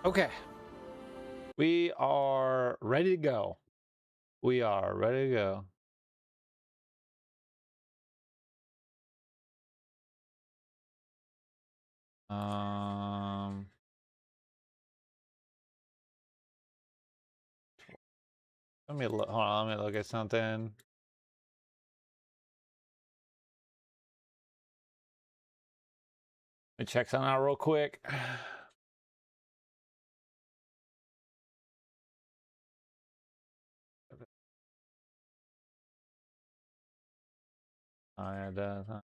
Okay. We are ready to go. We are ready to go. Let me look. Hold on. Let me look at something. Let me check something out real quick. Oh, yeah, it does, huh?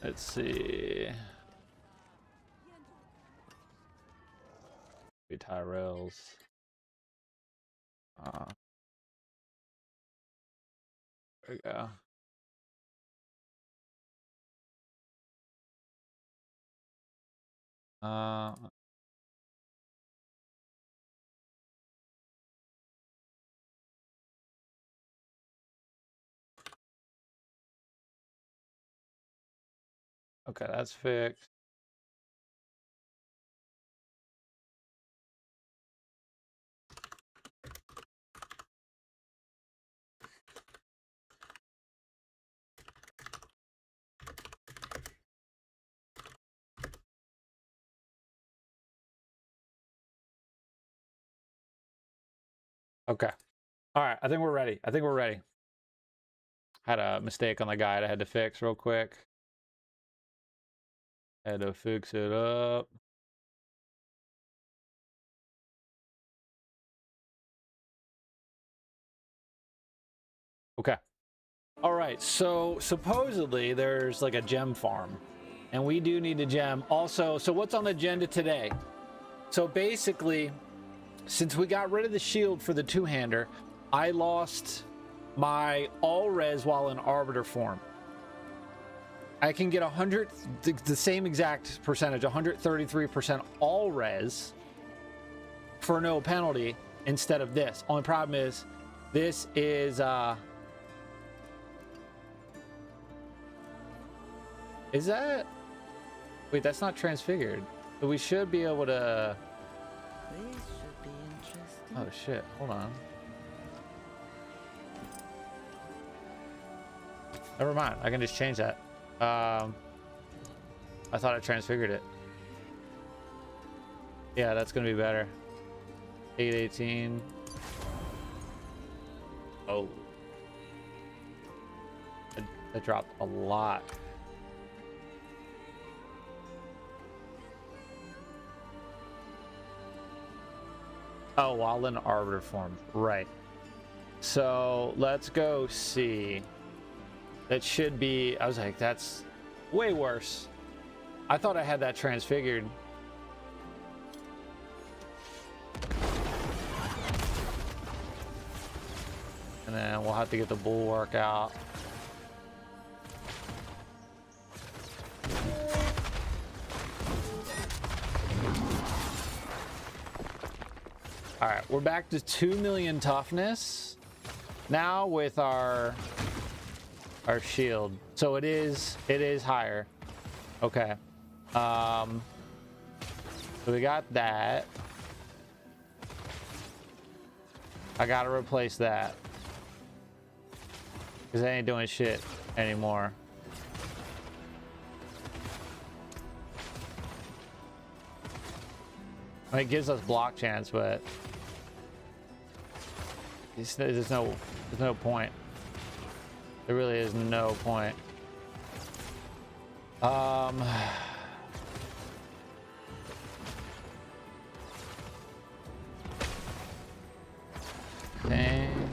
Let's see. Tyrells. There we go. Okay, that's fixed. Okay. All right. I think we're ready. I think we're ready. Had a mistake on the guide I had to fix real quick. Had to fix it up. Okay. All right. So supposedly there's like a gem farm, and we do need a gem. Also, so what's on the agenda today? So basically, since we got rid of the shield for the two-hander, I lost my all-res while in Arbiter form. I can get 100, the same exact percentage, 133% all-res for no penalty instead of this. Only problem is, this is that... Wait, that's not transfigured. So we should be able to... This should be interesting. Oh shit, hold on. Never mind, I can just change that. I thought I transfigured it. Yeah, that's gonna be better. 818. Oh. That dropped a lot. Oh, while in Arbiter form. Right. So let's go see. That should be... I was like, that's way worse. I thought I had that transfigured. And then we'll have to get the bulwark out. All right, we're back to 2 million toughness now with our shield. So it is higher. Okay. So we got that. I gotta replace that because I ain't doing shit anymore. I mean, it gives us block chance, but there's no point. There really is no point. Dang.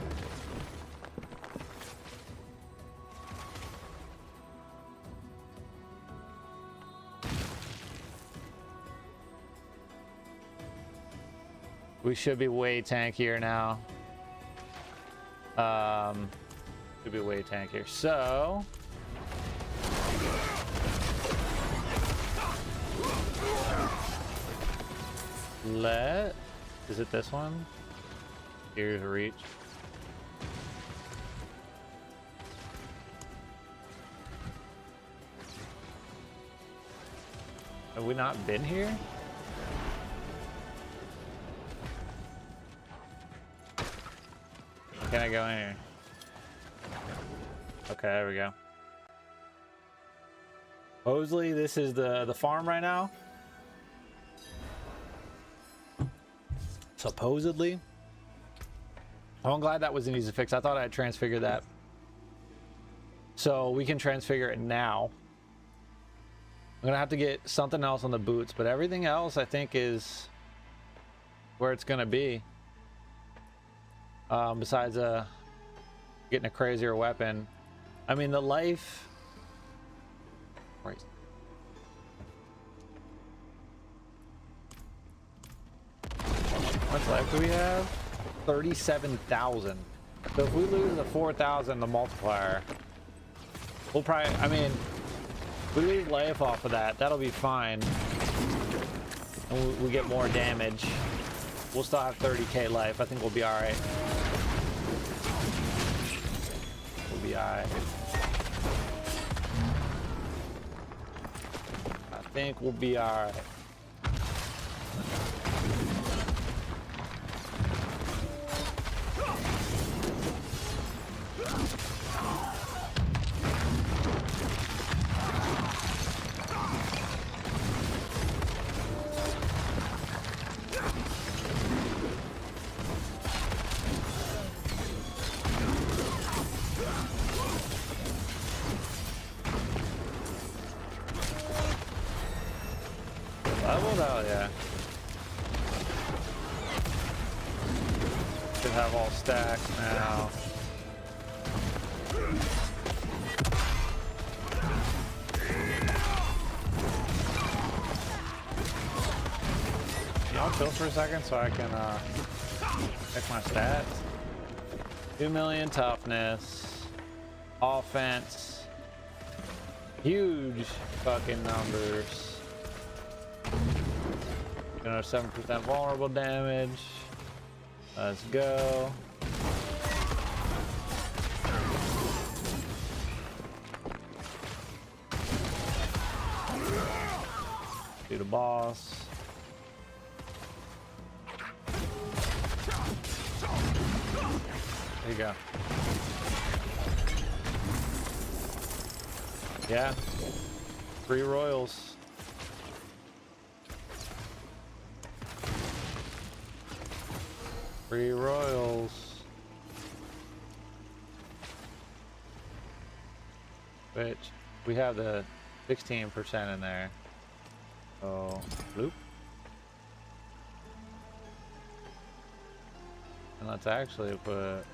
We should be way tankier now. Could be way tankier. So is it this one? Here's reach. Have we not been here? Can I go in here? Okay, there we go. Supposedly, this is the farm right now. Supposedly. Oh, I'm glad that was an easy fix. I thought I'd transfigure that. So we can transfigure it now. I'm gonna have to get something else on the boots, but everything else I think is where it's gonna be. Besides getting a crazier weapon. I mean, the life. Right. How much life do we have? 37,000. So if we lose the 4,000, the multiplier, we'll probably. I mean, if we lose life off of that, that'll be fine. And we get more damage. We'll still have 30k life. I think we'll be all right. We'll be all right. I think we'll be all right. Leveled out, yeah. Should have all stacks now. Y'all chill for a second so I can check my stats. 2 million toughness, offense, huge fucking numbers. 7% vulnerable damage. Let's go. Do the boss. There you go. Yeah. 3 royals. Three royals. Which we have the 16% in there. So loop. And let's actually put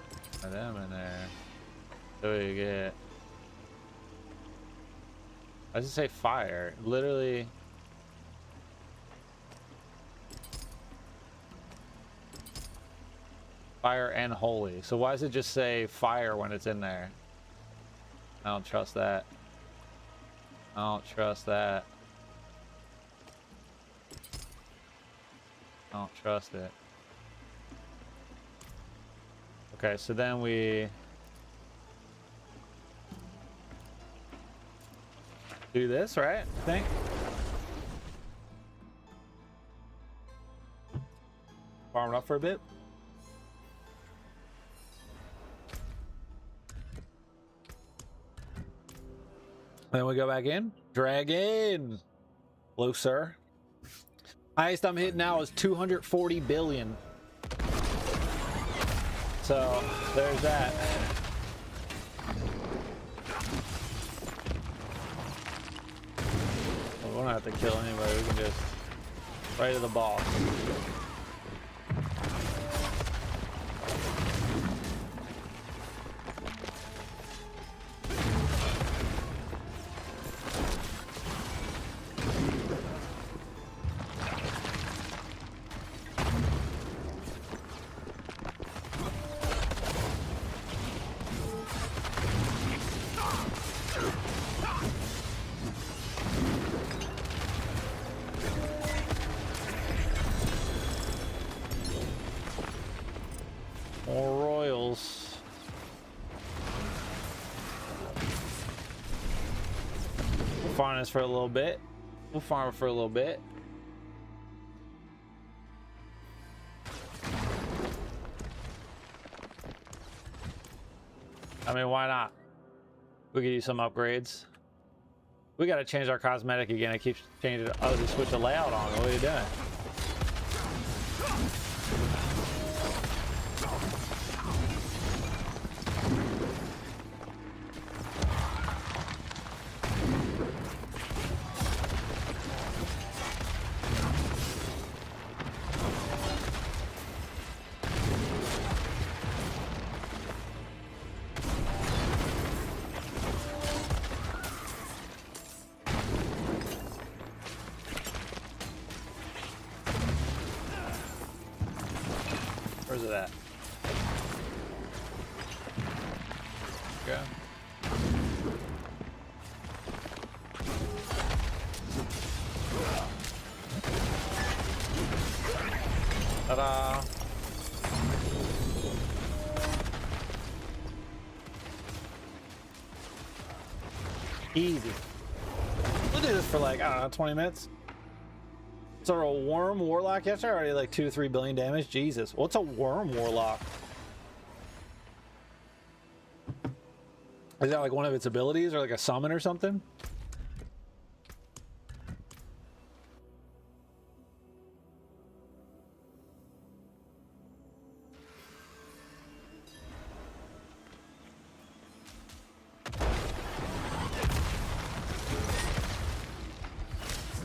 them in there. So we get, I just say fire. Literally. Fire and holy. So why does it just say fire when it's in there? I don't trust that. I don't trust that. I don't trust it. Okay, so then we do this, right? I think. Farm it up for a bit. Then we go back in. Dragon. Hello, sir. Highest I'm hitting now is 240 billion. So there's that. Well, we don't have to kill anybody. We can just right to the boss. More royals. We'll farm this for a little bit. We'll farm it for a little bit. I mean, why not? We could use some upgrades. We got to change our cosmetic again. It keeps changing. Oh, they switched the layout on. What are you doing? Where's it at? Okay. Ta-da! Easy. We'll do this for like, I don't know, 20 minutes. So a worm warlock yesterday already like 2-3 billion damage. Jesus, what's a worm warlock? Is that like one of its abilities or like a summon or something?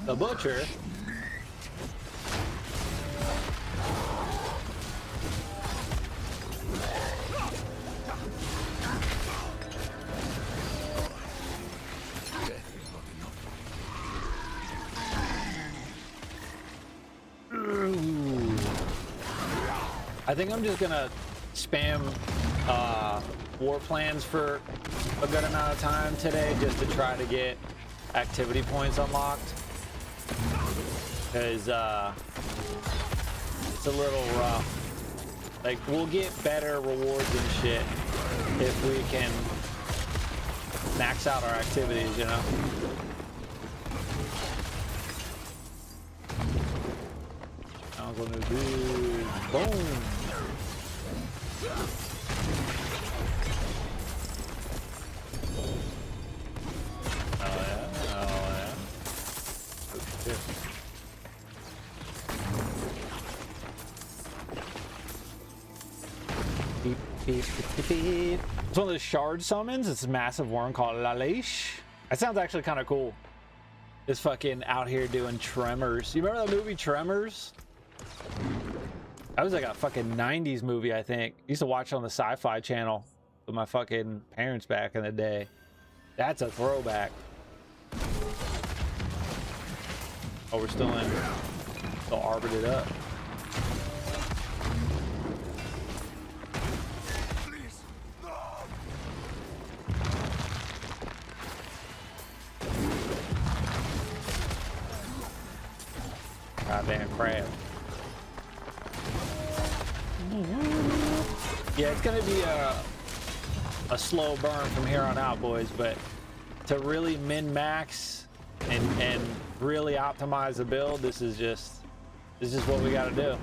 The butcher. I think I'm just gonna spam war plans for a good amount of time today just to try to get activity points unlocked, because it's a little rough. Like, we'll get better rewards and shit if we can max out our activities, you know? I'm gonna do boom. Oh yeah, oh yeah. Oh, shit. Beep, beep, beep, beep. It's one of the shard summons. It's a massive worm called LoH. That sounds actually kind of cool. It's fucking out here doing tremors. You remember that movie Tremors? That was like a fucking 90s movie, I think. Used to watch it on the Sci-Fi Channel with my fucking parents back in the day. That's a throwback. Oh, we're still in. Still Arbitered up. Goddamn crab. Yeah, it's gonna be a slow burn from here on out, boys, but to really min-max and really optimize the build, this is just what we gotta do.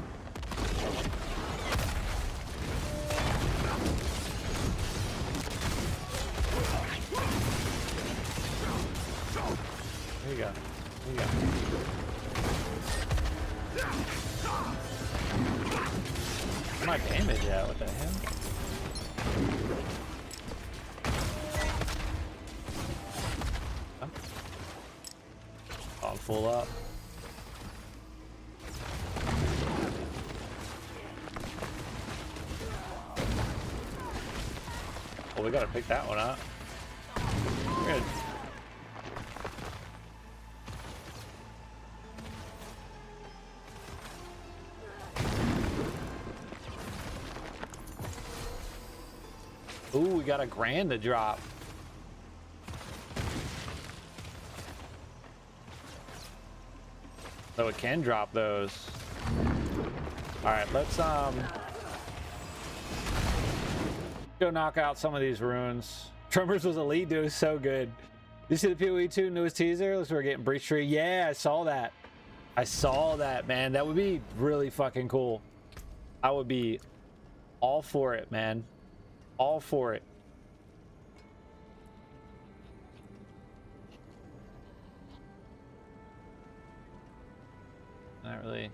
There you go. There you go. My damage out, what the hell? Oh, I'm full up. Well, we gotta pick that one up. Good. Ooh, we got a grand to drop. So it can drop those. All right, let's Go knock out some of these runes. Tremors was elite, dude. It was so good. You see the PoE 2 newest teaser? Looks like we're getting Breach Tree. Yeah, I saw that. I saw that, man. That would be really fucking cool. I would be all for it, man. All for it. Not really.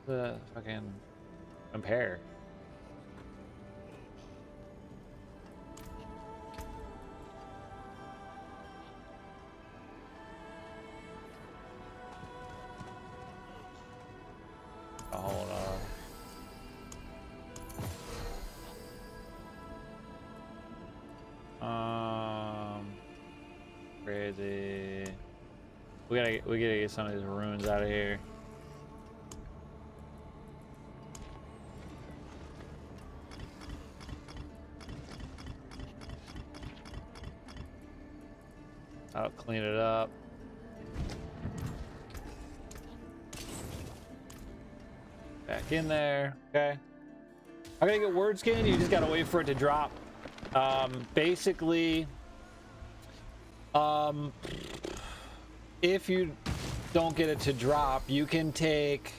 The fucking compare. Hold on. Crazy. We gotta get some of these runes out of here. I'll clean it up. Back in there. Okay. I gotta get word skin. You just gotta wait for it to drop. Basically, if you don't get it to drop, you can take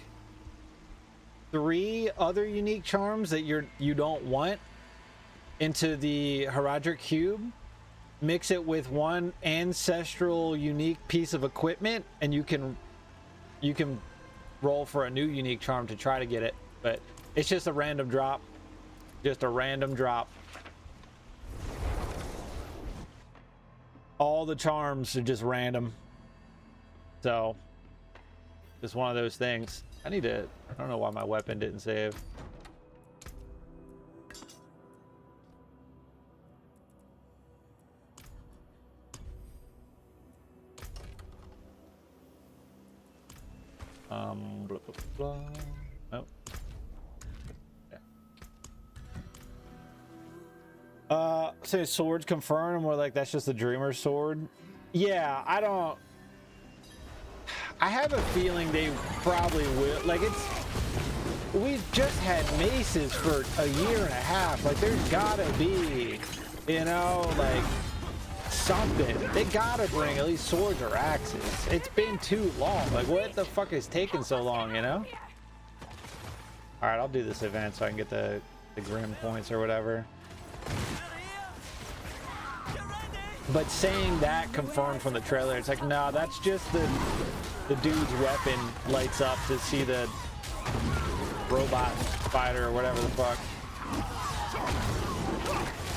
3 other unique charms that you don't want into the Heraldric cube, mix it with 1 ancestral unique piece of equipment, and you can roll for a new unique charm to try to get it. But it's just a random drop. Just a random drop. All the charms are just random. So, just one of those things. I don't know why my weapon didn't save. Blah, blah, blah. Nope. Yeah. Say swords confirmed, and we're like, that's just the dreamer's sword. Yeah, I have a feeling they probably will. Like, we've just had maces for a year and a half. Like, there's gotta be, you know, like, something. They gotta bring at least swords or axes. It's been too long. Like, what the fuck is taking so long, you know? All right, I'll do this event so I can get the grim points or whatever. But saying that confirmed from the trailer, it's like, no, that's just the dude's weapon lights up to see the robot fighter or whatever the fuck.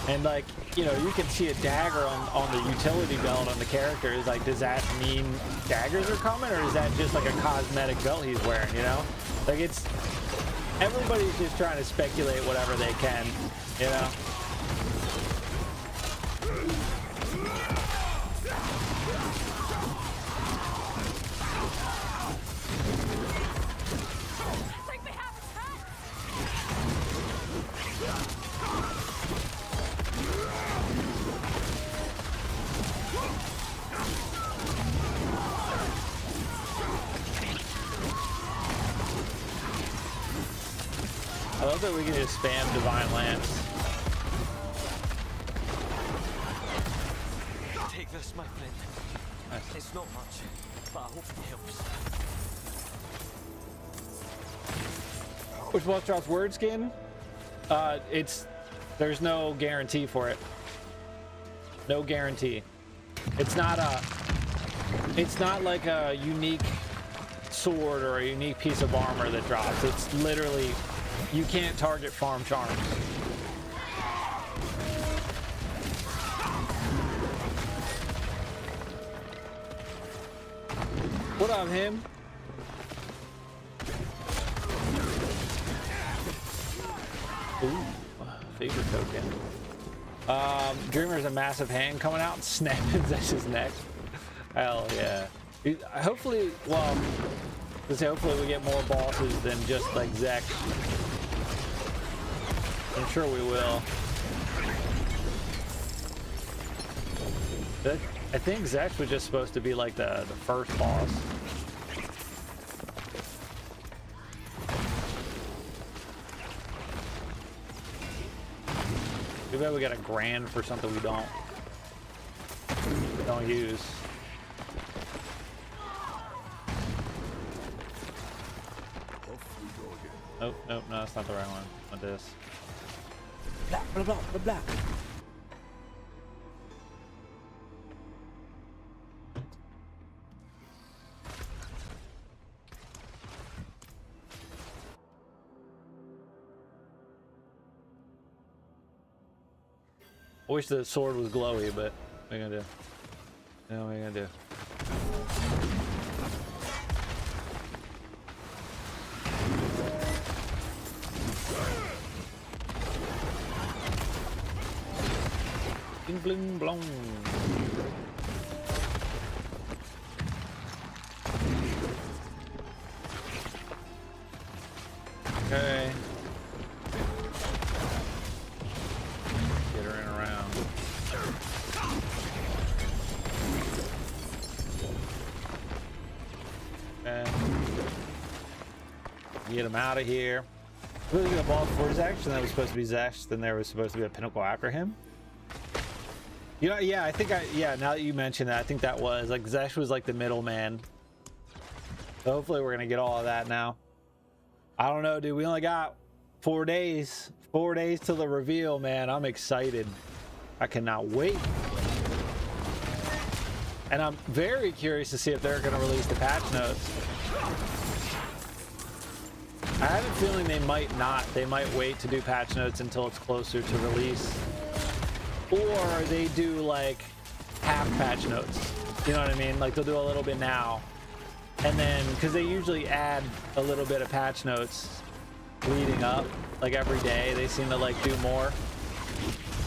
And like, you know, you can see a dagger on the utility belt on the character. Is like, does that mean daggers are coming, or is that just like a cosmetic belt he's wearing, you know? Like, everybody's just trying to speculate whatever they can, you know? I love that we can just spam Divine Lance. Take this, my friend. Nice. It's not much, but I hope it helps. Which boss drops word skin? There's no guarantee for it. No guarantee. It's not like a unique sword or a unique piece of armor that drops. It's literally, you can't target farm charms. What up, him? Ooh, favorite token. Dreamer's a massive hand coming out and snapping Zesh's neck. Hell yeah. Hopefully, well, let's say hopefully we get more bosses than just like Zek. I'm sure we will. But I think Zex was just supposed to be like the first boss. Too bad we got $1,000 for something we don't use. Nope, nope, no, that's not the right one. Not this. Blah, blah, blah, blah, blah. I wish the sword was glowy, but what are you gonna do? No, what are you gonna do? Bling bling blong. Okay. Get her in around. Okay. Get him out of here. Really good ball for Zash, and that was supposed to be Zash, then there was supposed to be a pinnacle after him. You know, yeah, I think now that you mention that, I think that was like Zash was like the middleman. So hopefully we're gonna get all of that now. I don't know, dude. We only got 4 days. 4 days till the reveal, man. I'm excited. I cannot wait. And I'm very curious to see if they're gonna release the patch notes. I have a feeling they might not. They might wait to do patch notes until it's closer to release. Or they do like half patch notes. You know what I mean? Like they'll do a little bit now. And then, because they usually add a little bit of patch notes leading up. Like every day, they seem to like do more.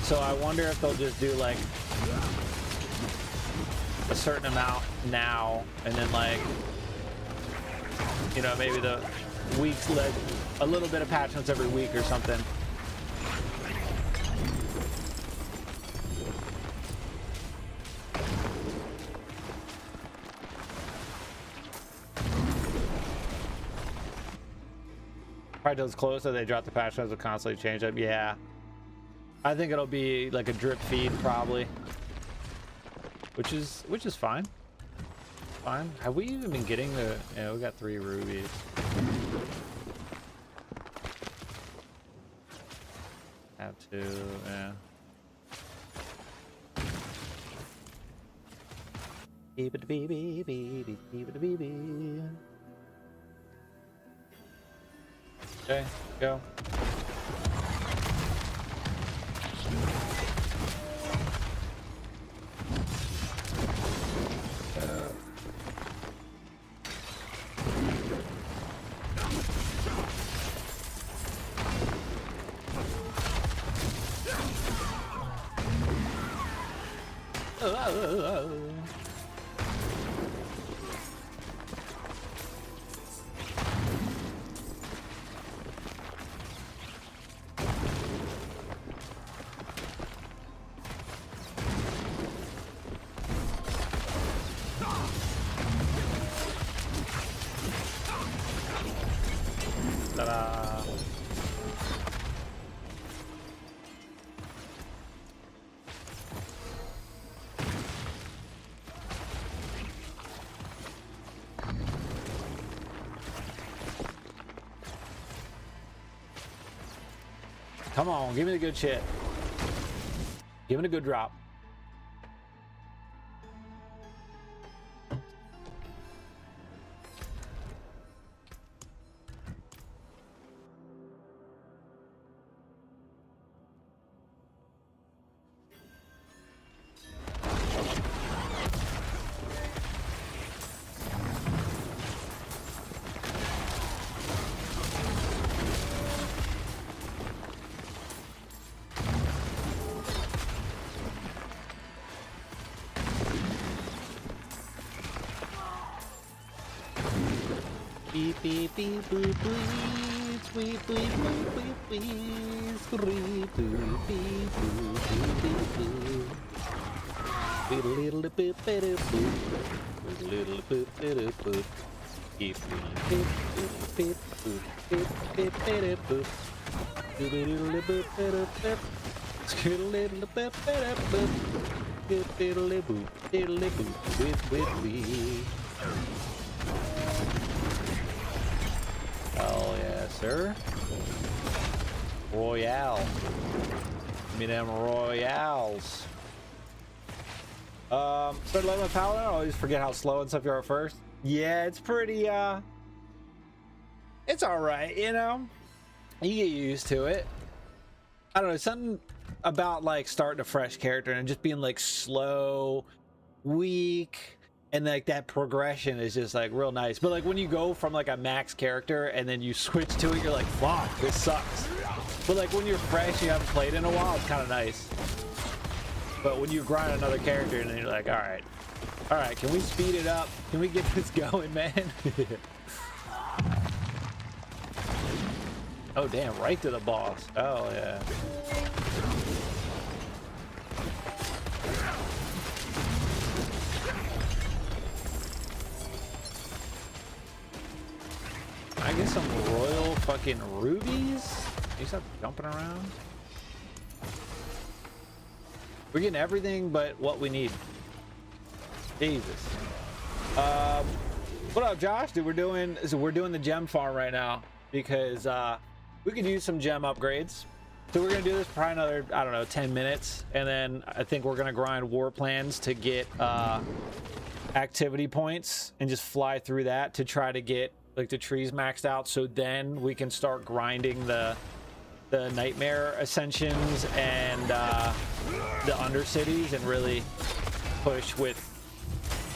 So I wonder if they'll just do like a certain amount now. And then like, you know, maybe the weeks like a little bit of patch notes every week or something. Probably till it's closer, they drop the patch notes will constantly change up. Yeah, I think it'll be like a drip feed probably, which is fine. Fine. Have we even been getting the? Yeah, we got 3 rubies. Have to. Yeah. Keep it baby, baby, keep it baby. Okay, go. Ta-da. Come on, give me the good shit. Give me a good drop. Beep beep beep boop please, beep beep boop beep please, beep boop beep boop beep boop. Beep little boop better boop, little boop better boop. Beep beep boop beep boop beep beep better boop. Little boop better boop. Hell yeah, sir. Royale. Give me them Royales. Started leveling with Paladin. I always forget how slow and stuff you are at first. Yeah, it's pretty, it's alright, you know? You get used to it. I don't know, something about like starting a fresh character and just being like slow, weak, and like that progression is just like real nice. But like when you go from like a max character and then you switch to it, you're like, fuck, this sucks. But like when you're fresh, you haven't played in a while, it's kind of nice. But when you grind another character and then you're like, all right, can we speed it up? Can we get this going, man? Oh damn, right to the boss. Oh yeah. I get some royal fucking rubies. You stop jumping around. We're getting everything but what we need. Jesus. What up, Josh? Dude, we're doing the gem farm right now because we could use some gem upgrades. So we're gonna do this for probably another, I don't know, 10 minutes, and then I think we're gonna grind war plans to get activity points and just fly through that to try to get like the trees maxed out. So then we can start grinding the nightmare ascensions and the undercities and really push with,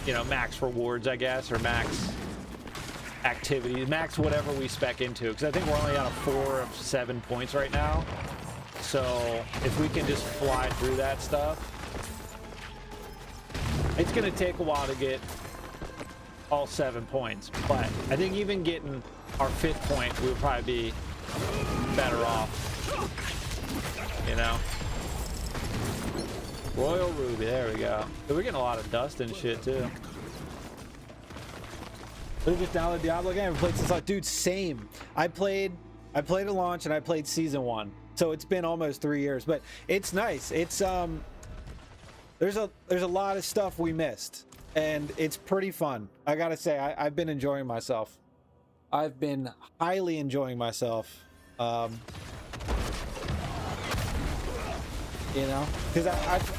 you know, max rewards, I guess, or max activities, max whatever we spec into, because I think we're only on a 4 of 7 points right now. So if we can just fly through that stuff, it's gonna take a while to get all 7 points, but I think even getting our 5th point, we would probably be better off, you know. Royal Ruby, there we go. So we're getting a lot of dust and shit too. We just downloaded Diablo again. I've played since like, dude, same. I played at launch and I played season 1, so it's been almost 3 years. But it's nice. It's there's a lot of stuff we missed, and it's pretty fun. I gotta say, I've been enjoying myself. I've been highly enjoying myself. You know, because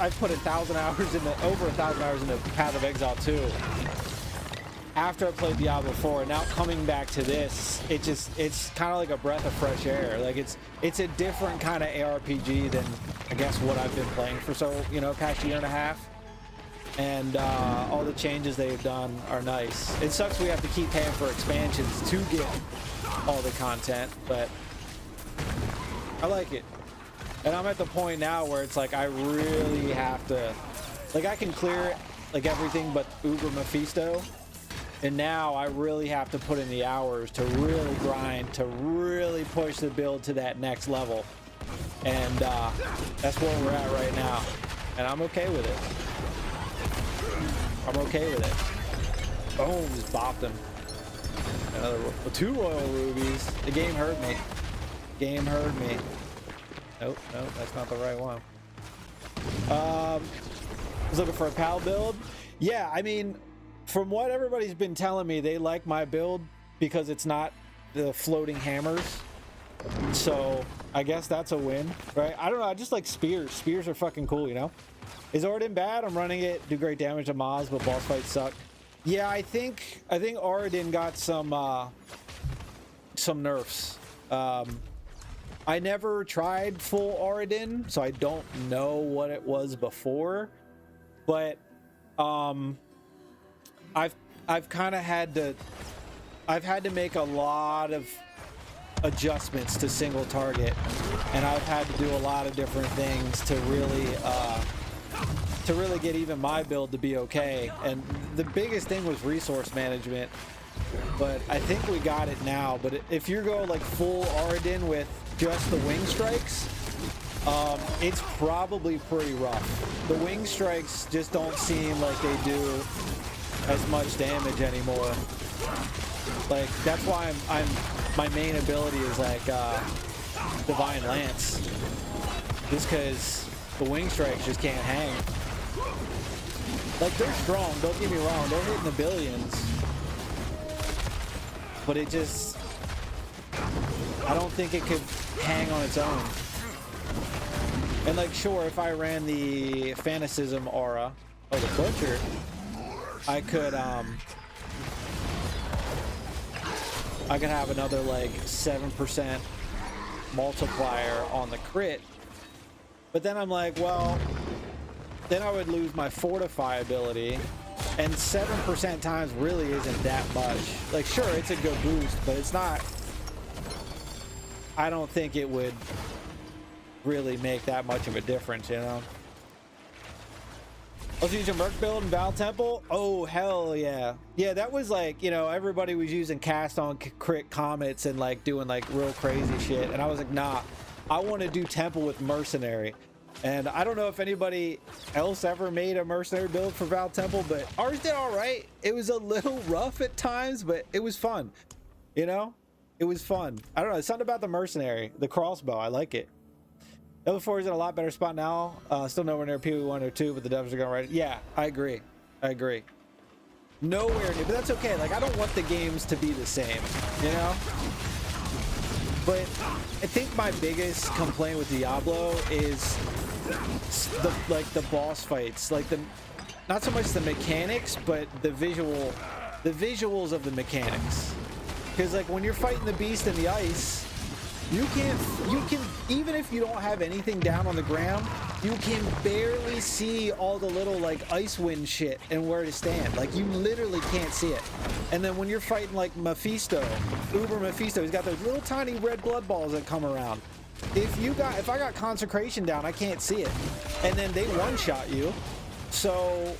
I've put 1,000 hours into over 1,000 hours into Path of Exile 2 after I played Diablo 4, and now coming back to this, it's kind of like a breath of fresh air. Like it's a different kind of ARPG than I guess what I've been playing for past year and a half, and all the changes they've done are nice. It sucks we have to keep paying for expansions to get all the content, but I like it. And I'm at the point now where it's like I really have to, like, I can clear like everything but Uber Mephisto, and now I really have to put in the hours to really grind, to really push the build to that next level. And that's where we're at right now, and I'm okay with it. I'm okay with it. Boom, just bopped him. Another 2 royal rubies. The game heard me. Game heard me. Nope, that's not the right one. I was looking for a PAL build. Yeah, I mean, from what everybody's been telling me, they like my build because it's not the floating hammers. So I guess that's a win, right? I don't know. I just like spears. Spears are fucking cool, you know? Is Oridan bad? I'm running it. Do great damage to Maz, but boss fights suck. Yeah, I think Oridan got some nerfs. I never tried full Oridan, so I don't know what it was before, but I've kind of had to make a lot of adjustments to single target, and I've had to do a lot of different things to really get even my build to be okay. And the biggest thing was resource management, but I think we got it now. But if you go like full Oridan with just the wing strikes, it's probably pretty rough. The wing strikes just don't seem like they do as much damage anymore. Like, that's why my main ability is like Divine Lance, just because the wing strikes just can't hang. Like, they're strong, don't get me wrong, they're hitting the billions, but it just, I don't think it could hang on its own. And like, sure, if I ran the Fanaticism aura of the Butcher, I could have another like 7% multiplier on the crit. But then I'm like, well, then I would lose my Fortify ability, and 7% times really isn't that much. Like, sure, it's a good boost, but it's not, I don't think it would really make that much of a difference, you know? I was using Merc build in Val Temple. Oh, hell yeah. Yeah, that was like, you know, everybody was using cast on crit comets and like doing like real crazy shit. And I was like, nah, I want to do Temple with Mercenary. And I don't know if anybody else ever made a Mercenary build for Val Temple, but ours did all right. It was a little rough at times, but it was fun. You know, it was fun. I don't know. It's something about the Mercenary, the crossbow. I like it. Level 4 is in a lot better spot now. Still nowhere near PoE 1 or 2, but the devs are going right. Yeah, I agree. I agree. Nowhere near, but that's okay. Like, I don't want the games to be the same, you know? But I think my biggest complaint with Diablo is the boss fights. Like, not so much the mechanics, but the visuals of the mechanics. Because, like, when you're fighting the beast in the ice, you can, even if you don't have anything down on the ground, you can barely see all the little like ice wind shit and where to stand. Like, you literally can't see it. And then when you're fighting like Mephisto, Uber Mephisto, he's got those little tiny red blood balls that come around. If I got consecration down, I can't see it. And then they one-shot you. So,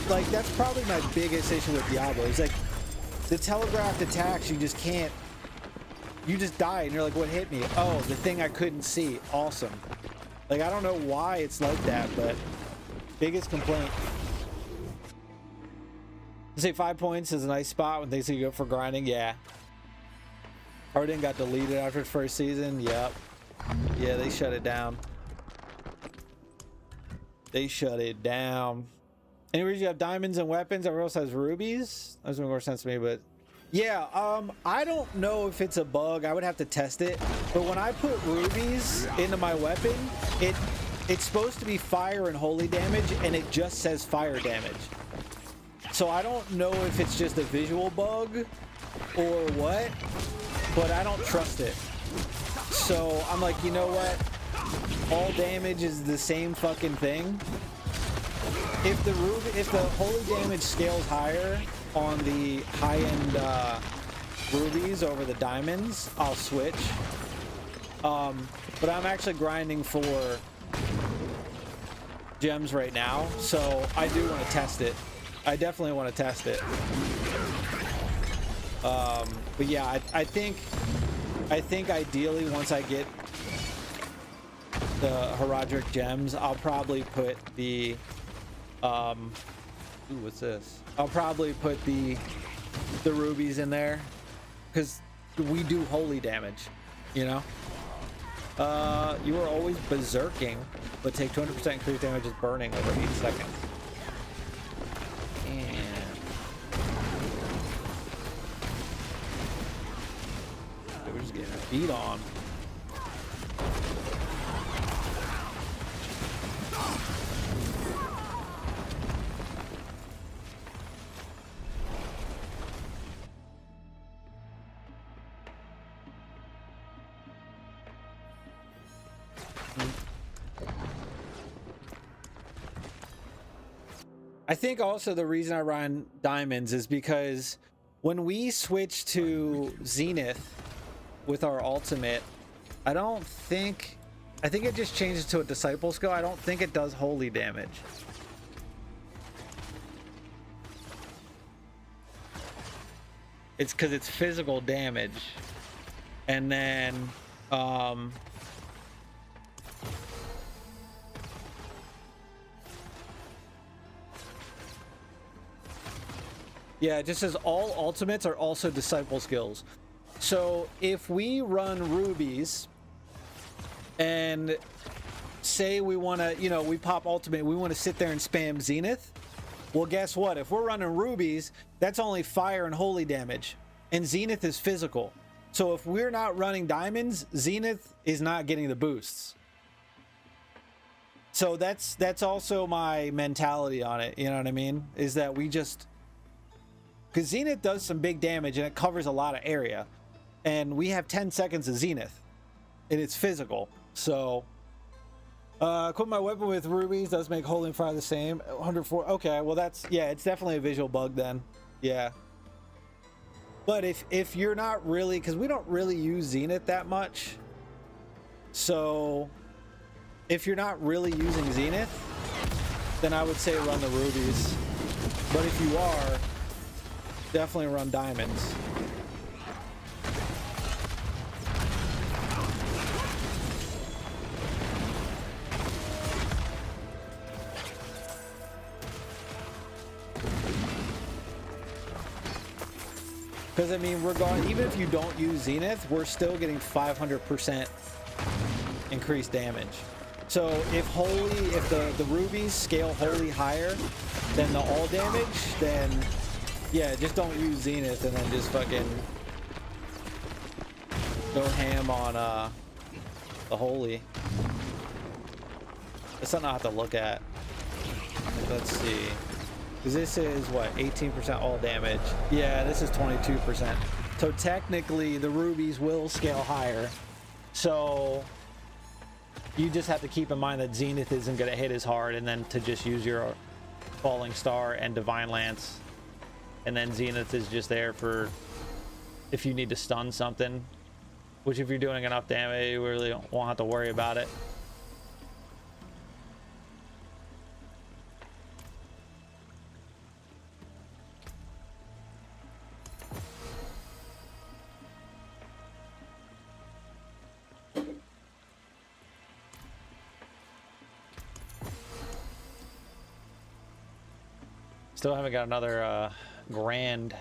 like, that's probably my biggest issue with Diablo. It's like the telegraphed attacks, you just can't. You just die and you're like, what hit me? Oh, the thing I couldn't see. Awesome. Like, I don't know why it's like that, but biggest complaint. I say 5 points is a nice spot when things go for grinding. Yeah. Paragon got deleted after its first season. Yep. Yeah, they shut it down. They shut it down. Any reason you have diamonds and weapons? Everyone else has rubies? That doesn't make more sense to me, but yeah, I don't know if it's a bug. I would have to test it. But when I put rubies into my weapon, it's supposed to be fire and holy damage, and it just says fire damage. So I don't know if it's just a visual bug or what, but I don't trust it. So I'm like, you know what? All damage is the same fucking thing. If the holy damage scales higher on the high-end rubies over the diamonds, I'll switch. But I'm actually grinding for gems right now, so I do want to test it. I definitely want to test it. But yeah, I think ideally once I get the Heraldric gems, I'll probably put the ooh, what's this? I'll probably put the rubies in there because we do holy damage, you know. You are always berserking, but take 200% increased damage is burning over 8 seconds. And we're just getting beat on. I think also the reason I run diamonds is because when we switch to Zenith with our ultimate, I think it just changes to a disciple skill. I don't think it does holy damage. It's because it's physical damage. And then yeah, it just says all ultimates are also disciple skills. So if we run rubies and say we want to, you know, we pop ultimate, we want to sit there and spam Zenith. Well, guess what? If we're running rubies, that's only fire and holy damage, and Zenith is physical. So if we're not running diamonds, Zenith is not getting the boosts. So that's also my mentality on it. You know what I mean? Is that we just, because Zenith does some big damage and it covers a lot of area, and we have 10 seconds of Zenith, and it's physical. So. Equip my weapon with rubies does make holy and fire the same. 104. Okay, well that's, yeah, it's definitely a visual bug then. Yeah. But if you're not really, because we don't really use Zenith that much, so if you're not really using Zenith, then I would say run the rubies. But if you are, definitely run diamonds. Because, I mean, even if you don't use Zenith, we're still getting 500% increased damage. So if the rubies scale holy higher than the all damage, then yeah, just don't use Zenith and then just fucking go ham on the holy. That's something I'll have to look at. Let's see. Because this is what, 18% all damage. Yeah, this is 22%. So technically the rubies will scale higher. So you just have to keep in mind that Zenith isn't going to hit as hard, and then to just use your Falling Star and Divine Lance. And then Zenith is just there for if you need to stun something, which if you're doing enough damage, you really won't have to worry about it. Still haven't got another grand.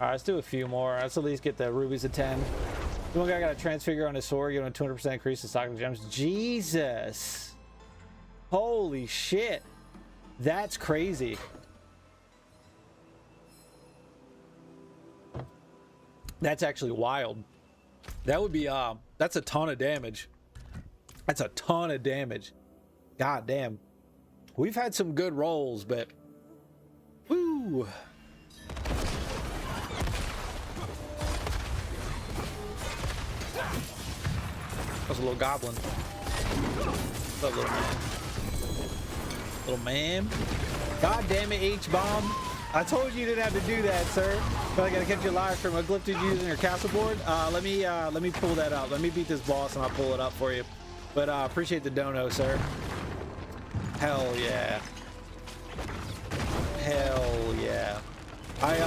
All right, let's do a few more. Let's at least get the rubies at 10. One guy got a transfigure on his sword, giving a 200% increase in stock of gems. Jesus. Holy shit. That's crazy. That's actually wild. That would be, that's a ton of damage. That's a ton of damage. God damn. We've had some good rolls, but woo. That's a little goblin. What's up, little man? Little man. God damn it, H-bomb. I told you didn't have to do that, sir. But I gotta catch you live from a glyph did you using your castle board. Let me pull that up. Let me beat this boss and I'll pull it up for you. But appreciate the dono, sir. Hell yeah. Hell yeah. I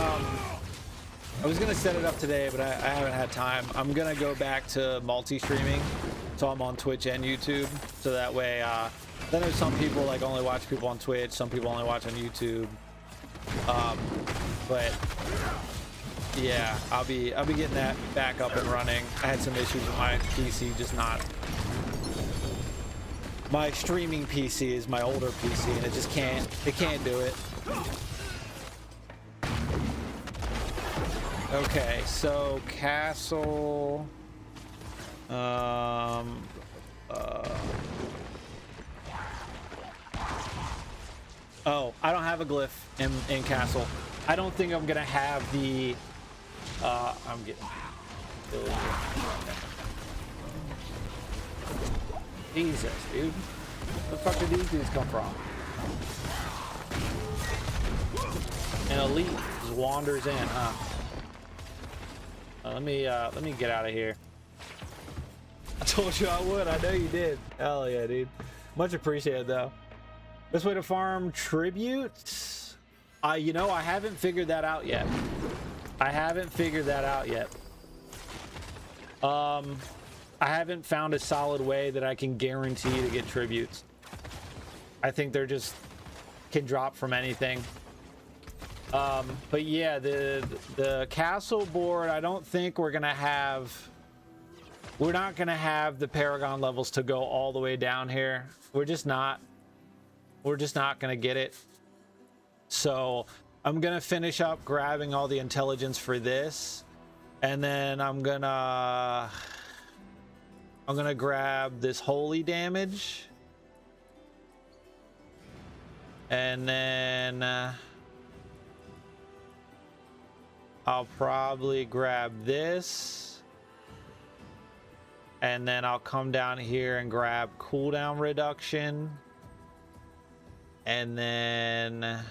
was gonna set it up today, but I haven't had time. I'm gonna go back to multi-streaming, so I'm on Twitch and YouTube, so that way then there's some people like only watch people on Twitch, some people only watch on YouTube. But yeah, I'll be getting that back up and running. I had some issues with my PC, just not. My streaming PC is my older PC, and it can't do it. Okay, so castle. Oh, I don't have a glyph in castle. I don't think I'm gonna have the. I'm getting. Jesus, dude. Where the fuck did these dudes come from? An elite just wanders in, huh? Let me get out of here. I told you I would. I know you did. Hell yeah, dude. Much appreciated, though. Best way to farm tributes? You know, I haven't figured that out yet. I haven't found a solid way that I can guarantee to get tributes. I think they're just can drop from anything. But yeah, the castle board, I don't think we're gonna have we're not gonna have the Paragon levels to go all the way down here. We're just not gonna get it. So I'm gonna finish up grabbing all the intelligence for this, and then I'm gonna grab this holy damage, and then I'll probably grab this, and then I'll come down here and grab cooldown reduction, and then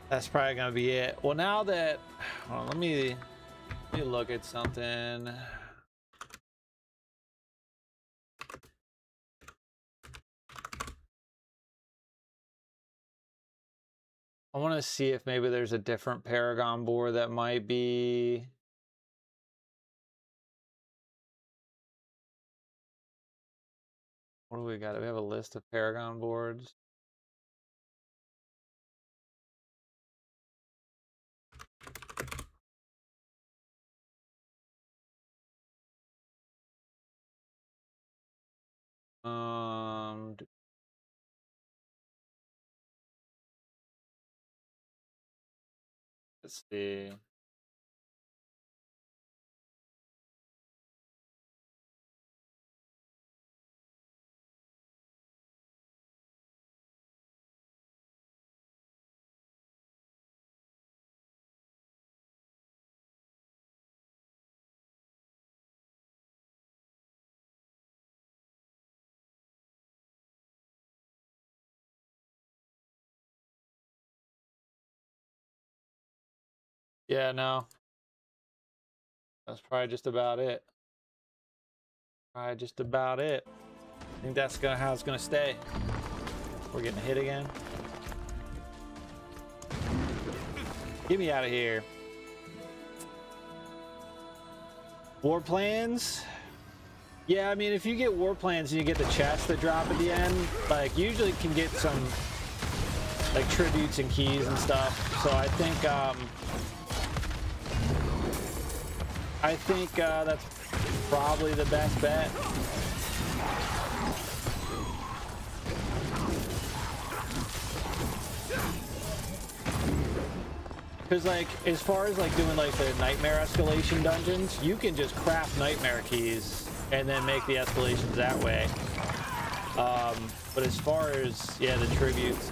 that's probably gonna be it. Well, now that, hold on, let me look at something. I want to see if maybe there's a different Paragon board that might be. What do we got? Do we have a list of Paragon boards? Let's see. Yeah, no. That's probably just about it. Probably just about it. I think that's how it's gonna stay. We're getting hit again. Get me out of here. War plans? Yeah, I mean, if you get war plans and you get the chests that drop at the end, like, usually you can get some, like, tributes and keys and stuff. So I think that's probably the best bet. Because, like, as far as, like, doing, like, the nightmare escalation dungeons, you can just craft nightmare keys and then make the escalations that way. But as far as, yeah, the tributes,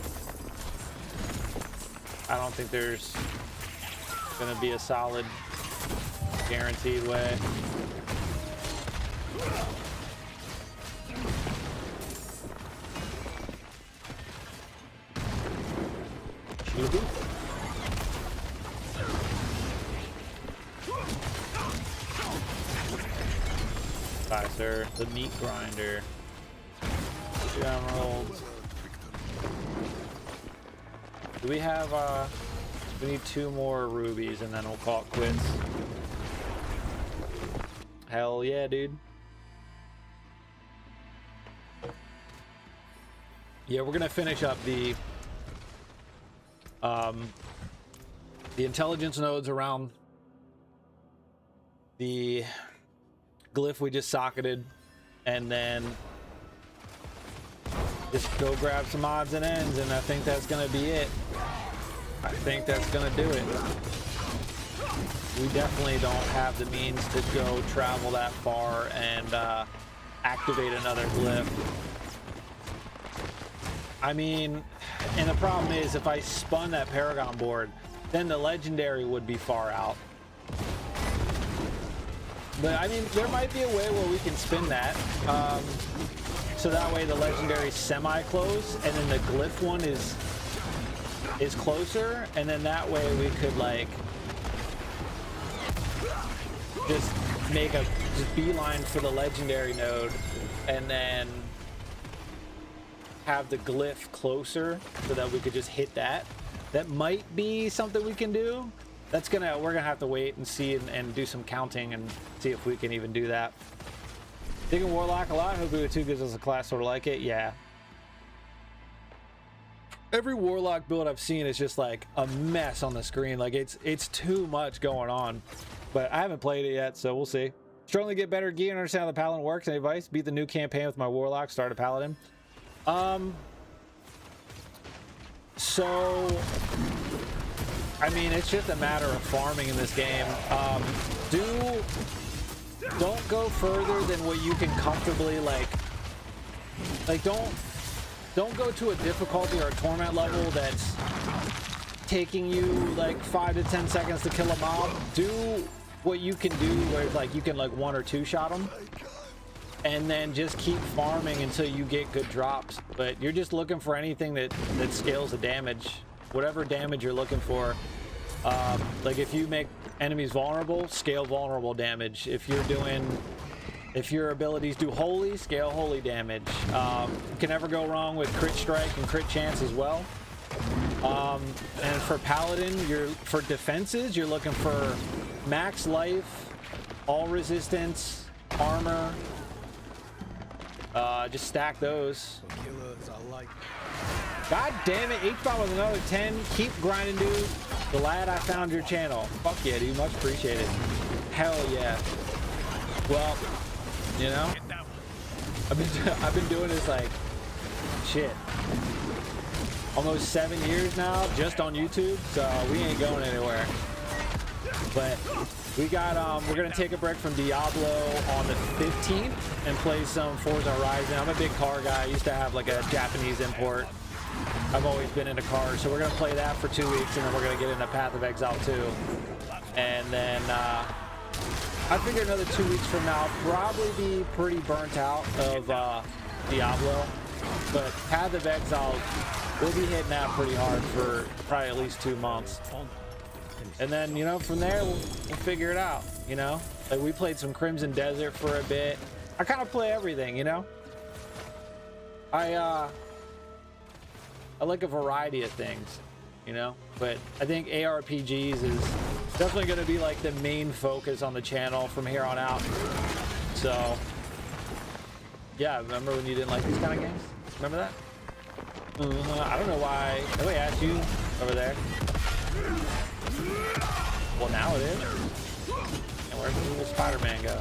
I don't think there's gonna be a solid guaranteed way. Hi, sir. The meat grinder. Emeralds. Do we have, we need 2 more rubies and then we'll call it quits. Hell yeah, dude. Yeah, we're gonna finish up the intelligence nodes around the glyph we just socketed, and then just go grab some odds and ends, and I think that's gonna be it. I think that's gonna do it. We definitely don't have the means to go travel that far and activate another glyph. I mean, and the problem is, if I spun that Paragon board, then the legendary would be far out. But I mean, there might be a way where we can spin that. So that way the legendary's semi-close, and then the glyph one is closer, and then that way we could, like, just make a beeline for the legendary node, and then have the glyph closer so that we could just hit that. That might be something we can do. That's gonna, we're gonna have to wait and see and do some counting and see if we can even do that. Digging Warlock a lot. Hope Blue 2 gives us a class sort of like it. Yeah. Every Warlock build I've seen is just like a mess on the screen. Like it's too much going on. But I haven't played it yet, so we'll see. Struggling to get better gear and understand how the Paladin works. Any advice? Beat the new campaign with my Warlock. Start a Paladin. So I mean, it's just a matter of farming in this game. Don't go further than what you can comfortably like don't go to a difficulty or a torment level that's taking you like 5 to 10 seconds to kill a mob. Do what you can do where like you can like 1 or 2 shot them, and then just keep farming until you get good drops. But you're just looking for anything that scales the damage, whatever damage you're looking for. Like if you make enemies vulnerable, scale vulnerable damage. If your abilities do holy, scale holy damage. You can never go wrong with crit strike and crit chance as well. And for Paladin, for defenses, you're looking for max life, all resistance, armor. Just stack those. God damn it, H-Bomb with another 10. Keep grinding, dude. Glad I found your channel. Fuck yeah, dude. Much appreciated. Hell yeah. Well, you know, I've been doing this like shit almost 7 years now, just on YouTube, so we ain't going anywhere. But we got we're gonna take a break from Diablo on the 15th and play some Forza Horizon. I'm a big car guy. I used to have like a Japanese import. I've always been into cars, so we're gonna play that for 2 weeks, and then we're gonna get into Path of Exile 2. And then I figure another 2 weeks from now I'll probably be pretty burnt out of Diablo, but Path of Exile, we'll be hitting that pretty hard for probably at least 2 months. And then, you know, from there we'll figure it out, you know. Like we played some Crimson Desert for a bit. I kind of play everything, you know. I like a variety of things, you know, but I think ARPGs is definitely going to be like the main focus on the channel from here on out. So yeah, remember when you didn't like these kind of games? Remember that? I don't know why. Nobody asked you over there. Well, now it is. And where does the Spider-Man go?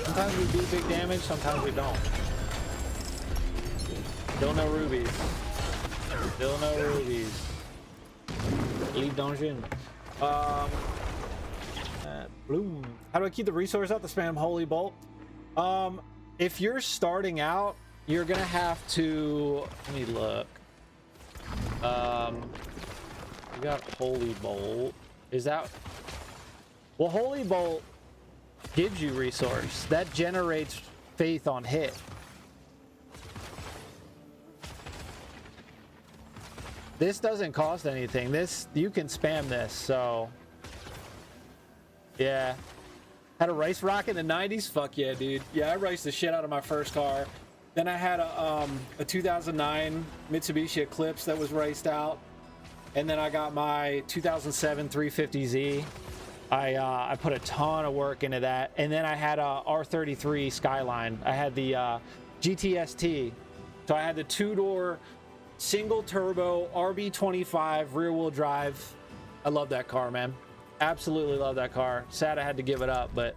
Sometimes we do big damage, sometimes we don't. Still no rubies. Still no rubies. Leave dungeon. Bloom. How do I keep the resource up to spam Holy Bolt? If you're starting out, you're gonna have to. Let me look. We got Holy Bolt. Is that? Well, Holy Bolt gives you resource. That generates faith on hit. This doesn't cost anything. This, you can spam this, so yeah. Had a race rocket in the 90s? Fuck yeah, dude. Yeah, I raced the shit out of my first car. Then I had a 2009 Mitsubishi Eclipse that was raced out. And then I got my 2007 350Z. I put a ton of work into that. And then I had a R33 Skyline. I had the GTST. So I had the 2-door single turbo RB25 rear wheel drive. I love that car, man. Absolutely love that car. Sad I had to give it up, but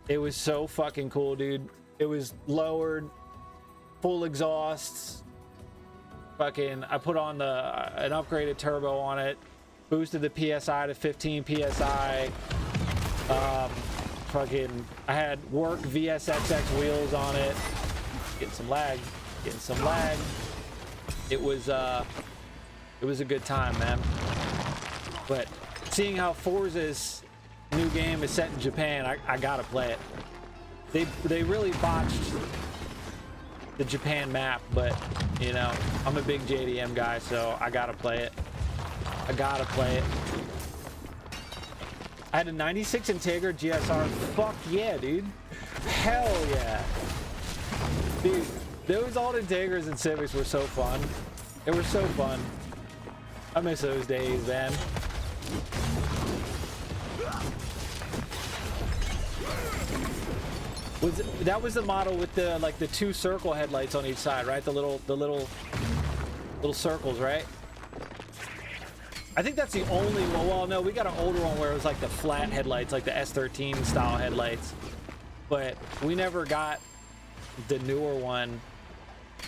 it was so fucking cool, dude. It was lowered, full exhausts. Fucking, I put on an upgraded turbo on it, boosted the PSI to 15 PSI. Fucking, I had work VSXX wheels on it. Getting some lag. It was a good time, man. But seeing how Forza's new game is set in Japan, I gotta play it. They really botched the Japan map, but you know, I'm a big JDM guy, so I gotta play it. I had a 96 Integra GSR. Fuck yeah, dude. Hell yeah. Dude, those old Integras and Civics were so fun. They were so fun. I miss those days, man. That was the model with the like the 2 circle headlights on each side, right? The little circles, right? I think that's the only one. Well, no, we got an older one where it was like the flat headlights, like the S13 style headlights. But we never got the newer one,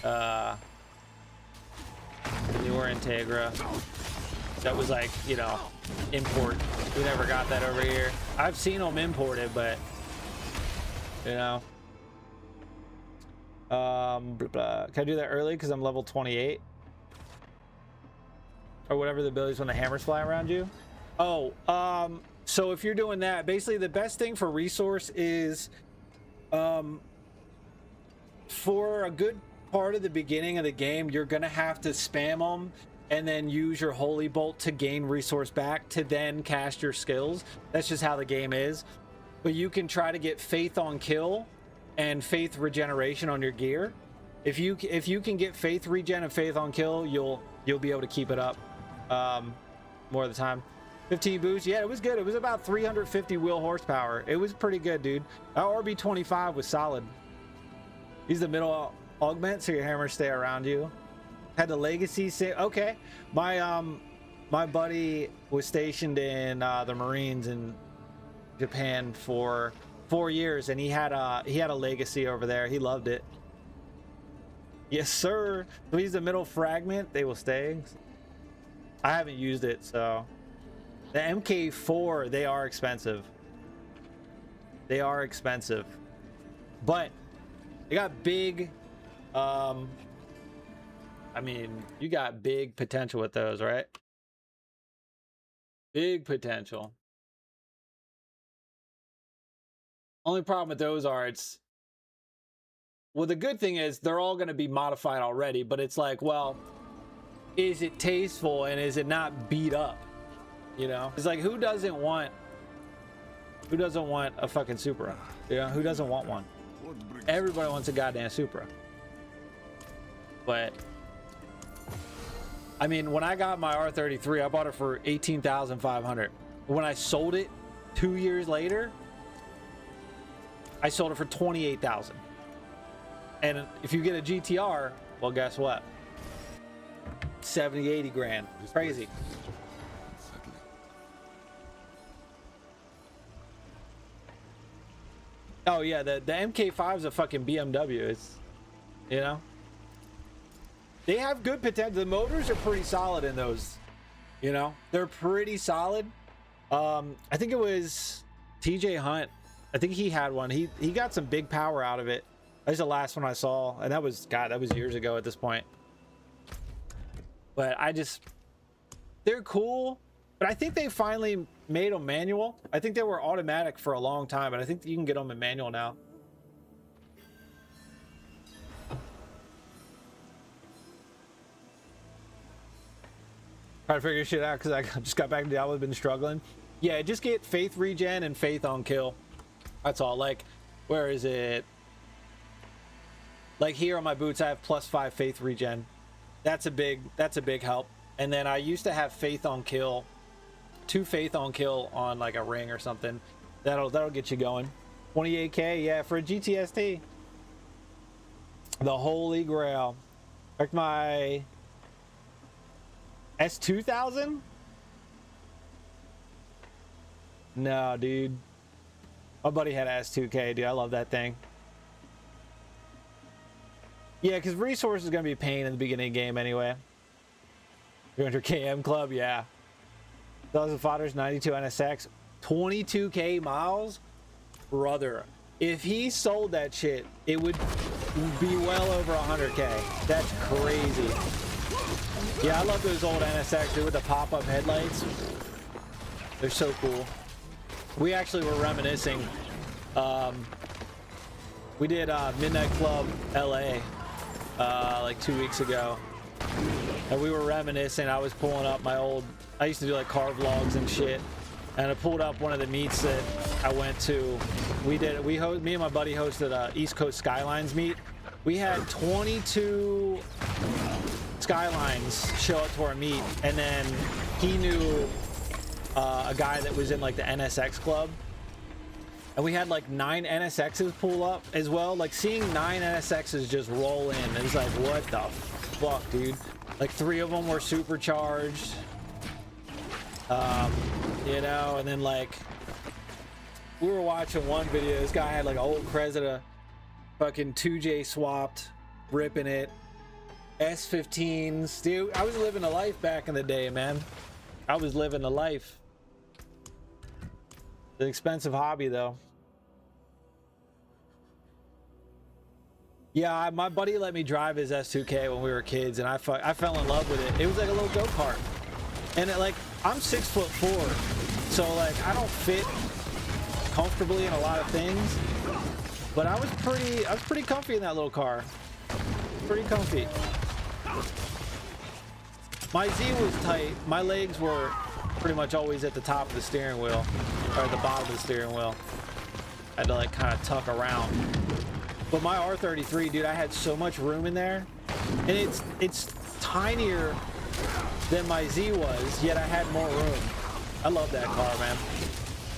the newer Integra. That was like, you know, import. We never got that over here. I've seen them imported, but you know. Blah, blah. Can I do that early because I'm level 28? Or whatever the abilities when the hammers fly around you. Oh, so if you're doing that, basically the best thing for resource is for a good part of the beginning of the game, you're gonna have to spam them and then use your holy bolt to gain resource back to then cast your skills. That's just how the game is. But you can try to get faith on kill and faith regeneration on your gear. If you can get faith regen and faith on kill, you'll be able to keep it up more of the time. 15 boost, yeah, it was good. It was about 350 wheel horsepower. It was pretty good, dude. Our RB25 was solid. Use the middle augment so your hammers stay around you. Had the legacy say, okay. My buddy was stationed in the Marines in Japan for 4 years, and he had a legacy over there. He loved it. Yes, sir. So he's the middle fragment. They will stay. I haven't used it, so the MK4, they are expensive. They are expensive, but they got big. I mean, you got big potential with those, right? Big potential. Only problem with those are well, the good thing is they're all going to be modified already, but it's like, well, is it tasteful and is it not beat up? You know, it's like, who doesn't want a fucking Supra? You know, who doesn't want one? Everybody wants a goddamn Supra. But I mean, when I got my R33, I bought it for $18,500. When I sold it 2 years later, I sold it for $28,000. And if you get a GTR, well, guess what? 70, 80 grand. It's crazy. Oh yeah, the MK5 is a fucking BMW. It's, you know, they have good potential. The motors are pretty solid in those. You know, they're pretty solid. I think it was TJ Hunt. I think he had one. He got some big power out of it. That's the last one I saw, and that was, God, that was years ago at this point. But they're cool. But I think they finally made them manual. I think they were automatic for a long time, but I think you can get them in manual now. Try to figure shit out because I just got back to Diablo. I've been struggling. Yeah, just get faith regen and faith on kill. That's all. Like, where is it? Like here on my boots, I have +5 faith regen. That's a big help. And then I used to have faith on kill, 2 faith on kill on like a ring or something. That'll get you going. 28K, yeah, for a GTST. The holy grail. Like my S2000? No, dude. My buddy had an S2K, dude. I love that thing. Yeah, because resource is going to be a pain in the beginning of the game anyway. 300 KM club, yeah. 1,000 fodders, 92 NSX, 22K miles. Brother, if he sold that shit, it would be well over 100K. That's crazy. Yeah, I love those old NSX, dude, with the pop-up headlights. They're so cool. We actually were reminiscing. We did Midnight Club LA like 2 weeks ago, and we were reminiscing. I was pulling up my old, I used to do like car vlogs and shit, and I pulled up one of the meets that I went to. Me and my buddy hosted a East Coast Skylines meet. We had 22 Skylines show up to our meet, and then he knew a guy that was in like the NSX club, And we had like 9 NSXs pull up as well. Like seeing 9 NSXs just roll in, it was like, what the fuck, dude? Like 3 of them were supercharged. You know, and then like we were watching one video, this guy had like an old Cressida fucking 2J swapped, ripping it. S15s, dude, I was living a life back in the day, man. I was living a life. It's an expensive hobby though. Yeah, my buddy let me drive his S2K when we were kids, and I fell in love with it. It was like a little go-kart, and it, like, I'm 6'4", so like I don't fit comfortably in a lot of things, but I was pretty comfy in that little car. Pretty comfy. My Z was tight. My legs were pretty much always at the top of the steering wheel, or at the bottom of the steering wheel. I had to like kind of tuck around. But my R33, dude, I had so much room in there, and it's tinier than my Z was, yet I had more room. I love that car, man.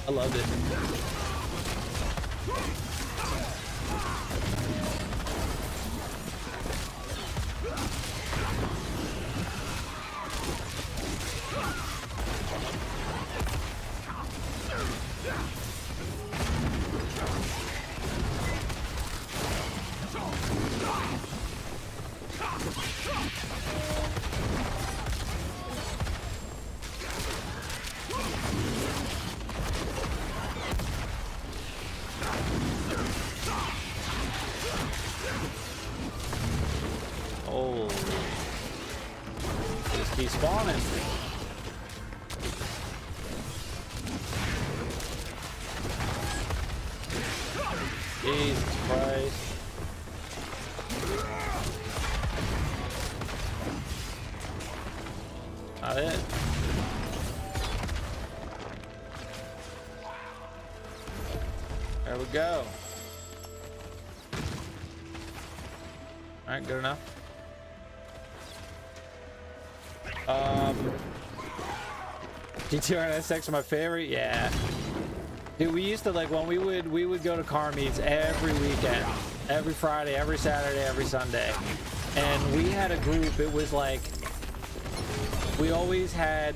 I loved it. Oh, just keep spawning. Jesus Christ. Not it. There we go. All right, good enough. GTR NSX are my favorite. Yeah, dude, we used to, like, when we would go to car meets every weekend, every Friday, every Saturday, every Sunday, and we had a group. It was like we had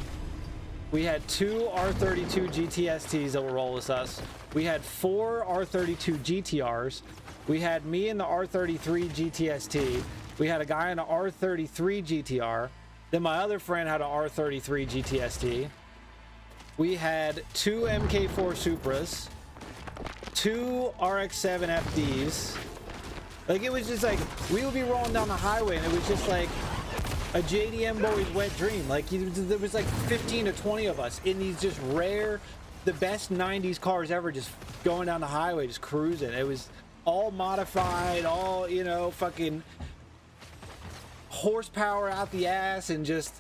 2 R32 GTSTs that would roll with us. We had 4 R32 GTRs. We had me in the R33 GTST. We had a guy in the R33 GTR. Then my other friend had an R33 GTST. We had 2 MK4 Supras, 2 RX-7 FDs. Like, it was just like, we would be rolling down the highway and it was just like a JDM boy's wet dream. Like, there was like 15 to 20 of us in these just rare, the best 90s cars ever, just going down the highway, just cruising. It was all modified, all, you know, fucking horsepower out the ass, and just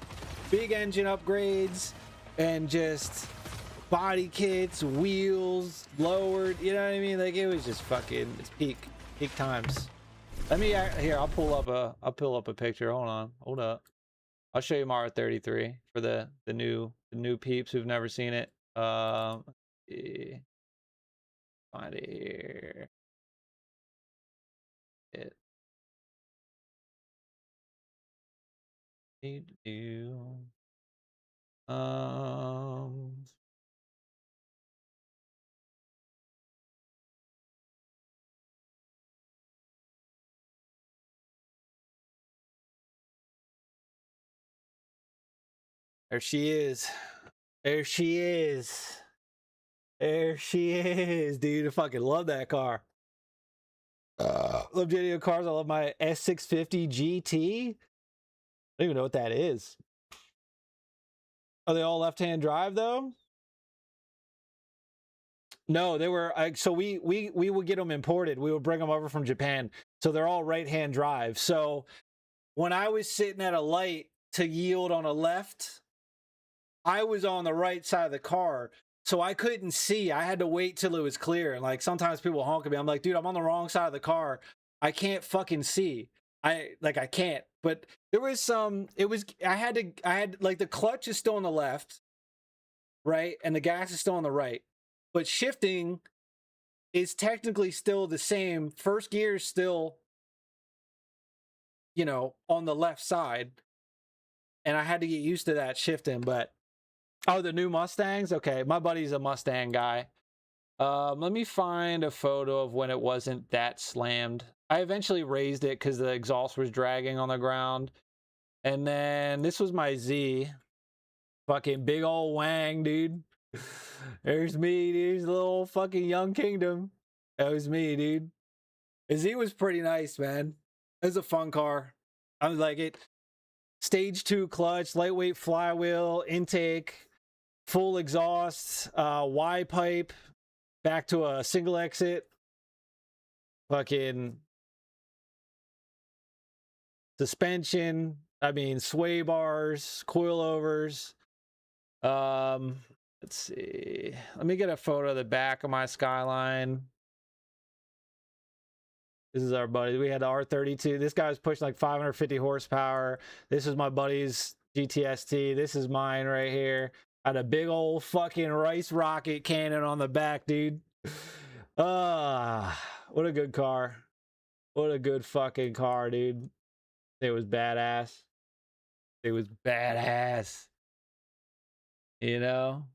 big engine upgrades, and just body kits, wheels lowered, you know what I mean? Like, it was just fucking, it's peak times. Let me, here, I'll pull up a picture. Hold up, I'll show you my R33 for the new peeps who've never seen it. Yeah. Find it here. It need to do there she is. There she is. There she is, dude. I fucking love that car. Love JDM cars. I love my S650 GT. I don't even know what that is. Are they all left-hand drive though? No, they were so we would get them imported. We would bring them over from Japan. So they're all right-hand drive. So when I was sitting at a light to yield on a left, I was on the right side of the car. So I couldn't see. I had to wait till it was clear. And like sometimes people honk at me. I'm like, dude, I'm on the wrong side of the car. I can't fucking see. I can't. But there was some, I had like the clutch is still on the left, right? And the gas is still on the right. But shifting is technically still the same. First gear is still, you know, on the left side. And I had to get used to that shifting, but oh, the new Mustangs? Okay, my buddy's a Mustang guy. Let me find a photo of when it wasn't that slammed. I eventually raised it because the exhaust was dragging on the ground. And then this was my Z. Fucking big old wang, dude. There's me, dude. The little fucking Young Kingdom. That was me, dude. The Z was pretty nice, man. It was a fun car. I was like it. Stage 2 clutch, lightweight flywheel, intake, full exhaust, Y pipe, back to a single exit, fucking suspension, I mean sway bars, coilovers. Let's see. Let me get a photo of the back of my Skyline. This is our buddy. We had the R32. This guy was pushing like 550 horsepower. This is my buddy's GTST. This is mine right here. I had a big old fucking rice rocket cannon on the back, dude. What a good car. What a good fucking car, dude. It was badass. It was badass. You know?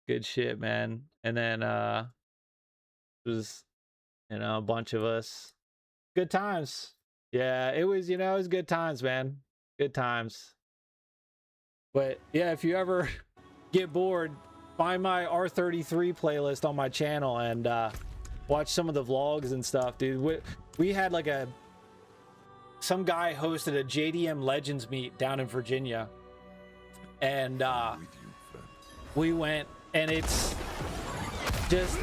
Good shit, man. And then was, you know, a bunch of us. Good times. Yeah, it was, you know, it was good times, man. Good times. But yeah, if you ever get bored, find my R33 playlist on my channel and watch some of the vlogs and stuff, dude. We had like some guy hosted a JDM Legends meet down in Virginia, and we went, and it's just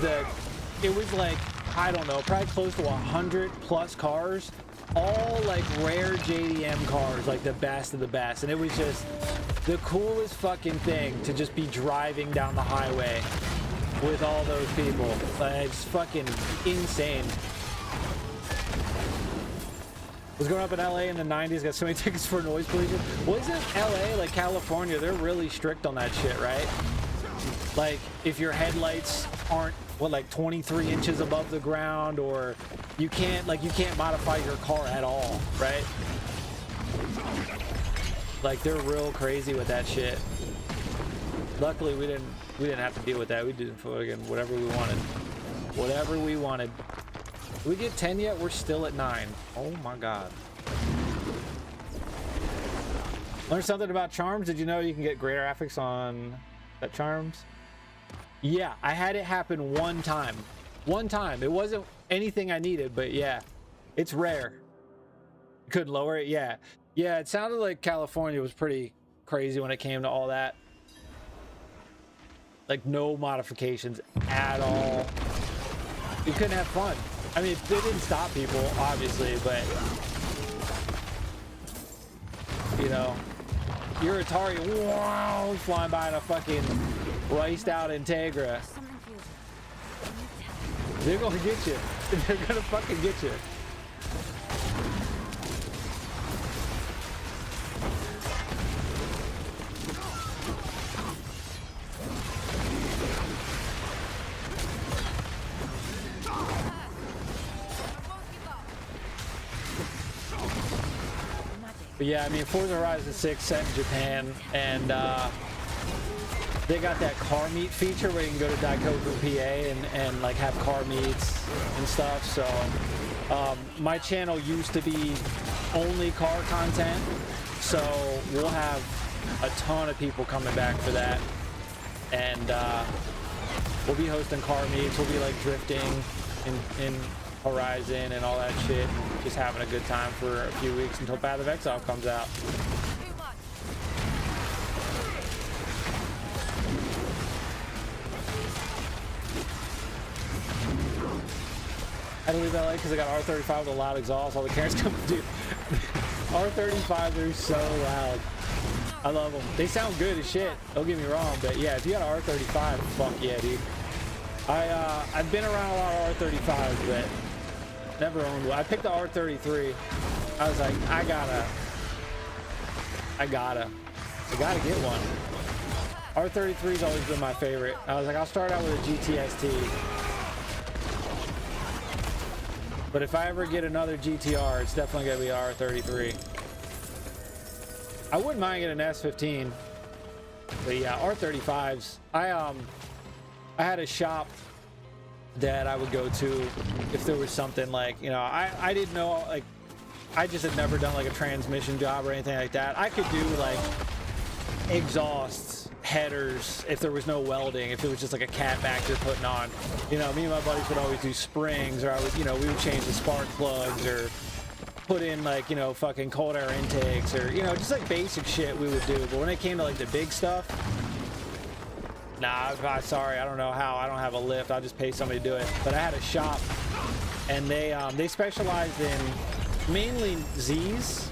it was like, I don't know, probably close to 100 plus cars, all like rare JDM cars, like the best of the best. And it was just the coolest fucking thing to just be driving down the highway with all those people. Like, it's fucking insane. Was growing up in LA in the 90s, got so many tickets for noise pollution. Wasn't LA like California? They're really strict on that shit, right? Like, if your headlights aren't, what, like 23 inches above the ground, or you can't modify your car at all, right? Like, they're real crazy with that shit. Luckily, we didn't have to deal with that. We did fucking whatever we wanted. Whatever we wanted. Did we get 10 yet? We're still at 9. Oh my god. Learn something about charms. Did you know you can get greater graphics on that charms? Yeah, I had it happen one time. One time. It wasn't anything I needed, but yeah, it's rare. Could lower it, yeah. Yeah, it sounded like California was pretty crazy when it came to all that. Like, no modifications at all. You couldn't have fun. I mean, it didn't stop people, obviously, but you know, your Atari, wow, flying by in a fucking riced out Integra. They're gonna get you. They're gonna fucking get you. But yeah, I mean, Forza Horizon 6 set in Japan, and they got that car meet feature where you can go to Daikoku, PA, and like have car meets and stuff. So my channel used to be only car content, so we'll have a ton of people coming back for that, and we'll be hosting car meets. We'll be like drifting in Horizon and all that shit, just having a good time for a few weeks until Path of Exile comes out. I had to leave LA because I got R35 with a loud exhaust. All the Karens come, dude. R35s are so loud. I love them. They sound good as shit. Don't get me wrong, but yeah, if you got an R35, fuck yeah, dude. I've been around a lot of R35s, but never owned one. I picked the R33. I was like, I gotta get one. R33's always been my favorite. I was like, I'll start out with a GTST. But if I ever get another GTR, it's definitely gonna be R33. I wouldn't mind getting an S15. But yeah, R35s. I had a shop that I would go to if there was something like, you know, I didn't know, like, I just had never done like a transmission job or anything like that. I could do like exhausts, headers, if there was no welding, if it was just like a catback you're putting on. You know, me and my buddies would always do springs, or I would, you know, we would change the spark plugs, or put in like, you know, fucking cold air intakes, or, you know, just like basic shit we would do. But when it came to like the big stuff, nah, I'm sorry, I don't know how. I don't have a lift. I'll just pay somebody to do it. But I had a shop, and they specialized in mainly Z's,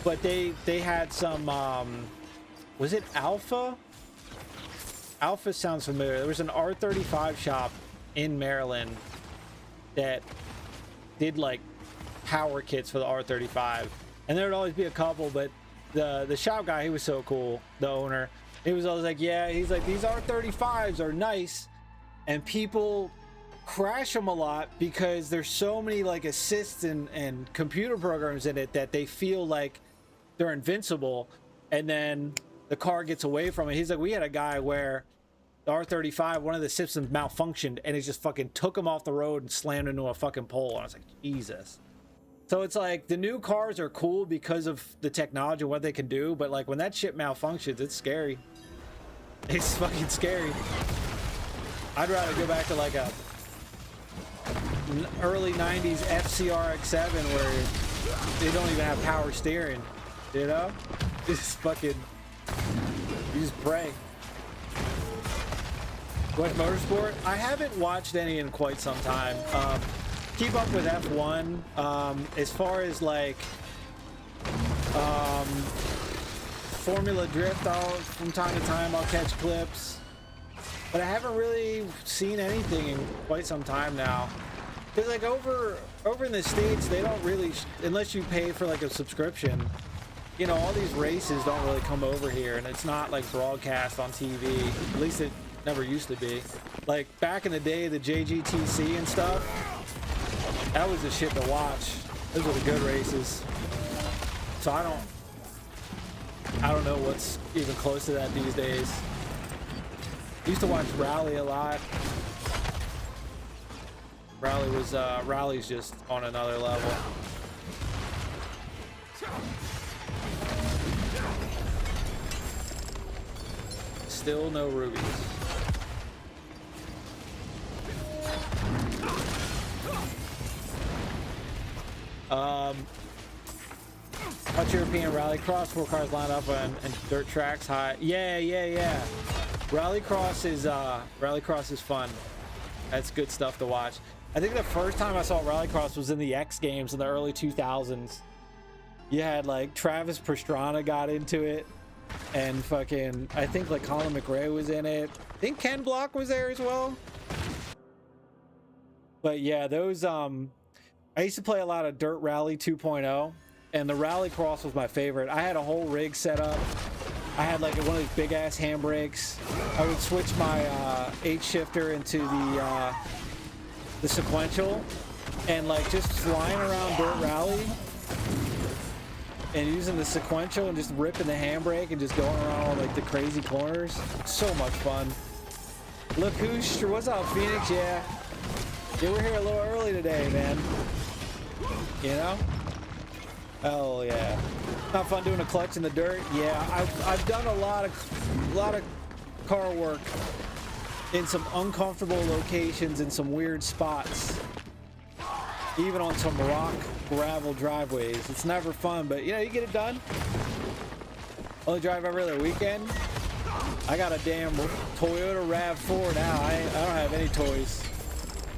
but they had some was it Alpha? Alpha sounds familiar. There was an R35 shop in Maryland that did like power kits for the R35, and there would always be a couple, but the shop guy, he was so cool, the owner, he was always like, yeah, he's like, these R35s are nice, and people crash them a lot because there's so many like assists and computer programs in it that they feel like they're invincible, and then the car gets away from it. He's like, we had a guy where the R35, one of the systems malfunctioned, and it just fucking took him off the road and slammed into a fucking pole. And I was like, Jesus. So it's like, the new cars are cool because of the technology and what they can do, but like when that shit malfunctions, it's scary. It's fucking scary. I'd rather go back to like a early 90s FCRX7 where they don't even have power steering, you know? Just fucking, you just pray. What, Motorsport? I haven't watched any in quite some time. Keep up with F1. As far as like Formula Drift, from time to time I'll catch clips, but I haven't really seen anything in quite some time now. Because like over in the States, they don't really, unless you pay for like a subscription, you know, all these races don't really come over here, and it's not like broadcast on TV. At least it never used to be. Like back in the day, the JGTC and stuff, that was the shit to watch. Those were the good races. So I don't know what's even close to that these days. Used to watch Rally a lot. Rally's just on another level. Still no rubies. Hot European Rallycross, 4 cars lined up and dirt tracks high. Yeah. Rallycross is fun. That's good stuff to watch. I think the first time I saw Rallycross was in the X Games in the early 2000s. You had like Travis Pastrana got into it, and fucking, I think like Colin McRae was in it. I think Ken Block was there as well. But yeah, those I used to play a lot of Dirt Rally 2.0, and the Rallycross was my favorite. I had a whole rig set up. I had like one of these big ass handbrakes. I would switch my 8 shifter into the sequential, and like just flying around Dirt Rally and using the sequential and just ripping the handbrake and just going around all like the crazy corners. So much fun. Look who's, what's up, Phoenix? Yeah, we're here a little early today, man. You know? Hell yeah. Not fun doing a clutch in the dirt. Yeah, I've done a lot of car work in some uncomfortable locations in some weird spots, even on some rock gravel driveways. It's never fun, but you know, you get it done. Only drive every other weekend. I got a damn Toyota RAV4 now. I don't have any toys.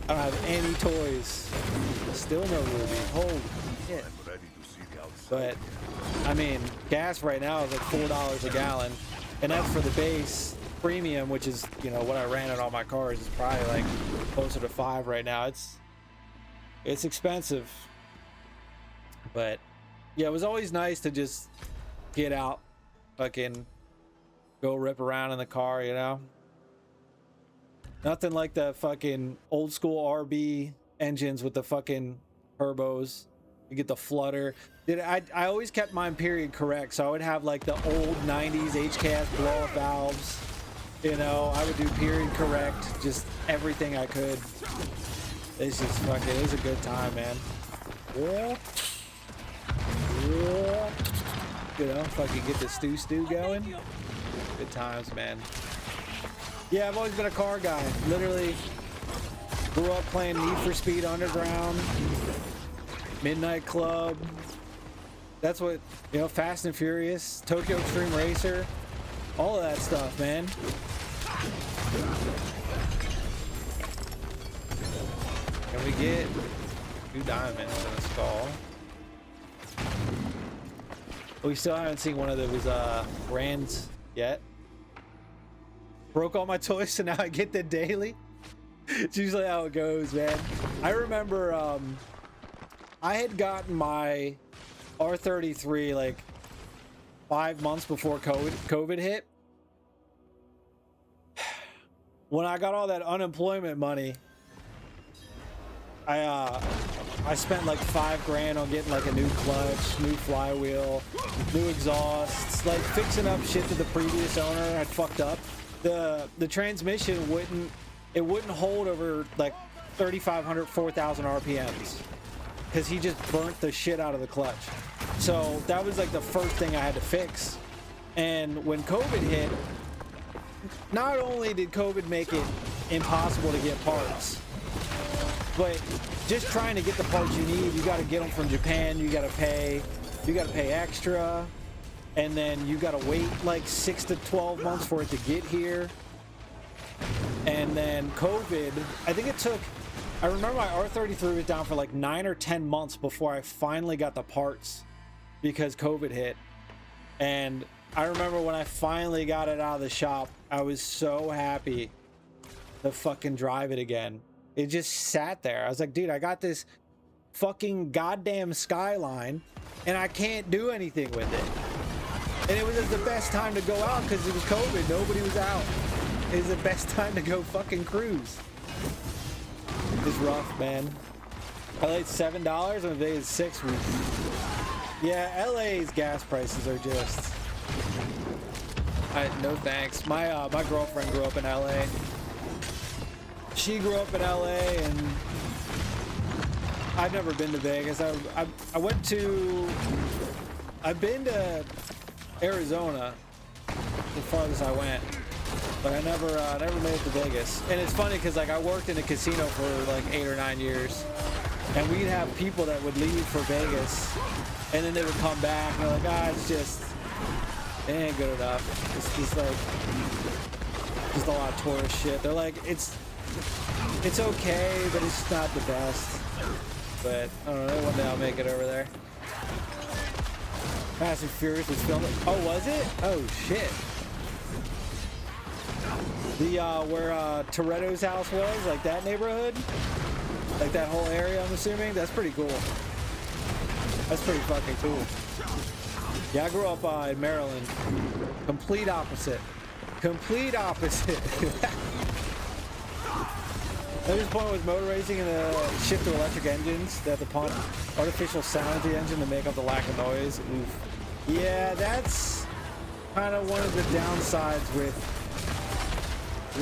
I don't have any toys. Still no Ruby. Holy shit. But I mean, gas right now is like $4 a gallon, and that's for the base. Premium, which is, you know, what I ran in all my cars, is probably like closer to $5 right now. It's expensive, but yeah, it was always nice to just get out, fucking go rip around in the car, you know? Nothing like the fucking old school RB engines with the fucking turbos. You get the flutter. Dude, I always kept mine period correct, so I would have like the old 90s HKS blow-off valves. You know, I would do period correct, just everything I could. It's just fucking, it was a good time, man. You know, fucking get the stew going. Good times, man. Yeah, I've always been a car guy. Literally grew up playing Need for Speed Underground, Midnight Club. That's what, you know, Fast and Furious, Tokyo Extreme Racer, all of that stuff, man. Can we get 2 diamonds and a skull? We still haven't seen one of those brands yet. Broke all my toys, so now I get the daily. It's usually how it goes, man. I remember I had gotten my R33 like 5 months before COVID hit. When I got all that unemployment money, I spent like $5 grand on getting like a new clutch, new flywheel, new exhausts, like fixing up shit that the previous owner had fucked up. The transmission wouldn't hold over like 3,500, 4,000 RPMs because he just burnt the shit out of the clutch. So that was like the first thing I had to fix. And when COVID hit, not only did COVID make it impossible to get parts, but just trying to get the parts you need, you got to get them from Japan. You got to pay extra, and then you got to wait like 6 to 12 months for it to get here. And then COVID, I think it took, I remember my R33 was down for like 9 or 10 months before I finally got the parts because COVID hit. And I remember when I finally got it out of the shop, I was so happy to fucking drive it again. It just sat there. I was like, dude, I got this fucking goddamn Skyline and I can't do anything with it. And it was just the best time to go out because it was COVID. Nobody was out. It was the best time to go fucking cruise. It's rough, man. LA's $7 and today is $6. Yeah, LA's gas prices are just... no thanks. My girlfriend grew up in LA. She grew up in LA, and I've never been to Vegas. I've been to Arizona, the farthest I went, but I never made it to Vegas. And it's funny because like I worked in a casino for like 8 or 9 years, and we'd have people that would leave for Vegas, and then they would come back and they're like, it ain't good enough. It's just like just a lot of tourist shit. They're like, it's okay, but it's not the best. But I don't know, one day I'll make it over there. Fast and Furious was filming. Oh, was it? Oh shit. The where Toretto's house was, like that neighborhood, like that whole area, I'm assuming. That's pretty cool. That's pretty fucking cool. Yeah, I grew up in Maryland. Complete opposite. Complete opposite. The biggest point was motor racing and the shift to electric engines. They have to pump artificial sound to the engine to make up the lack of noise. Oof. Yeah, that's kind of one of the downsides with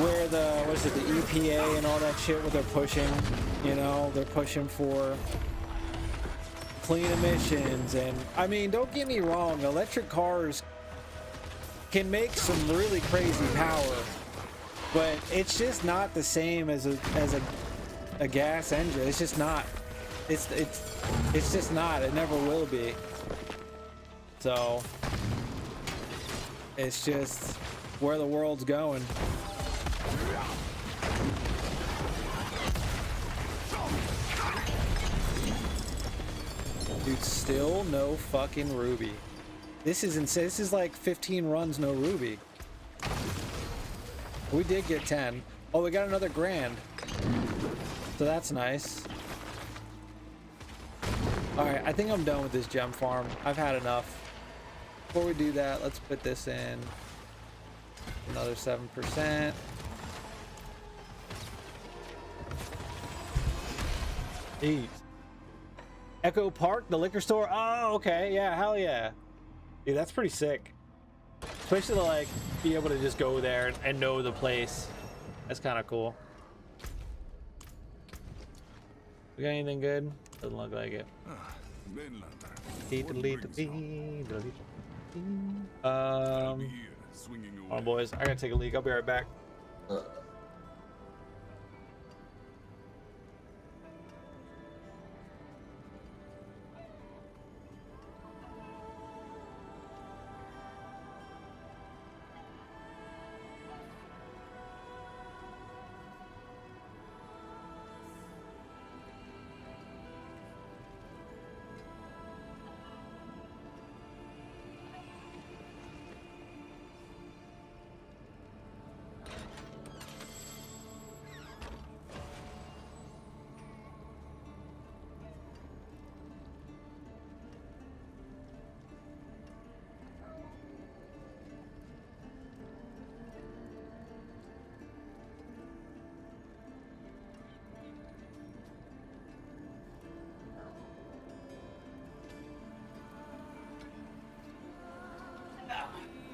where the EPA and all that shit, what they're pushing. You know, they're pushing for clean emissions. And I mean, don't get me wrong, electric cars can make some really crazy power, but it's just not the same as a gas engine. It's just not. It's just not. It never will be. So it's just where the world's going. Dude, still no fucking ruby. This is insane. This is like 15 runs, no ruby. We did get 10. Oh, we got another grand. So that's nice. Alright, I think I'm done with this gem farm. I've had enough. Before we do that, let's put this in. Another 7%. Jeez. Echo Park, the liquor store. Oh, okay. Yeah, hell yeah. Dude, that's pretty sick. Especially to like be able to just go there and know the place. That's kind of cool. We got anything good? Doesn't look like it. Hold on, boys. I gotta take a leak. I'll be right back.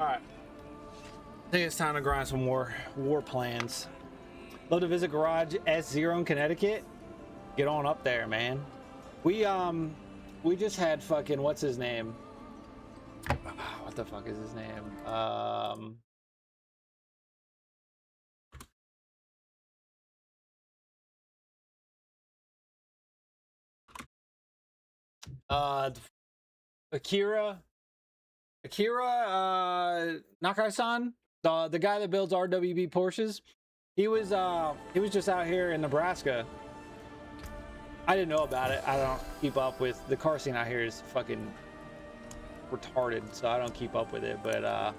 All right. I think it's time to grind some more war plans. Love to visit Garage S0 in Connecticut. Get on up there, man. We just had fucking what's his name? What the fuck is his name? Akira Nakai-san, the guy that builds RWB Porsches. He was just out here in Nebraska. I didn't know about it. I don't keep up with the car scene out here is fucking retarded, so I don't keep up with it, but I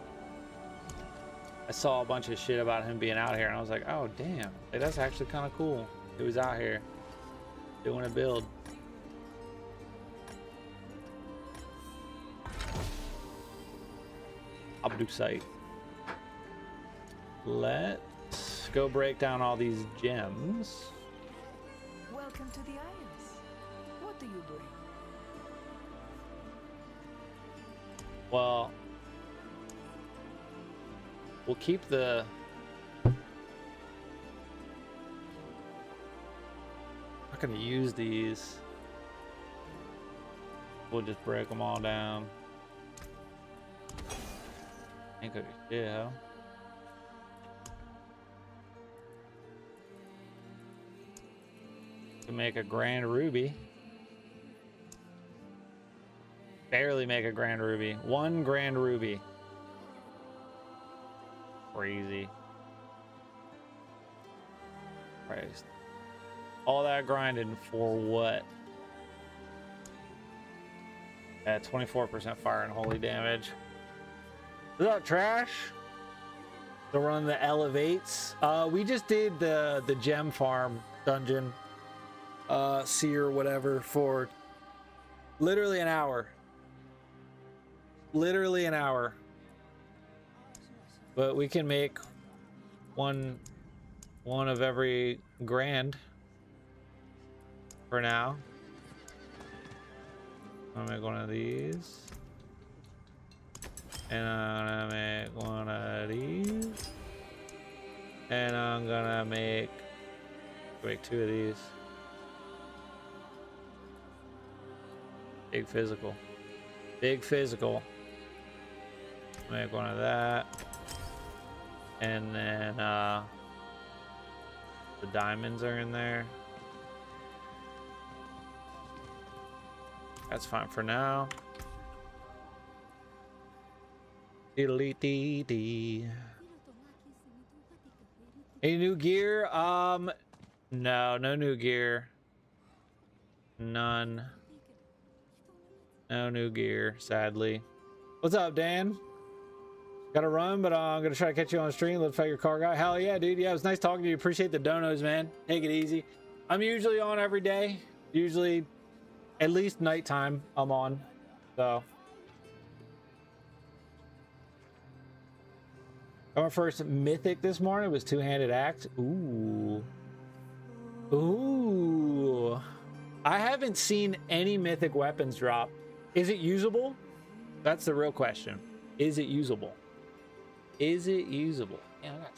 saw a bunch of shit about him being out here and I was like, oh damn, like, that's actually kind of cool. He was out here doing a build. Abdu site. Let's go break down all these gems. Welcome to the Isles. What do you bring? Well, we'll keep the not gonna use these. We'll just break them all down. Ain't good shit, huh? To make a grand ruby. Barely make a grand ruby. 1 grand ruby. Crazy. Christ. All that grinding for what? At 24% fire and holy damage. Is that trash? To run the elevates. We just did the gem farm dungeon. Seer whatever for literally an hour. Literally an hour. But we can make one of every grand for now. I'll make one of these. And I'm gonna make one of these. And I'm gonna make 2 of these. Big physical. Big physical. Make one of that. And then the diamonds are in there. That's fine for now. Any new gear? No new gear. None. No new gear, sadly. What's up, Dan? Gotta run, but I'm gonna try to catch you on the stream. Let's fight your car guy. Hell yeah, dude. Yeah, it was nice talking to you. Appreciate the donos, man. Take it easy. I'm usually on every day. Usually at least nighttime I'm on. So Our first mythic this morning was two-handed axe. Ooh. Ooh. I haven't seen any mythic weapons drop. Is it usable? That's the real question. Is it usable? Is it usable? Man, I got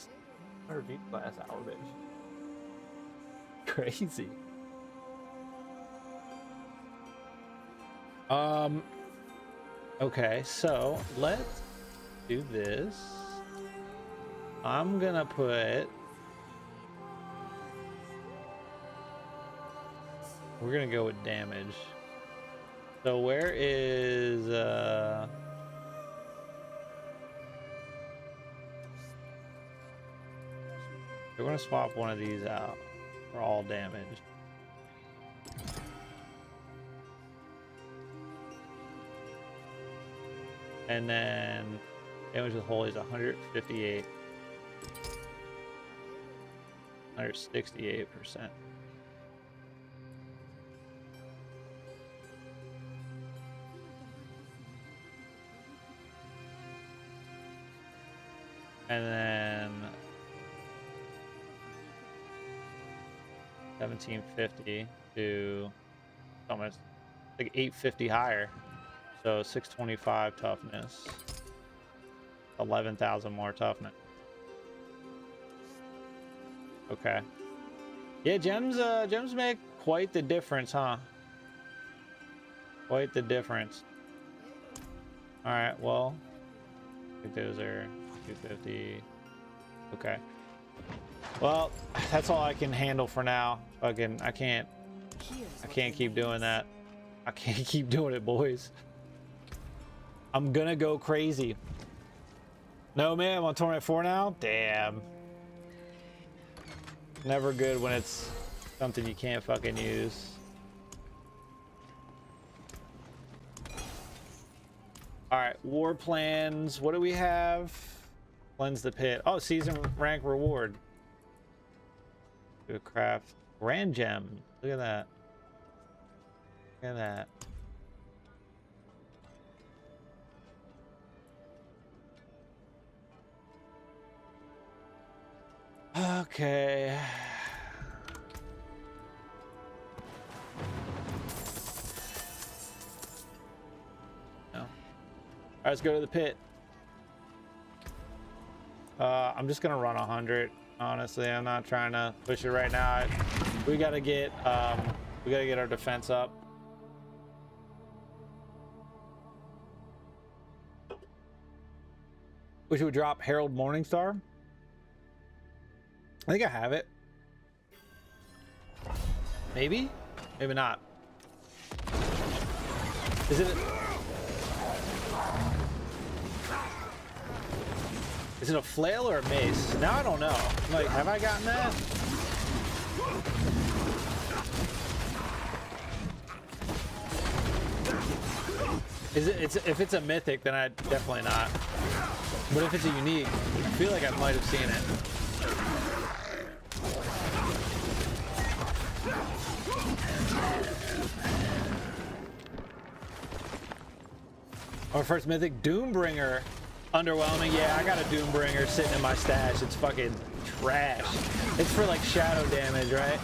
100 deep class hour, bitch. Crazy. Okay, so let's do this. I'm gonna put... We're gonna go with damage. So where is we're gonna swap one of these out for all damage. And then damage with holy is 158. 168%. And then 1750 to almost like 850 higher. So 625 toughness. 11,000 more toughness. Okay. Yeah, gems make quite the difference, huh? Quite the difference. All right, well, I think those are 250. Okay. Well, that's all I can handle for now. I can't keep doing that. I can't keep doing it, boys. I'm gonna go crazy. No, man, I'm on Torment 4 now? Damn. Never good when it's something you can't fucking use. Alright, war plans. What do we have? Cleanse the pit. Oh, season rank reward. Do a craft. Grand gem. Look at that. Look at that. Okay. No. All right, let's go to the pit. I'm just gonna run 100. Honestly, I'm not trying to push it right now. We gotta get our defense up. Wish it would drop Herald Morningstar. I think I have it. Maybe? Maybe not. Is it... Is it a flail or a mace? Now I don't know. Like, have I gotten that? Is it? If it's a mythic, then I definitely not. But if it's a unique, I feel like I might have seen it. Our first mythic, Doombringer. Underwhelming. Yeah, I got a Doombringer sitting in my stash. It's fucking trash. It's for like shadow damage, right?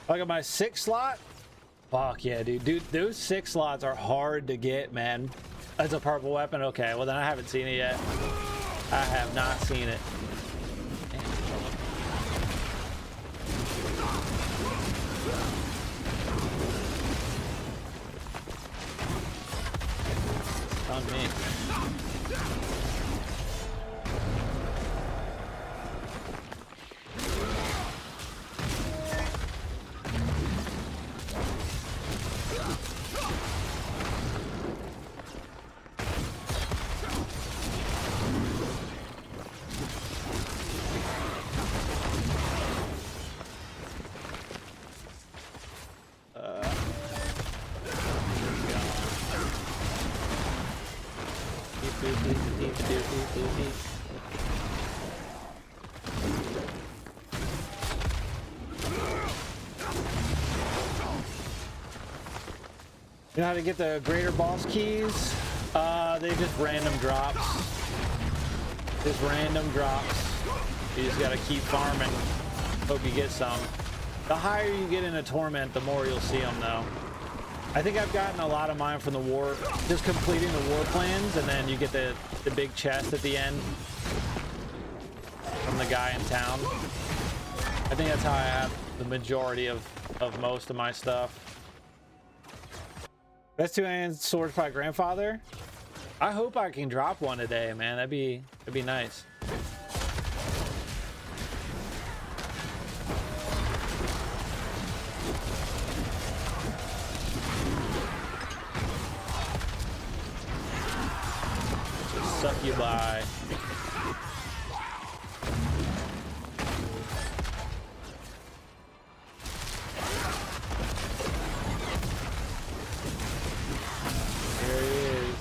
Look at my 6 slot. Fuck yeah, dude. Those 6 slots are hard to get, man. As a purple weapon. Okay, well then I haven't seen it yet. I have not seen it. On me. You know how to get the greater boss keys? They just random drops. Just random drops. You just gotta keep farming. Hope you get some. The higher you get in a torment, the more you'll see them though. I think I've gotten a lot of mine from the war, just completing the war plans, and then you get the big chest at the end from the guy in town. I think that's how I have the majority of most of my stuff. Best two-hand swords by grandfather. I hope I can drop one today, man. That'd be nice. Succubus. There he is.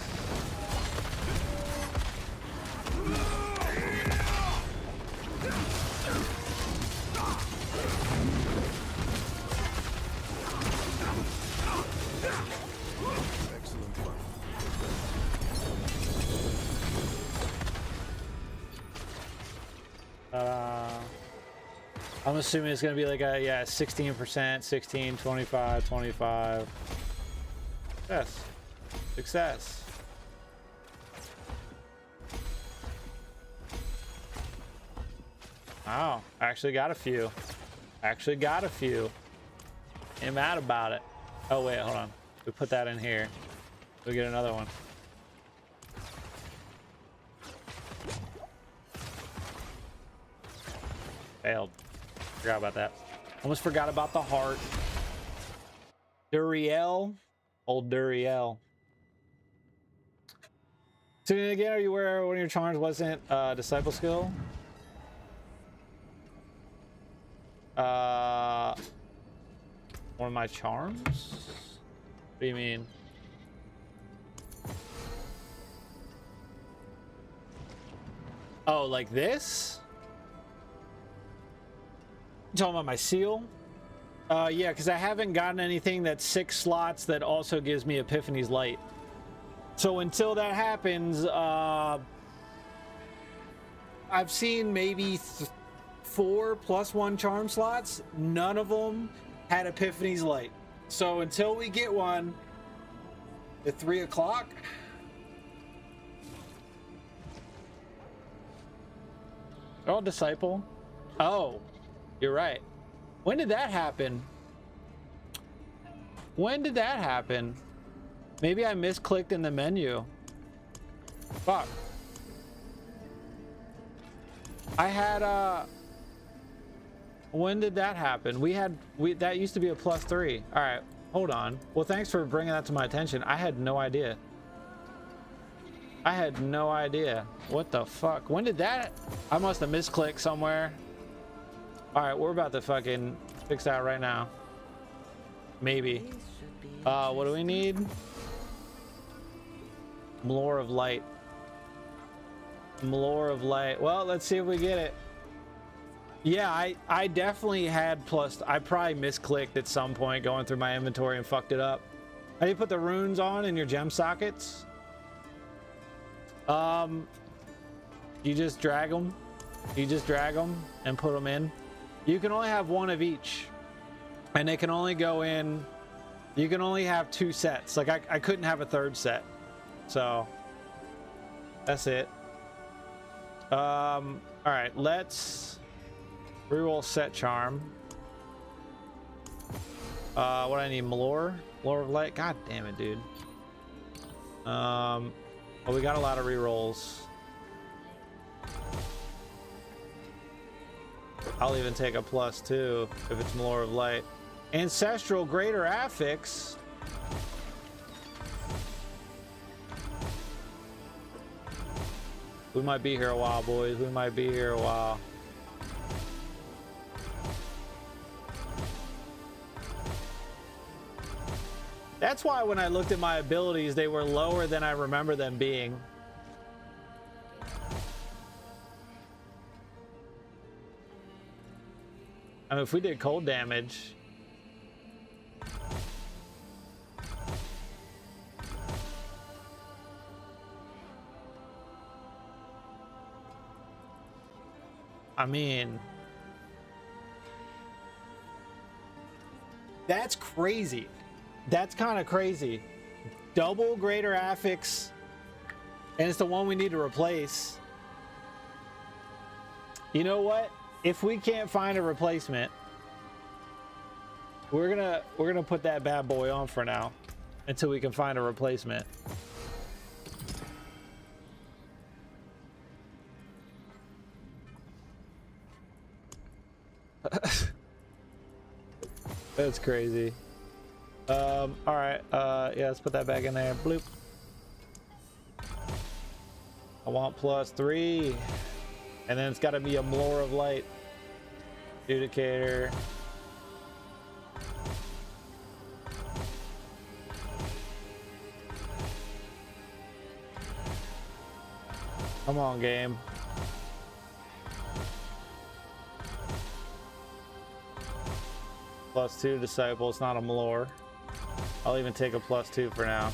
I'm assuming it's going to be like a, yeah, 16%, 16, 25, 25. Success. Success. Wow. Actually got a few. Actually got a few. Ain't mad about it. Oh, wait, hold on. We put that in here. We get another one. Failed. Forgot about that. Almost forgot about the heart. Duriel. Old Duriel. So again, are you aware one of your charms wasn't disciple skill? One of my charms? What do you mean? Oh, like this? You talking about my seal? Yeah, because I haven't gotten anything that's 6 slots that also gives me Epiphany's Light. So until that happens, I've seen maybe 4 +1 charm slots. None of them had Epiphany's Light. So until we get one at 3 o'clock. Oh, disciple. Oh. You're right. When did that happen? When did that happen? Maybe I misclicked in the menu. Fuck. I had when did that happen? That used to be a +3. All right, hold on. Well, thanks for bringing that to my attention. I had no idea. I had no idea. What the fuck? When did that? I must have misclicked somewhere. All right, we're about to fucking fix that right now. Maybe. What do we need? Lore of Light. Lore of Light. Well, let's see if we get it. Yeah, I definitely had plus. I probably misclicked at some point going through my inventory and fucked it up. How do you put the runes on in your gem sockets? You just drag them. You just drag them and put them in. You can only have one of each, and they can only go in. You can only have 2 sets. Like I couldn't have a 3rd set, so that's it. All right, let's reroll set charm. What do I need? Lore of Light. God damn it, dude. Well, we got a lot of rerolls. I'll even take a +2 if it's Lore of Light. Ancestral Greater Affix. We might be here a while, boys. We might be here a while. That's why when I looked at my abilities, they were lower than I remember them being. I mean, if we did cold damage. I mean, that's crazy. That's kind of crazy. Double greater affix, and it's the one we need to replace. You know what? If we can't find a replacement, we're gonna put that bad boy on for now until we can find a replacement. That's crazy. All right. Yeah, let's put that back in there. Bloop. I want +3, and then it's got to be a Blower of Light. Adjudicator. Come on, game. +2 Disciple. It's not a Malore. I'll even take a +2 for now.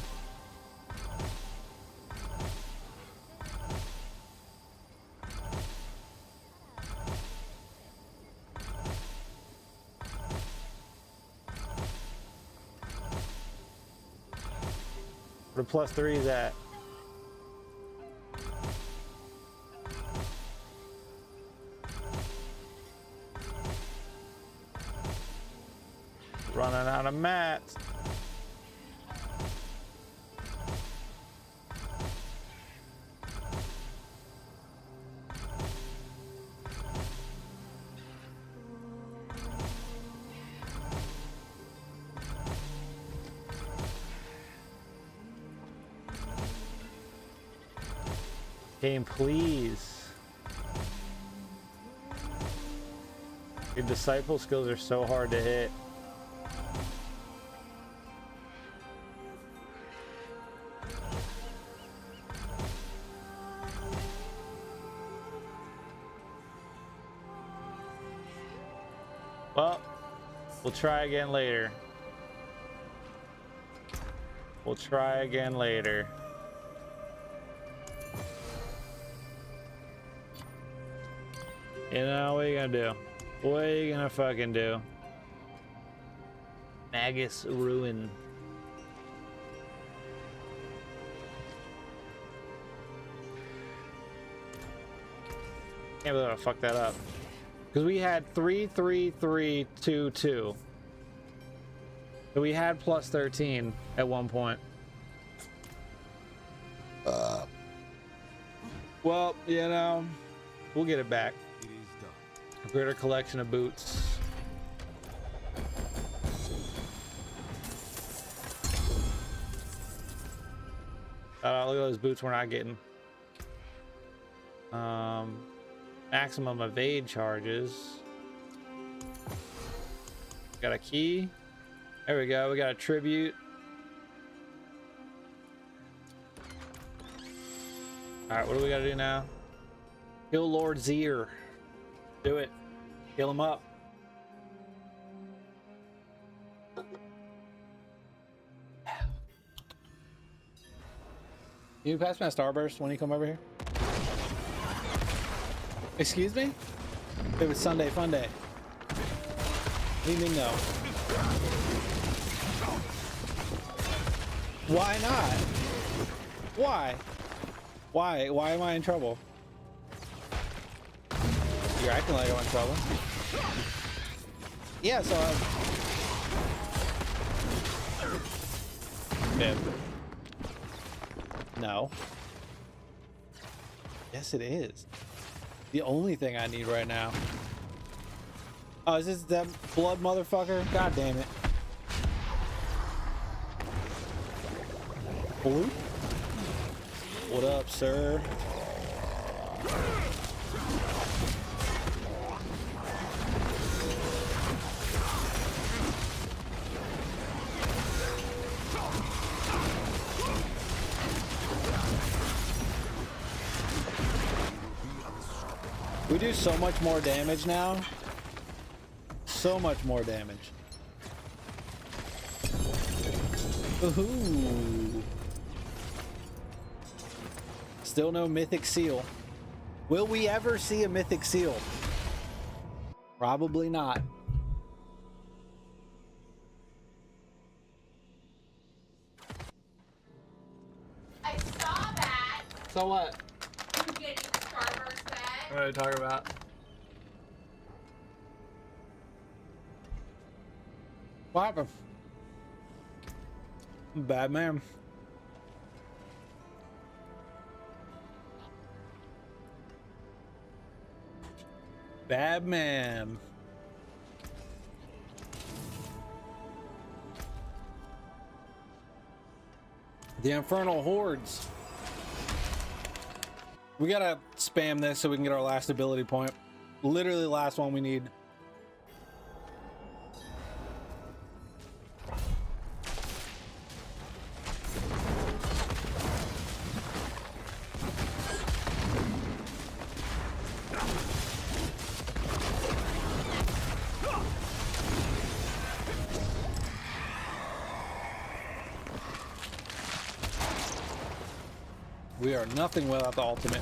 Where the +3 is at? Running out of mats. Game, please. Your disciple skills are so hard to hit. Well, we'll try again later. We'll try again later. You know, what are you gonna do? What are you gonna fucking do? Magus Ruin. Can't believe I fucked that up. Because we had 3, 3, 3, 2, 2. So we had +13 at one point. Well, you know, we'll get it back. A greater collection of boots. Look at those boots we're not getting. Maximum evade charges. Got a key. There we go. We got a tribute. All right, what do we got to do now? Kill Lord Zier. Do it. Kill him up. You pass my Starburst when you come over here? Excuse me? It was Sunday Fun Day. What do you mean no? Why not? Why? Why am I in trouble? You're acting like I'm in trouble. Yeah, so no. Yes, it is. The only thing I need right now. Oh, is this that blood motherfucker? God damn it. Bloop. What up, sir? We do so much more damage now. so much more damage. Ooh. Still no mythic seal. Will we ever see a mythic seal? Probably not. I saw that. So what? You getting the Starburst set. What are you talking about? What happened? Bad man. Bad man. The Infernal Hordes. We gotta spam this so we can get our last ability point. Literally the last one we need. We are nothing without the ultimate.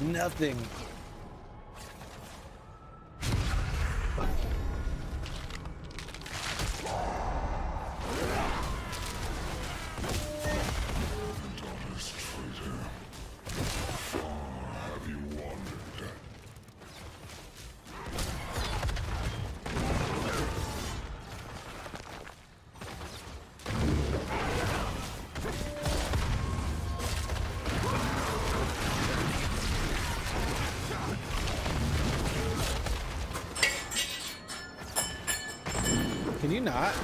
Nothing. Can you not?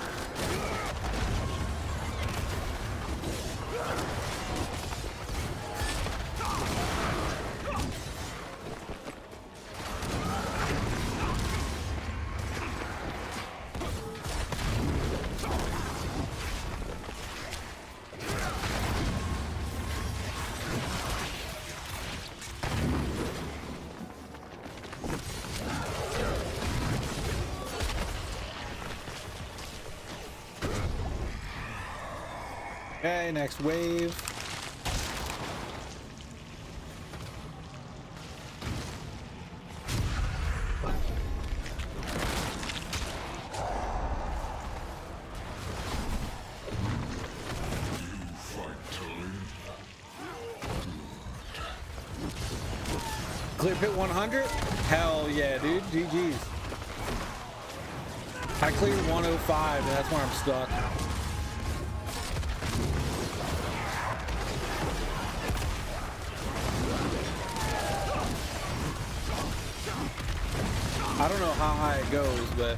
Okay, next wave. Clear pit 100? Hell yeah, dude. GG's. I cleared 105 and that's where I'm stuck. I don't know how high it goes, but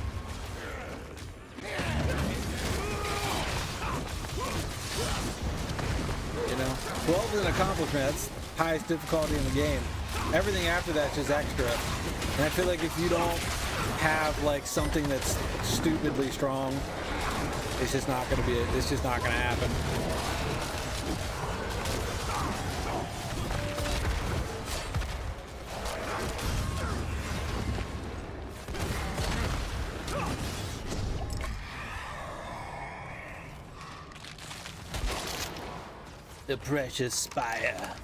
you know, 12 is an accomplishment. That's highest difficulty in the game. Everything after that's just extra. And I feel like if you don't have like something that's stupidly strong, it's just not gonna be. It's just not gonna happen. The precious spire.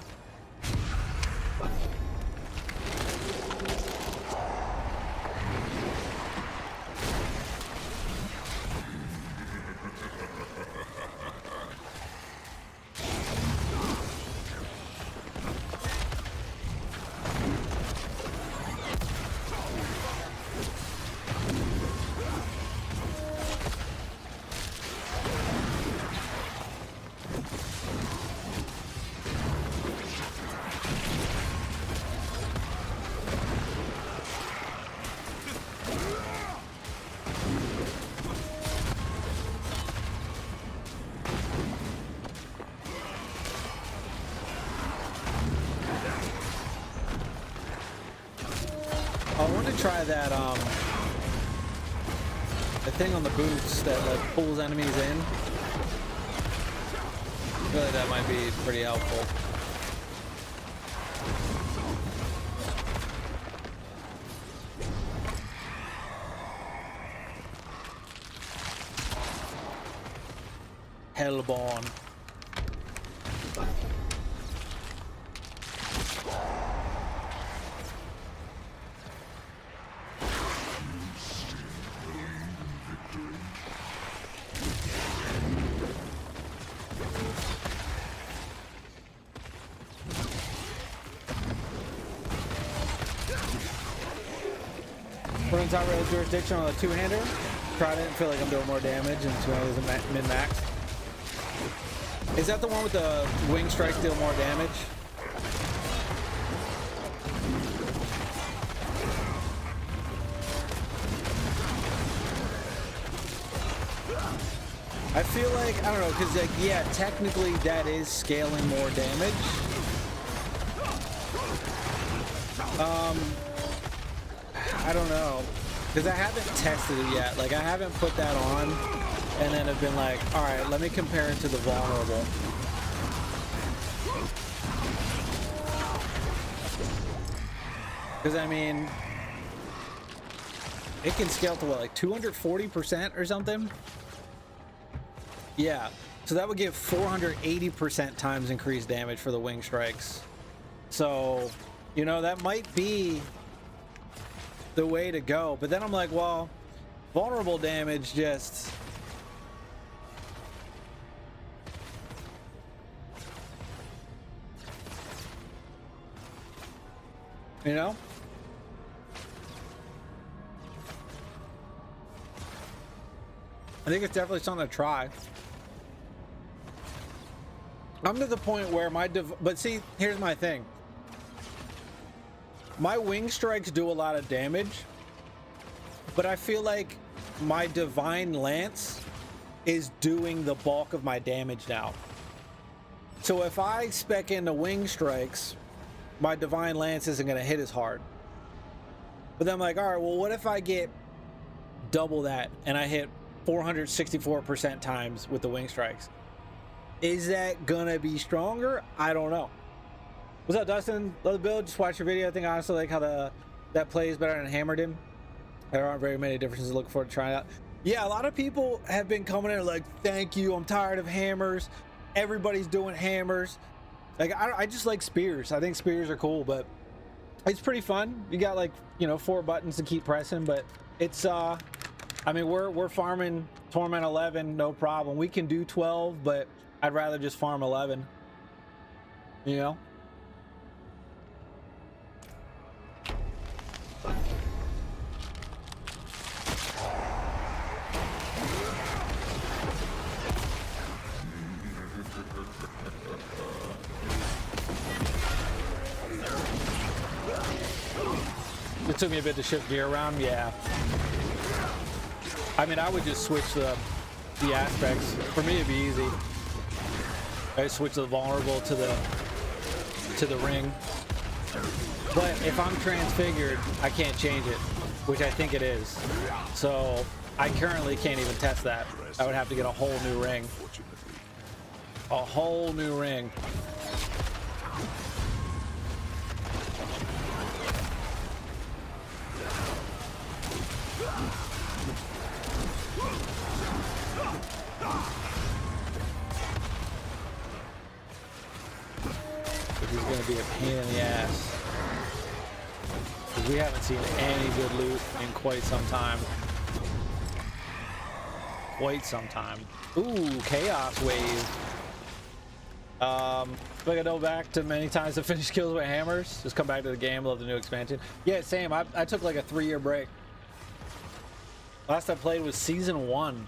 I want to try that the thing on the boots that like pulls enemies in. I feel like that might be pretty helpful. Hellborn. Put on top of the jurisdiction on a two-hander. Tried it and feel like I'm doing more damage, and two-handers a min-max. Is that the one with the wing strike deal more damage? I feel like, I don't know, because like, yeah, technically that is scaling more damage. I don't know, because I haven't tested it yet. Like, I haven't put that on and then have been like, all right, let me compare it to the vulnerable. Because I mean, it can scale to what, like 240% or something? Yeah, so that would give 480% times increased damage for the wing strikes. So, you know, that might be the way to go. But then I'm like, well, vulnerable damage just... You know? I think it's definitely something to try. I'm to the point where my but see, here's my thing. My wing strikes do a lot of damage, but I feel like my divine lance is doing the bulk of my damage now. So if I spec in the wing strikes, my divine lance isn't going to hit as hard. But then I'm like, all right, well, what if I get double that and I hit 464% times with the wing strikes? Is that gonna be stronger? I don't know. What's up, Dustin? Love the build. Just watch your video. I think I honestly like how that plays better than Hammered in. There aren't very many differences. Looking forward to trying it out. Yeah, a lot of people have been coming in like, thank you, I'm tired of hammers. Everybody's doing hammers. Like, I just like spears. I think spears are cool, but it's pretty fun. You got like, you know, 4 buttons to keep pressing, but it's I mean, we're farming Torment 11, no problem. We can do 12, but I'd rather just farm 11, you know? It took me a bit to shift gear around, yeah. I mean, I would just switch the aspects. For me, it'd be easy. I switch the vulnerable to the ring. But if I'm transfigured, I can't change it, which I think it is. So I currently can't even test that. I would have to get a whole new ring. A whole new ring. Which is going to be a pain in the ass. Because we haven't seen any good loot in quite some time. Quite some time. Ooh, Chaos Wave. Like I go back to many times to finish kills with hammers. Just come back to the game, love the new expansion. Yeah, same. I took like a 3-year break. Last I played was Season 1.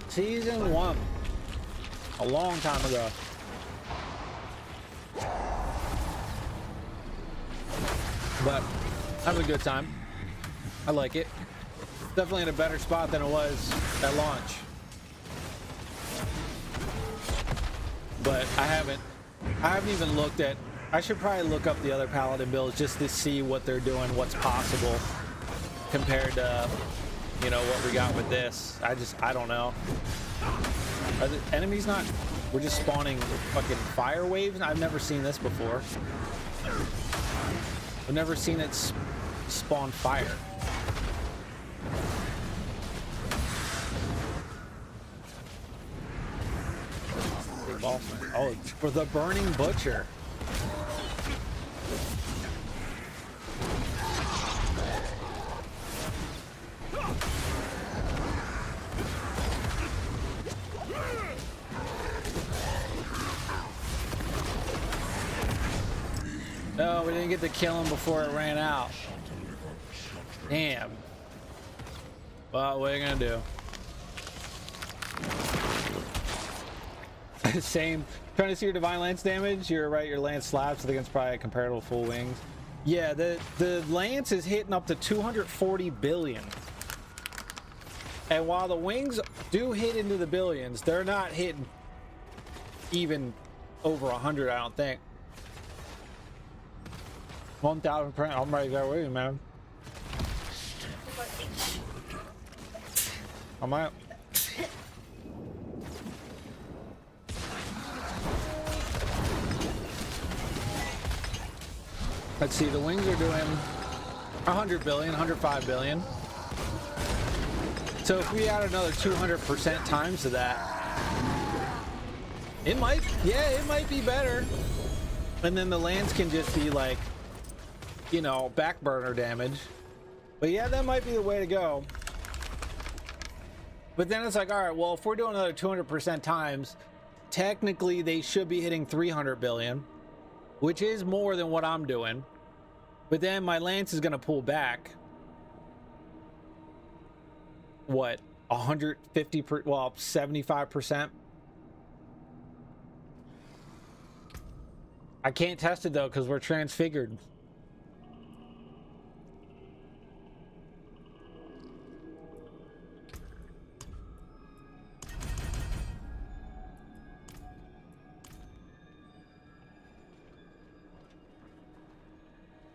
Season 1. A long time ago. But having a good time. I like it. Definitely in a better spot than it was at launch. But I haven't even looked at, I should probably look up the other Paladin builds just to see what they're doing, what's possible compared to, you know, what we got with this. I don't know. Are the enemies not, we're just spawning fucking fire waves? I've never seen this before. I've never seen it spawn fire. Oh, it's for the Burning Butcher. No, we didn't get to kill him before it ran out. Damn. Well, what are you gonna do? Same. Trying to see your Divine Lance damage. You're right, your Lance slaps. I think it's probably comparable to full wings. Yeah, the Lance is hitting up to 240 billion. And while the wings do hit into the billions, they're not hitting even over 100, I don't think. 1,000%. I'm right there with you, man. I'm out. Let's see, the wings are doing 100 billion, 105 billion. So if we add another 200% times to that, it might be better. And then the Lance can just be like, you know, back burner damage. But yeah, that might be the way to go. But then it's like, all right, well, if we're doing another 200% times, technically they should be hitting 300 billion, which is more than what I'm doing. But then my Lance is going to pull back. What? 150, well, 75%. I can't test it though, because we're transfigured.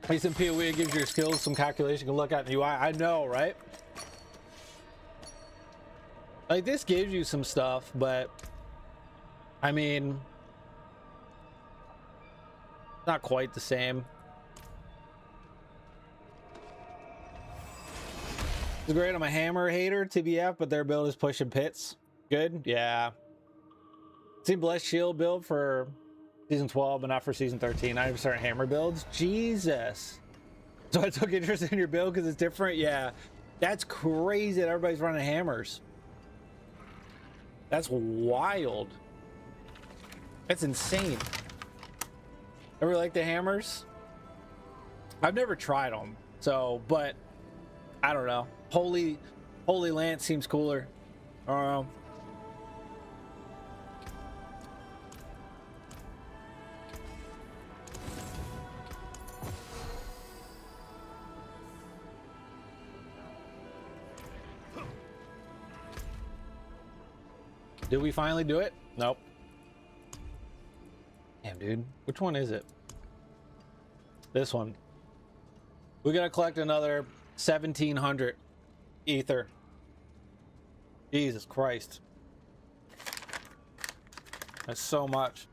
At least in PoE, it gives your skills some calculation you can look at in the UI. I know, right? Like, this gives you some stuff, but I mean, not quite the same. It's great. I'm a hammer hater, TBF, but their build is pushing pits. Good? Yeah. Seen Blessed Shield build for Season 12, but not for Season 13. 90% hammer builds. Jesus. So I took interest in your build because it's different? Yeah. That's crazy that everybody's running hammers. That's wild. That's insane. Ever like the hammers? I've never tried them. So, but I don't know. Holy Lance seems cooler. I don't know. Did we finally do it? Nope. Damn, dude. Which one is it? This one. We gotta collect another 1,700 ether. Jesus Christ. That's so much.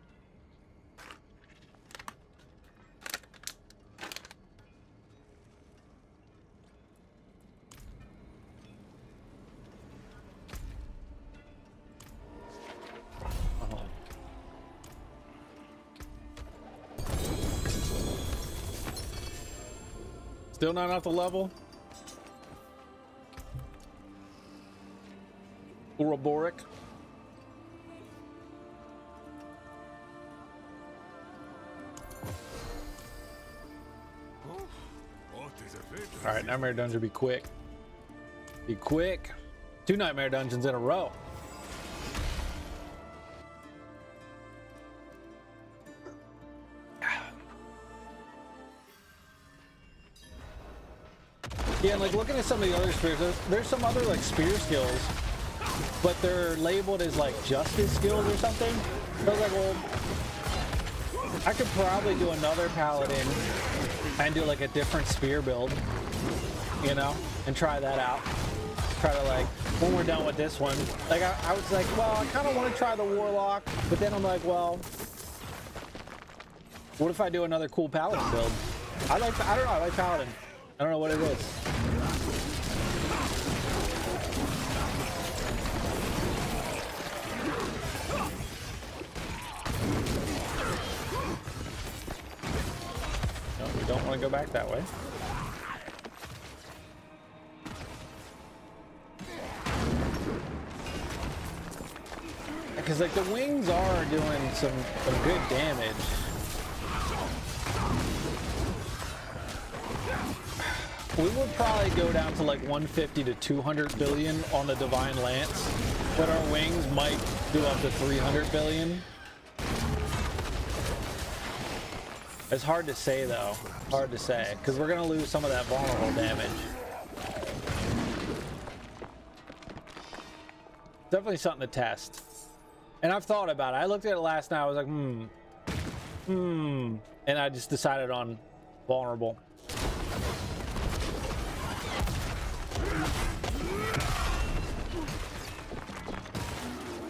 Still not off the level? Ouroboros. Alright, Nightmare Dungeon be quick. Be quick. 2 Nightmare Dungeons in a row. Yeah, and like looking at some of the other spears, there's some other like spear skills, but they're labeled as like justice skills or something. So I was like, well, I could probably do another Paladin and do like a different spear build, you know, and try that out. Try to like, when we're done with this one, like I was like, well, I kind of want to try the Warlock, but then I'm like, well, what if I do another cool Paladin build? I don't know, I like Paladin. I don't know what it is. go back that way. Because like the wings are doing some good damage. We would probably go down to like 150 to 200 billion on the Divine Lance, but our wings might do up to 300 billion. It's hard to say though, hard to say, because we're gonna lose some of that vulnerable damage. Definitely something to test. And I've thought about it. I looked at it last night, I was like, and I just decided on vulnerable.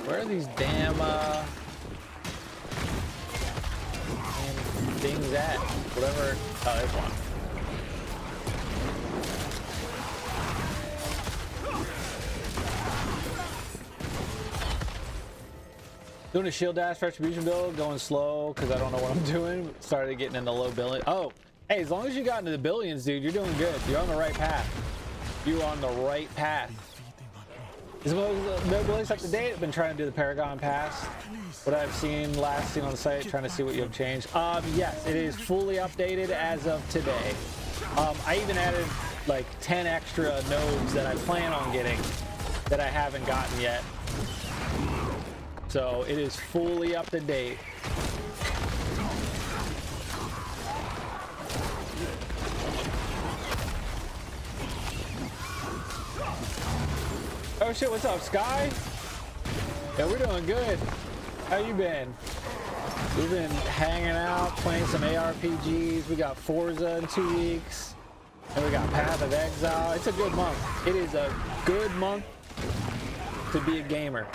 Where are these damn things at? Whatever. Oh, there's one. Doing a shield dash retribution build, going slow because I don't know what I'm doing. Started getting into low billion. Oh, hey, as long as you got into the billions, dude, you're doing good. You're on the right path. You're on the right path. Is Ballista up to date? I've been trying to do the Paragon pass. What I've seen last seen on the site, trying to see what you have changed. Yes, it is fully updated as of today. I even added like 10 extra nodes that I plan on getting that I haven't gotten yet. So it is fully up to date. Oh shit, what's up, Sky? Yeah, we're doing good. How you been? We've been hanging out, playing some ARPGs. We got Forza in 2 weeks. And we got Path of Exile. It's a good month. It is a good month to be a gamer.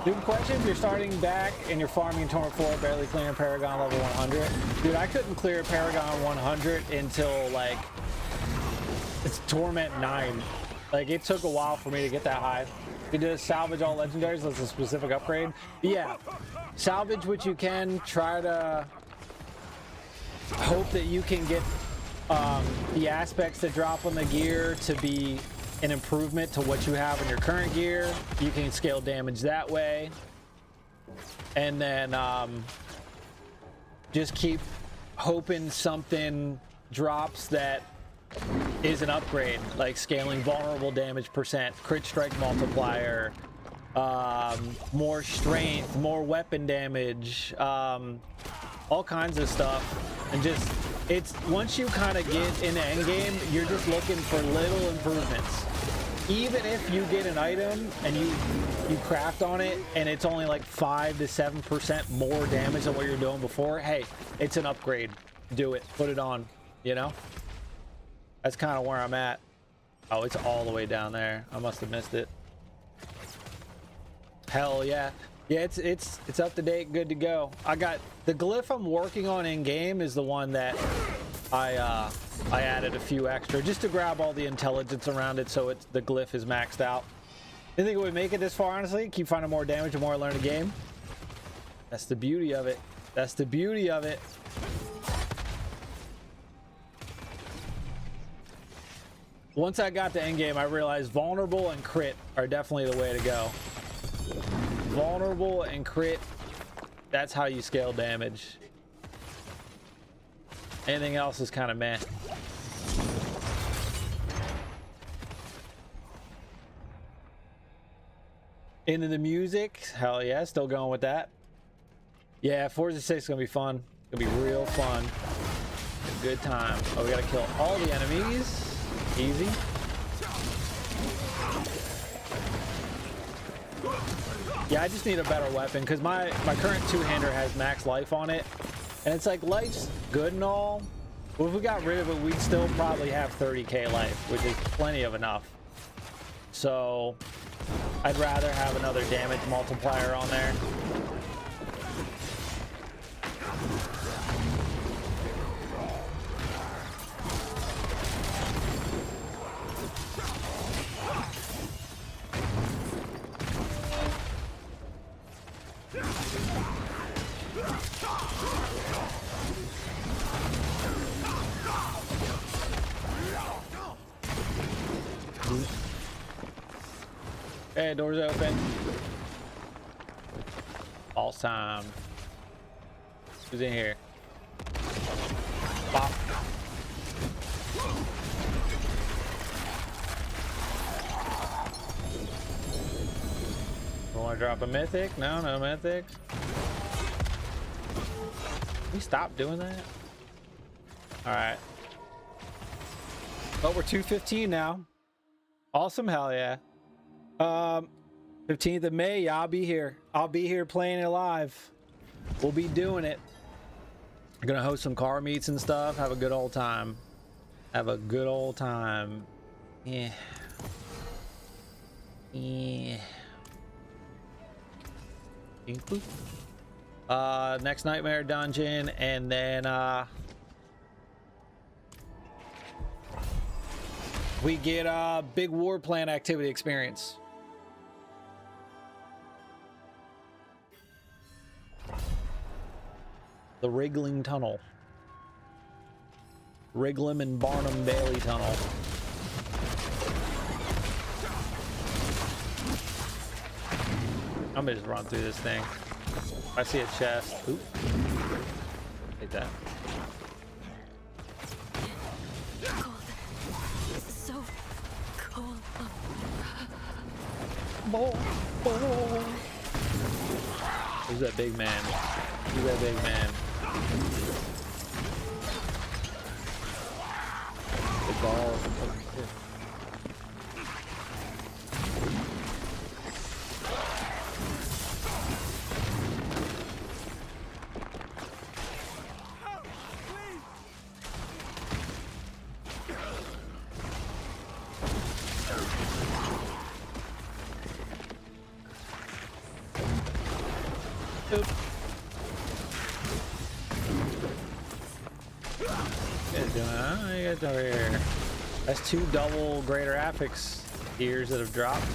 New question, if you're starting back and you're farming in Torment 4, barely clearing Paragon level 100. Dude, I couldn't clear Paragon 100 until like, it's Torment 9. Like, it took a while for me to get that high. You did salvage all legendaries, that's a specific upgrade. But yeah, salvage what you can, try to hope that you can get the aspects that drop on the gear to be an improvement to what you have in your current gear. You can scale damage that way. And then just keep hoping something drops that is an upgrade, like scaling vulnerable damage percent, crit strike multiplier, more strength, more weapon damage, all kinds of stuff. And just, it's once you kind of get into endgame, you're just looking for little improvements. Even if you get an item and you craft on it and it's only like 5 to 7% more damage than what you're doing before, hey, it's an upgrade. Do it, put it on, you know? That's kind of where I'm at. Oh, it's all the way down there. I must have missed it. Hell yeah. Yeah, it's up to date, good to go. I got the glyph I'm working on in game is the one that I added a few extra just to grab all the intelligence around it, so the glyph is maxed out. Didn't think it would make it this far, honestly. Keep finding more damage the more I learn the game. That's the beauty of it. That's the beauty of it. Once I got to endgame, I realized vulnerable and crit are definitely the way to go. Vulnerable and crit, that's how you scale damage. Anything else is kind of meh. Into the music, hell yeah, still going with that. Yeah, Forza 6 is gonna be fun. It's gonna be real fun. A good time. Oh, we gotta kill all the enemies. Easy. Yeah, I just need a better weapon because my current two-hander has max life on it, and it's like life's good and all, but if we got rid of it, we'd still probably have 30k life, which is plenty of enough. So I'd rather have another damage multiplier on there. Hey, doors open. False time. Who's in here? Pop. Want to drop a mythic? No, no mythics. We stop doing that. All right. But we're 2:15 now. Awesome, hell yeah. 15th of May, yeah, I'll be here. I'll be here playing it live. We'll be doing it. We're gonna host some car meets and stuff. Have a good old time. Have a good old time. Yeah. Yeah. Next Nightmare Dungeon, and then we get big war plan activity experience. The Wriggling Tunnel. Wriglem and Barnum Bailey Tunnel. I'm gonna just run through this thing. I see a chest. Oop. Take that. Cold. So cold. Who's that big man? Who's that big man? The ball. Over here. That's 2 double greater affix gears that have dropped.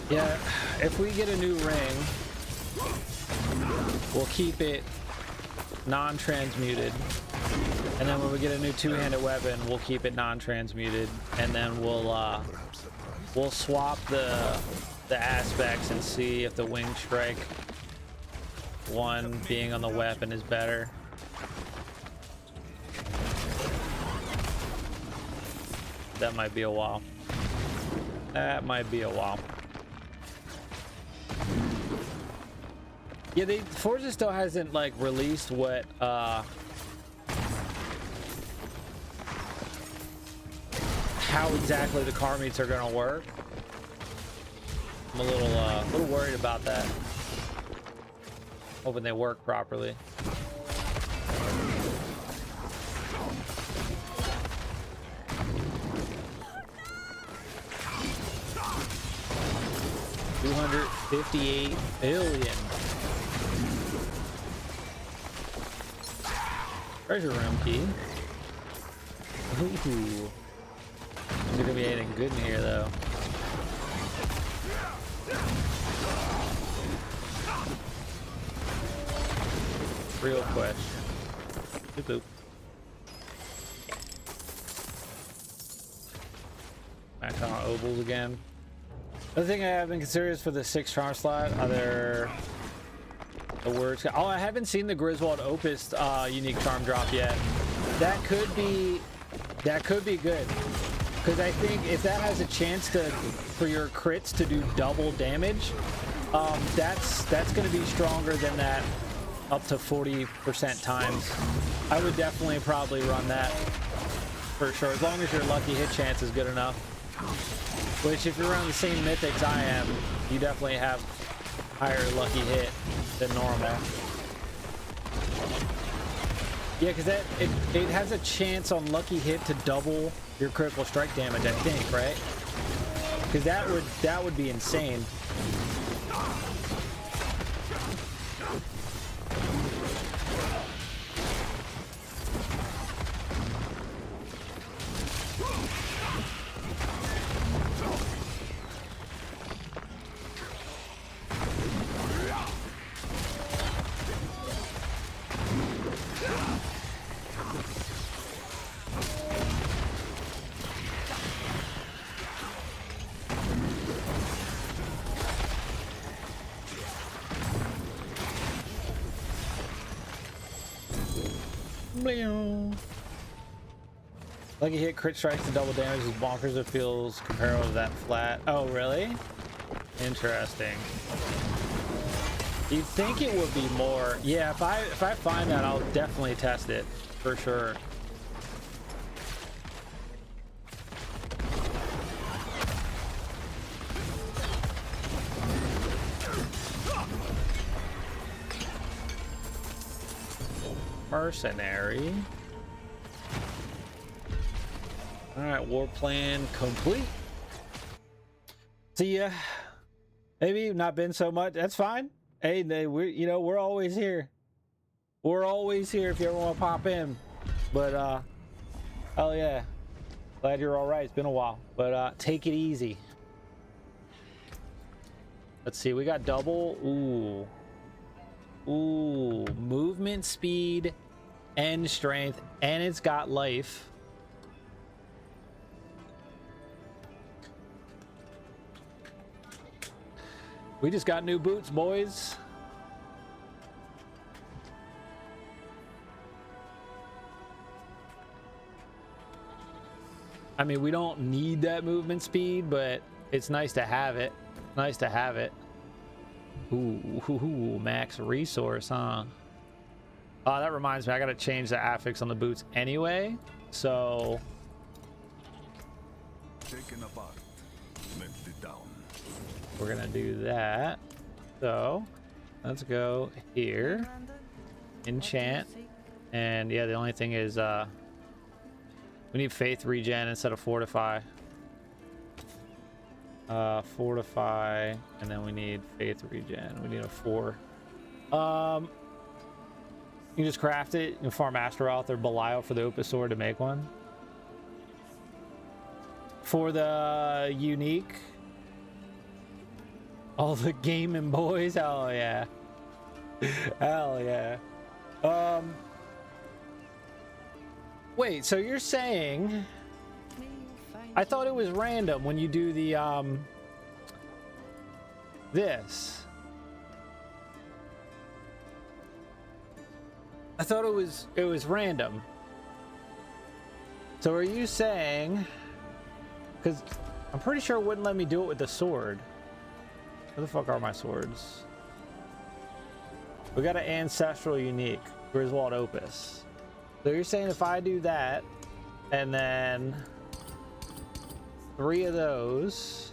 Yeah, if we get a new ring, we'll keep it non-transmuted. And then when we get a new 2-handed weapon, we'll keep it non-transmuted, and then we'll swap the aspects and see if the wing strike one being on the weapon is better. That might be a while. That might be a while. Yeah, Forza still hasn't like released what how exactly the car meets are gonna work. I'm a little worried about that. Hoping they work properly. $258 billion. Treasure room key. Ooh. There's gonna be anything good in here though. Real question. Boop boop. Back on ovals again. Another thing I have been considering is for the 6 charm slot. Are there the words? Oh, I haven't seen the Griswold Opus unique charm drop yet. That could be good. Because I think if that has a chance for your crits to do double damage, that's going to be stronger than that up to 40% times. I would definitely probably run that for sure, as long as your lucky hit chance is good enough. Which, if you're around the same mythics I am, you definitely have higher lucky hit than normal. Yeah, because it has a chance on lucky hit to double your critical strike damage, I think, right? Because that would be insane. Like a hit crit strikes to double damage is bonkers. It feels comparable to that flat. Oh, really? Interesting. You'd think it would be more. Yeah, if I find that, I'll definitely test it for sure. Mercenary. All right, war plan complete. See ya. Maybe not been so much. That's fine. Hey, we're always here. We're always here if you ever want to pop in. But oh yeah, glad you're all right. It's been a while, but take it easy. Let's see. We got double. Ooh, movement speed and strength, and it's got life. We just got new boots, boys. I mean, we don't need that movement speed, but it's nice to have it. Nice to have it. Ooh, max resource, huh? Oh, that reminds me, I gotta change the affix on the boots anyway. So taken apart, melted down. We're gonna do that. So let's go here, enchant, and yeah, the only thing is we need faith regen instead of fortify. Fortify, and then we need faith regen. We need a 4. You can just craft it. You can farm Astaroth or Belial for the Opus sword to make one. For the unique, all the gaming boys, hell yeah. Hell yeah. Wait, so you're saying, I thought it was random when you do the this. I thought it was random. So are you saying, because I'm pretty sure it wouldn't let me do it with the sword. Where the fuck are my swords? We got an ancestral unique, Griswold Opus. So you're saying if I do that and then 3 of those,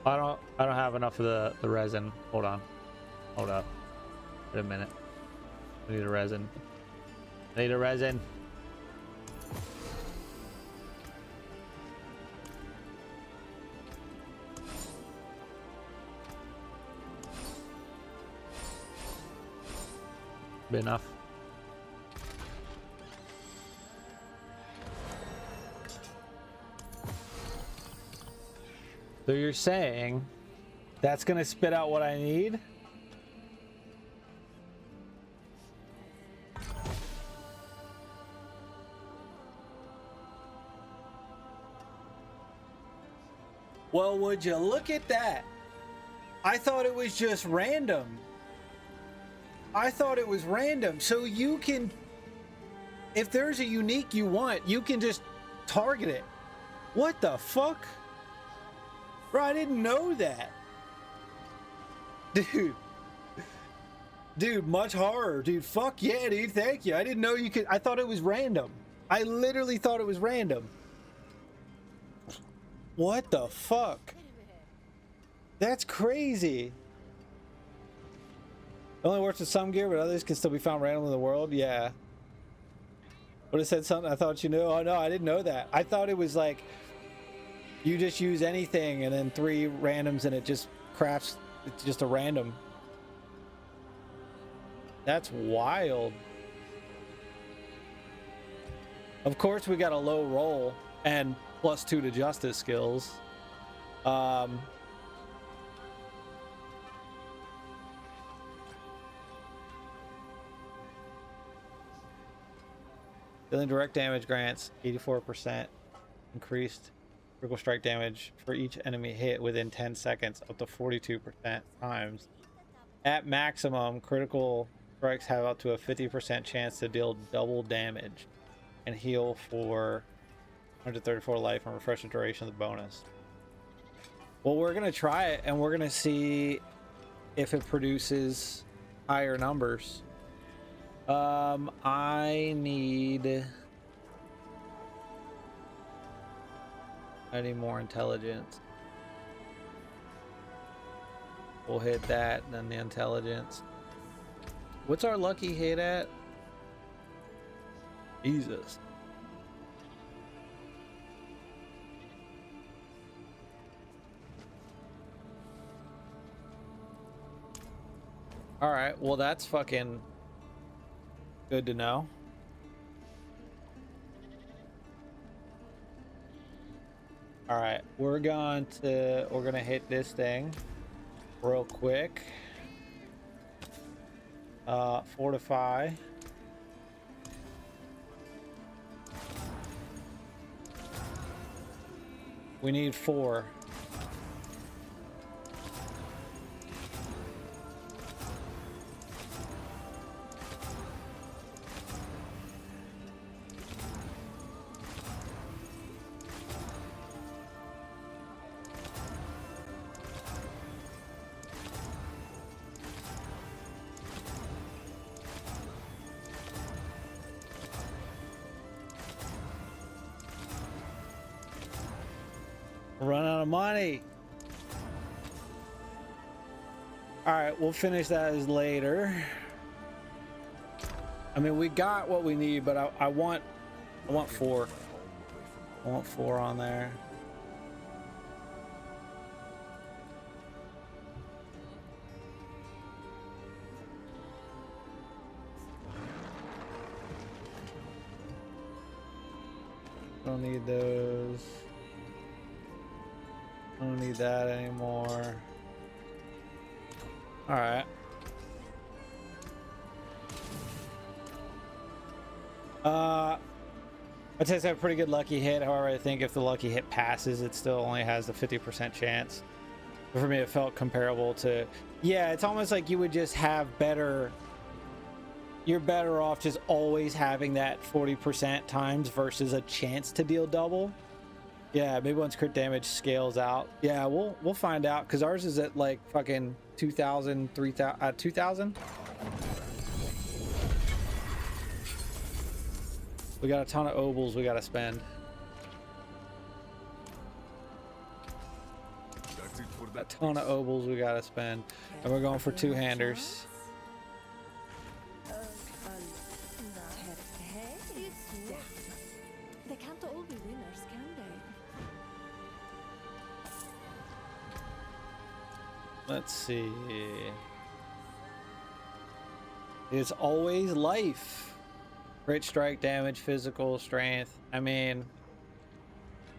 I don't have enough of the resin. Hold on. Hold up. Wait a minute. I need a resin. I need a resin. Be enough. So you're saying that's gonna spit out what I need? Well, would you look at that? I thought it was just random. I thought it was random. So you can, if there's a unique you want, you can just target it. What the fuck? Bro, I didn't know that. Dude, much horror. Dude, fuck yeah, dude. Thank you. I didn't know you could. I thought it was random. I literally thought it was random. What the fuck? That's crazy. It only works with some gear, but others can still be found randomly in the world. Yeah. Would have said something I thought you knew. Oh no, I didn't know that. I thought it was like you just use anything and then 3 randoms and it just crafts. It's just a random. That's wild. Of course, we got a low roll and +2 to justice skills. Dealing direct damage grants 84% increased Critical strike damage for each enemy hit within 10 seconds, up to 42% times. At maximum, critical strikes have up to a 50% chance to deal double damage and heal for 134 life and refresh the duration of the bonus. Well, we're going to try it, and we're going to see if it produces higher numbers. I need more intelligence. We'll hit that, and then the intelligence. What's our lucky hit at? Jesus. All right, well, that's fucking good to know. All right, we're gonna hit this thing real quick. Fortify. We need 4. Run out of money. All right, we'll finish that as later. I mean, we got what we need, but I want 4. I want 4 on there. Don't need those. I don't need that anymore. All right. I'd say it's a pretty good lucky hit. However, I think if the lucky hit passes, it still only has a 50% chance. But for me, it felt comparable to, yeah, it's almost like you would just have better. You're better off just always having that 40% times versus a chance to deal double. Yeah, maybe once crit damage scales out. Yeah, we'll find out, because ours is at like fucking 2,000, 3,000, 2,000. We got a ton of obols we got to spend. That's it for A that. ton of obols we got to spend. And we're going for 2-handers. They can't all be winners, can they? Let's see. It's always life. Crit strike damage, physical strength. I mean,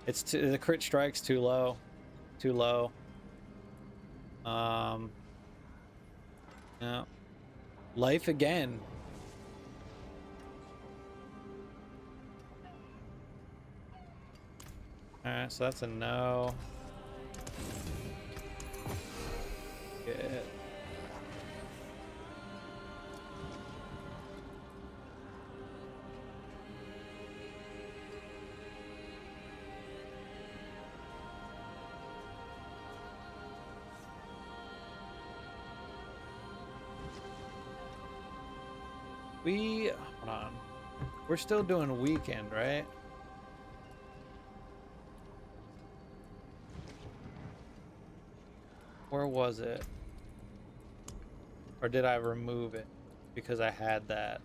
it's the crit strike's too low. Too low. No. Life again. Alright, so that's a no. Good. Hold on. We're still doing weekend, right? Where was it? Or did I remove it because I had that?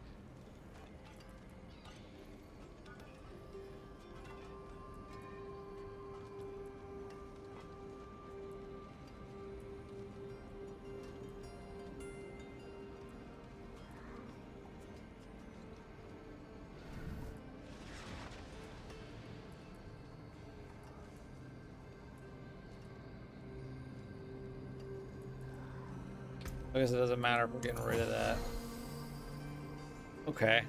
I guess it doesn't matter if we're getting rid of that. Okay.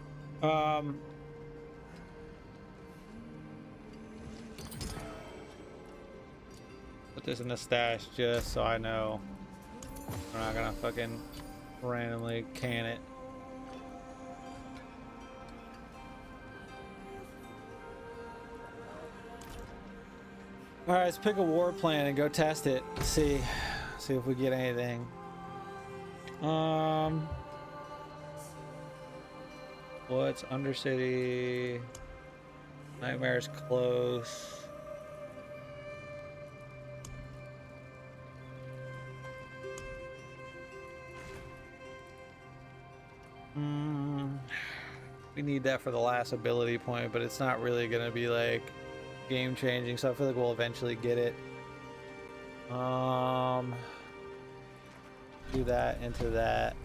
Put this in the stash just so I know we're not gonna fucking randomly can it. All right, let's pick a war plan and go test it. See if we get anything. What's Undercity? Nightmare's close. We need that for the last ability point, but it's not really gonna be like game changing, so I feel like we'll eventually get it. Do that into that.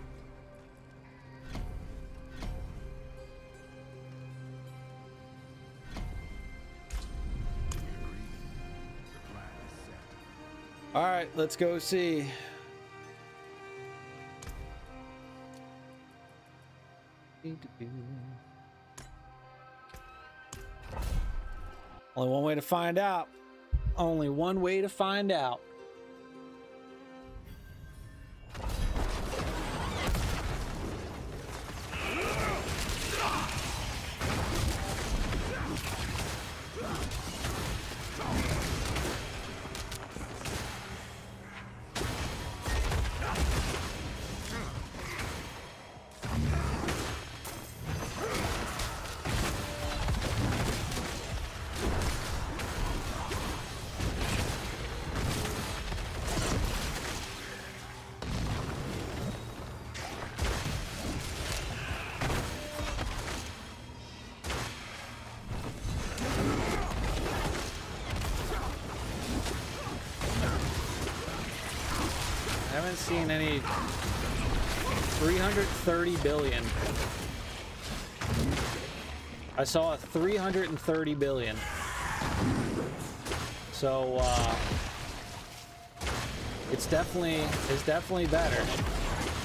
All right, let's go see. Only one way to find out. Only one way to find out. I haven't seen any 330 billion. I saw a 330 billion. So it's definitely better.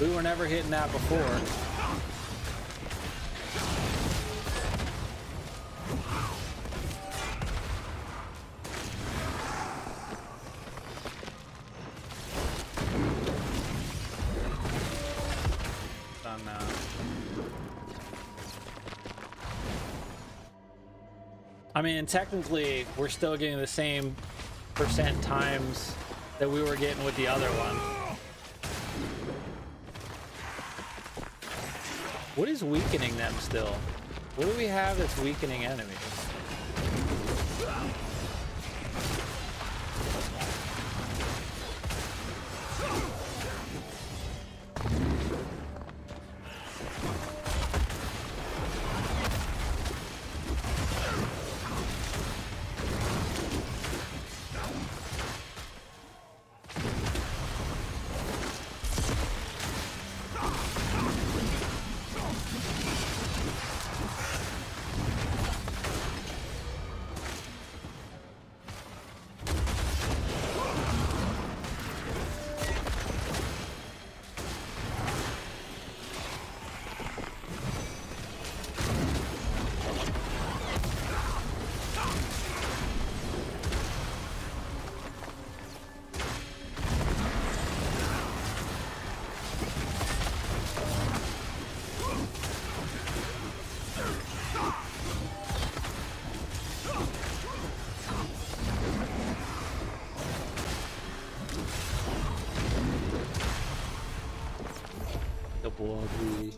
We were never hitting that before. I mean, technically, we're still getting the same percent times that we were getting with the other one. What is weakening them still? What do we have that's weakening enemies? Ugly.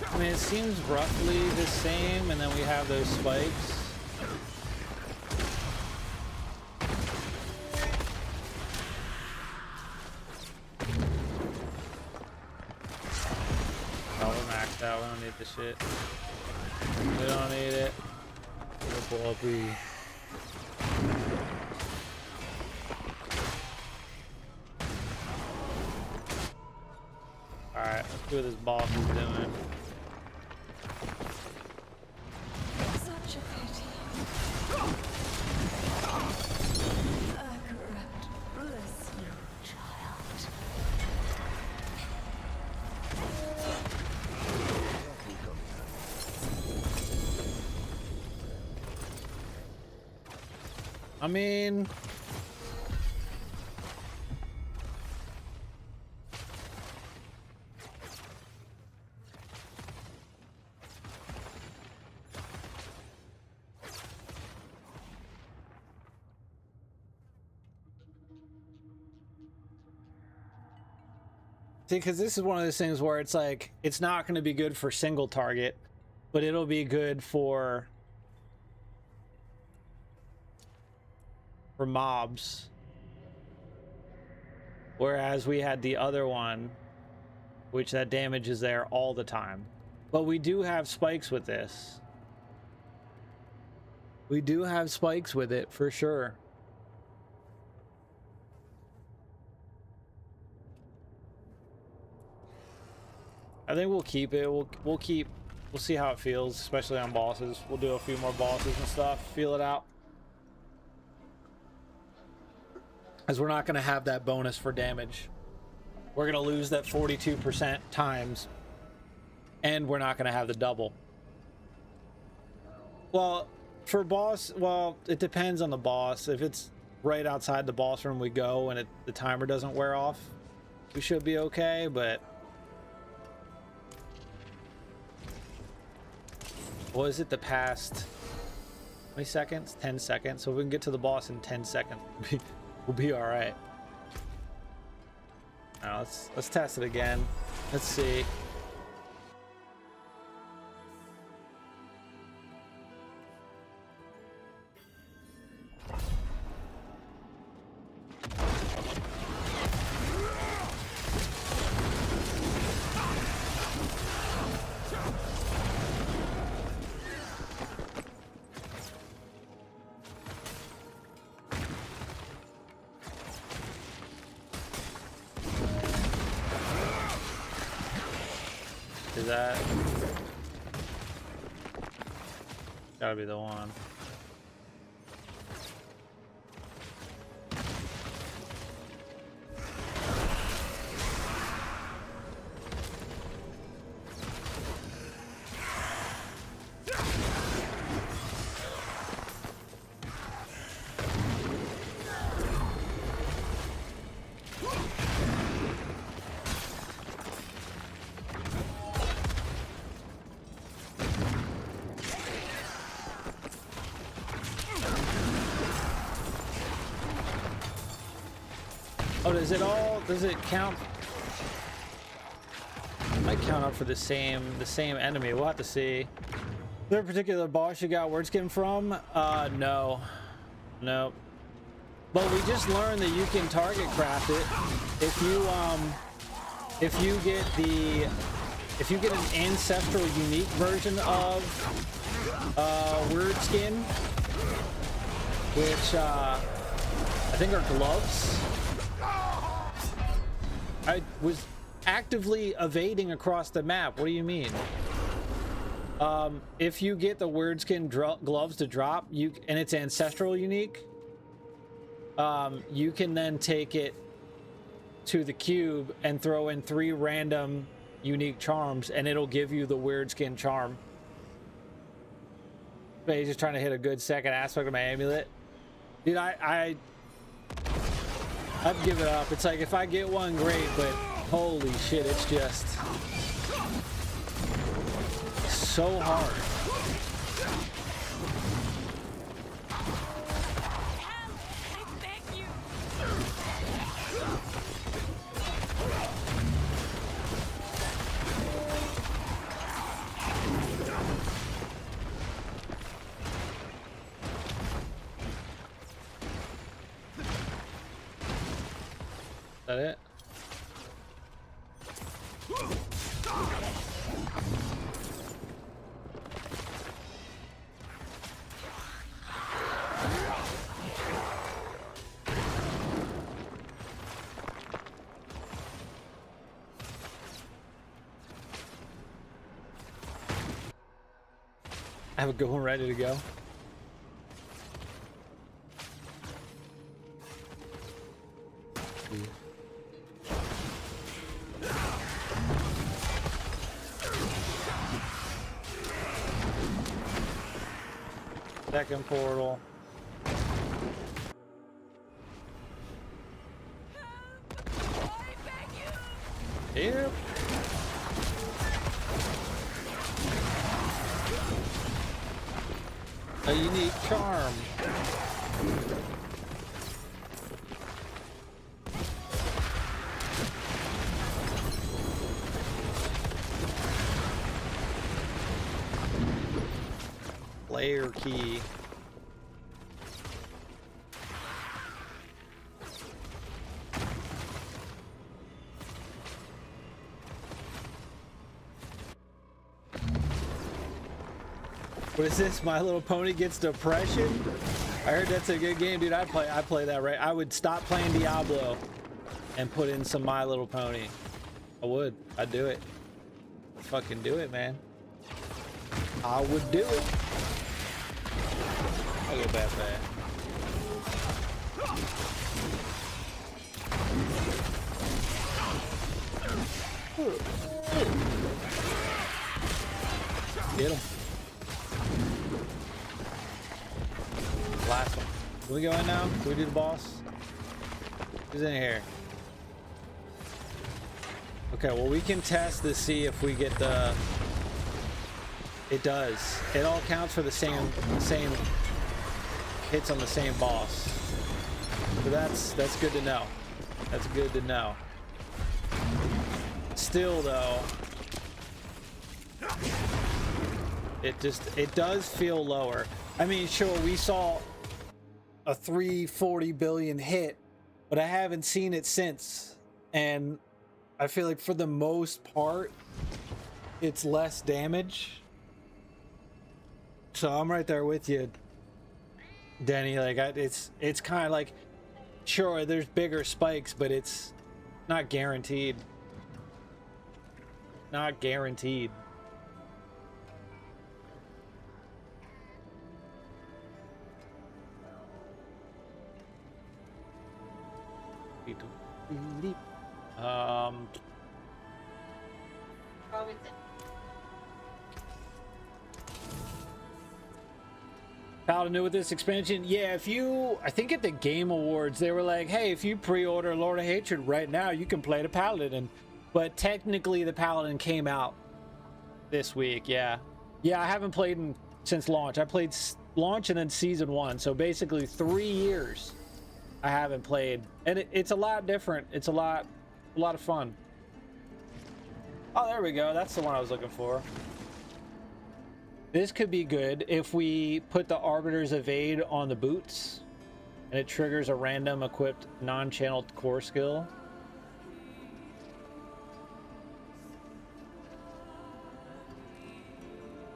I mean, it seems roughly the same, and then we have those spikes. Oh, we're maxed out. We don't need this shit. We don't need it. We'll blow up. See what this boss is doing. Such a pity. Correct. Bless you, child. I mean, see, because this is one of those things where it's like, it's not going to be good for single target, but it'll be good for mobs. Whereas we had the other one, which that damage is there all the time. But we do have spikes with this. We do have spikes with it for sure. I think we'll keep it. We'll see how it feels, especially on bosses. We'll do a few more bosses and stuff, feel it out. As we're not going to have that bonus for damage. We're going to lose that 42% times, and we're not going to have the double. Well, for boss, well, it depends on the boss. If it's right outside the boss room we go and the timer doesn't wear off, we should be okay, but what is it, the past 20 seconds? 10 seconds. So if we can get to the boss in 10 seconds, we'll be all right. Now let's test it again. Let's see. That gotta be the one. Oh, does it count? It might count up for the same enemy. We'll have to see. Is there a particular boss you got word skin from? No. Nope. But we just learned that you can target craft it. If you get an ancestral unique version of word skin, which I think are gloves. I was actively evading across the map. What do you mean? If you get the word skin gloves to drop, and it's ancestral unique, you can then take it to the cube and throw in 3 random unique charms, and it'll give you the weird skin charm. But he's just trying to hit a good second aspect of my amulet. Dude, I'd give it up. It's like, if I get one, great, but holy shit, it's just so hard. Is that it? I have a good one ready to go. Second portal. Yep. A unique charm. Player key. What is this? My Little Pony gets depression? I heard that's a good game, dude. I play that, right? I would stop playing Diablo and put in some My Little Pony. I would. I'd do it. I'd fucking do it, man. I would do it. I'll go back there. Get him. Last one. Can we go in now? Can we do the boss? Who's in here? Okay, well we can test to see if we get the... It does. It all counts for the same hits on the same boss. So that's good to know. That's good to know. Still though, it does feel lower. I mean, sure, we saw a 340 billion hit, but I haven't seen it since, and I feel like for the most part it's less damage. So I'm right there with you, Denny. Like it's kind of like, sure, there's bigger spikes, but it's not guaranteed. Not guaranteed. Paladin new with this expansion. Yeah, if you, I think at the Game Awards they were like, hey, if you pre-order Lord of Hatred right now, you can play the Paladin. But technically the Paladin came out this week. Yeah, I haven't played since launch. I played launch and then season 1, so basically 3 years I haven't played, and it's a lot different. It's a lot of fun. Oh, there we go. That's the one I was looking for. This could be good if we put the Arbiter's Evade on the boots and it triggers a random equipped non-channeled core skill.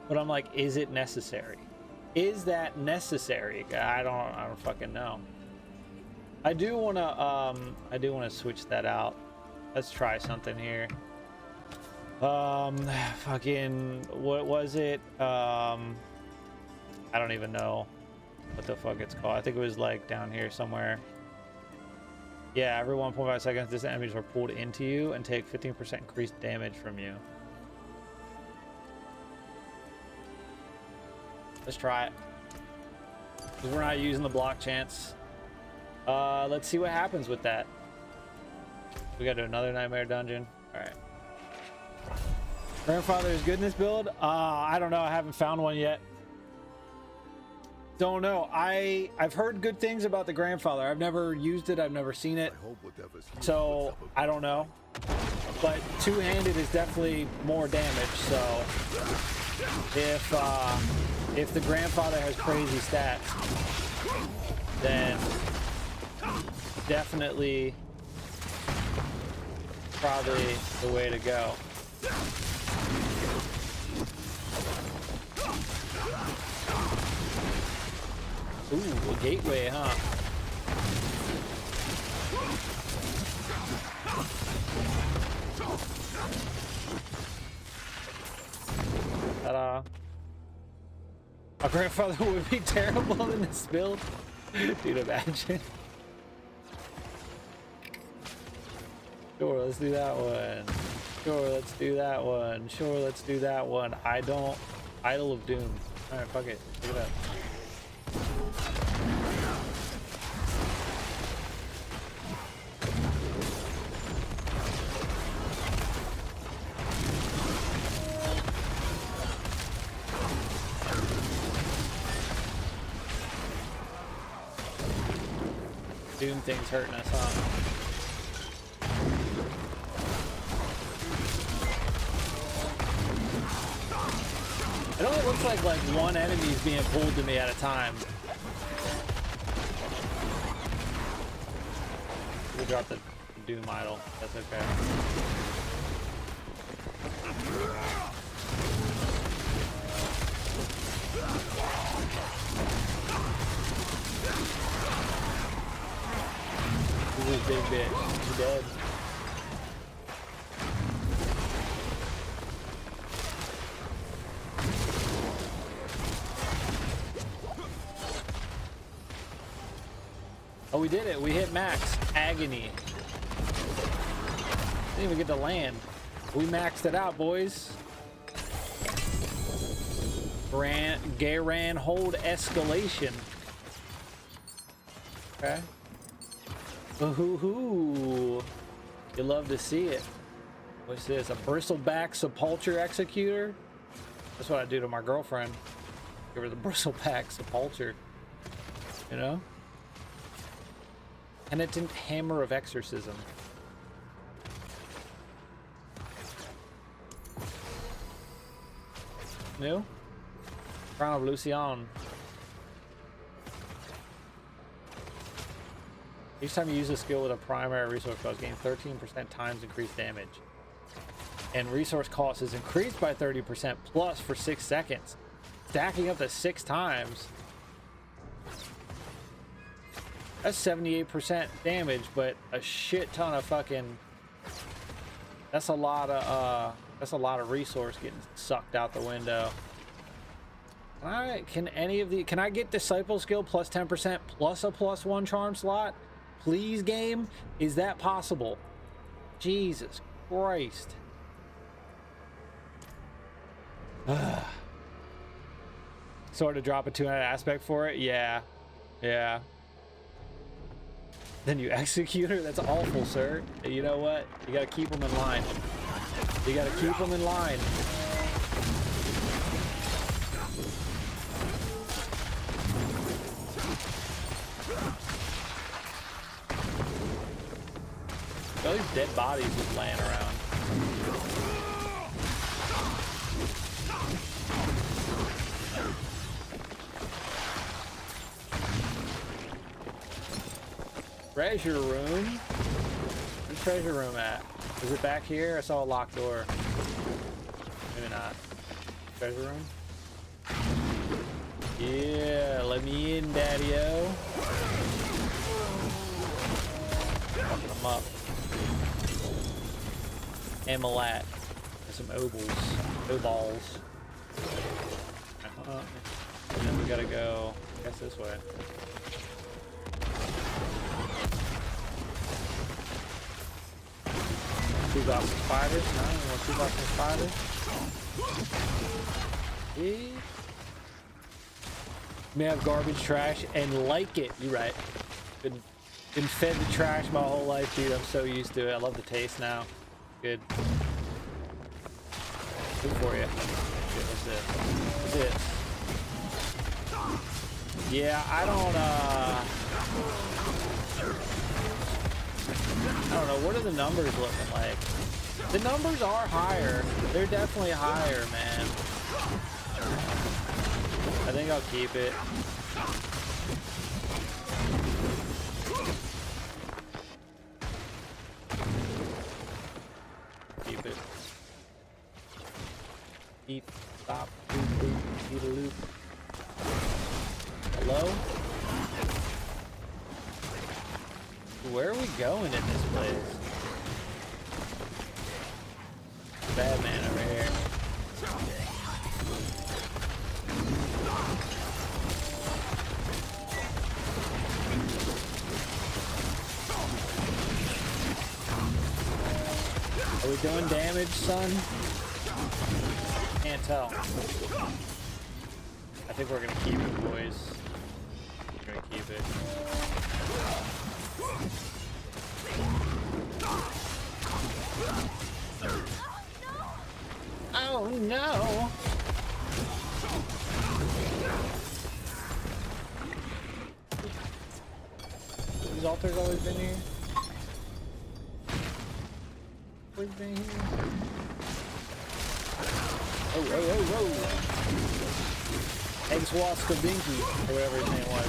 But I'm like, is it necessary? Is that necessary? I don't fucking know. I do want to switch that out. Let's try something here. Fucking, what was it? I don't even know what the fuck it's called. I think it was like down here somewhere. Yeah, every 1.5 seconds, distant enemies are pulled into you and take 15% increased damage from you. Let's try it. Because we're not using the block chance. Let's see what happens with that. We gotta do another nightmare dungeon. Alright. Grandfather is good in this build? I don't know. I haven't found one yet. Don't know. I've heard good things about the Grandfather. I've never used it. I've never seen it. So I don't know. But two-handed is definitely more damage. So if the Grandfather has crazy stats, then definitely probably the way to go. Ooh, a gateway, huh? Ta-da. My grandfather would be terrible in this build. Dude, imagine. Sure, let's do that one. Sure, let's do that one. Sure, let's do that one. I don't. Idol of Doom. Alright, fuck it. Look it up. Doom thing's hurting us, huh? It only looks like one enemy's being pulled to me at a time. We'll drop the Doom idol. That's okay. This is a big bitch. He's dead. Oh, we did it. We hit max. Agony. Didn't even get to land. We maxed it out, boys. Garan hold escalation. Okay. Ooh, you love to see it. What's this? A bristleback sepulcher executor? That's what I do to my girlfriend. Give her the bristleback sepulcher. You know? Penitent hammer of exorcism. New? Crown of Lucian. Each time you use a skill with a primary resource cost, gain 13% times increased damage. And resource cost is increased by 30% plus for 6 seconds. Stacking up to 6 times. That's 78% damage, but a shit ton of fucking... That's a lot of resource getting sucked out the window. Can I get Disciple skill plus 10% plus a +1 charm slot? Please, game? Is that possible? Jesus Christ. Sort of drop a 200 aspect for it? Yeah. Yeah. Then you execute her? That's awful, sir. You know what? You gotta keep them in line. You gotta keep them in line. All these dead bodies just laying around. Treasure room? Where's the treasure room at? Is it back here? I saw a locked door. Maybe not. Treasure room? Yeah, let me in, daddy-o. Fucking them up. Emalat. And some oballs. And then we gotta go, I guess this way. Two boxes of spiders? No, you want 2 boxes of spiders? Yeah. May have garbage trash and like it. You're right. Been fed the trash my whole life, dude. I'm so used to it. I love the taste now. Good. Good for you. Good, what's this? What's this? Yeah, I don't know. What are the numbers looking like? The numbers are higher. They're definitely higher, man. I think I'll keep it. Keep it. Keep. Stop. Loop. Loop. Keep a loop. Hello? Where are we going in this place? Bad man over here. doing damage, son? Can't tell. I think we're gonna keep it, boys. We're gonna keep it. Oh no! Has Alter's always been here? Always been here? Oh, oh, oh, oh! Eggswaskabinky, or whatever his name was.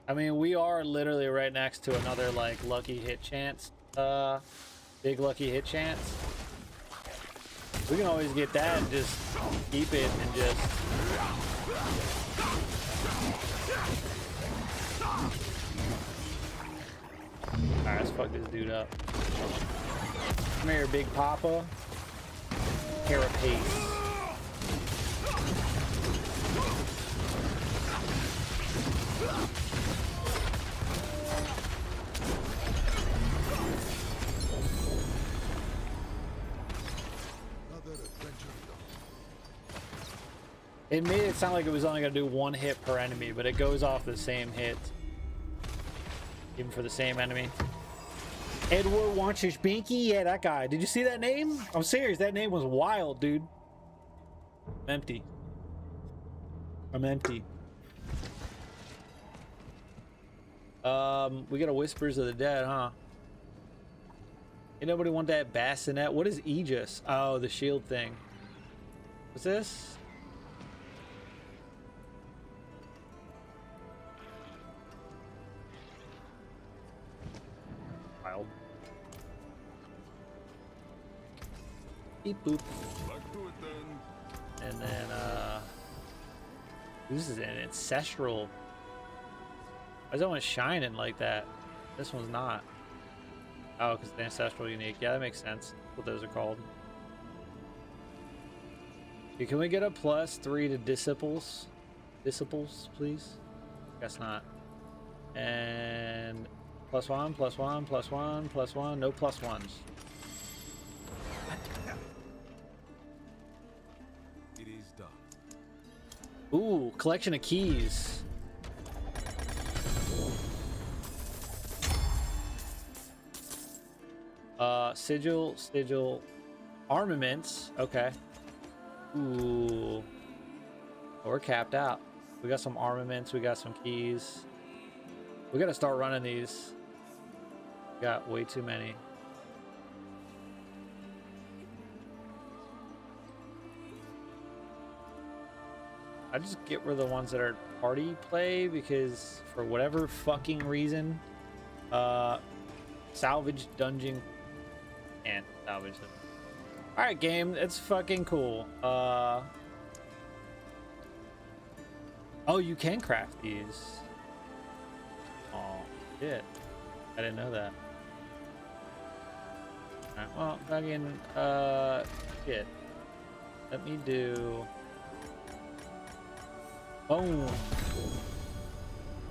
I mean, we are literally right next to another, like, lucky hit chance. Big lucky hit chance. We can always get that and just keep it and just... Alright, let's fuck this dude up. Come here, Big Papa. Carapace. It made it sound like it was only going to do one hit per enemy, but it goes off the same hit. Even for the same enemy. Edward Wanchers Binky? Yeah, that guy. Did you see that name? I'm serious. That name was wild, dude. I'm empty. I'm empty. We got a Whispers of the Dead, huh? Ain't nobody want that bassinet? What is Aegis? Oh, the shield thing. What's this? Wild. Beep boop. Back to it then. And then, this is an ancestral. Why is that one shining like that? This one's not. Oh, because the ancestral unique. Yeah, that makes sense. That's what those are called. Okay, can we get a +3 to disciples? Disciples, please? Guess not. And +1, +1, +1, +1. No +1s. It is done. Ooh, collection of keys. Sigil, armaments. Okay. Ooh. We're capped out. We got some armaments. We got some keys. We got to start running these. We got way too many. I just get rid of the ones that are party play because for whatever fucking reason, salvage dungeon can't salvage them. All right, game, it's fucking cool. Oh, you can craft these. Oh shit, I didn't know that. All right, well, fucking shit. Let me do. Boom.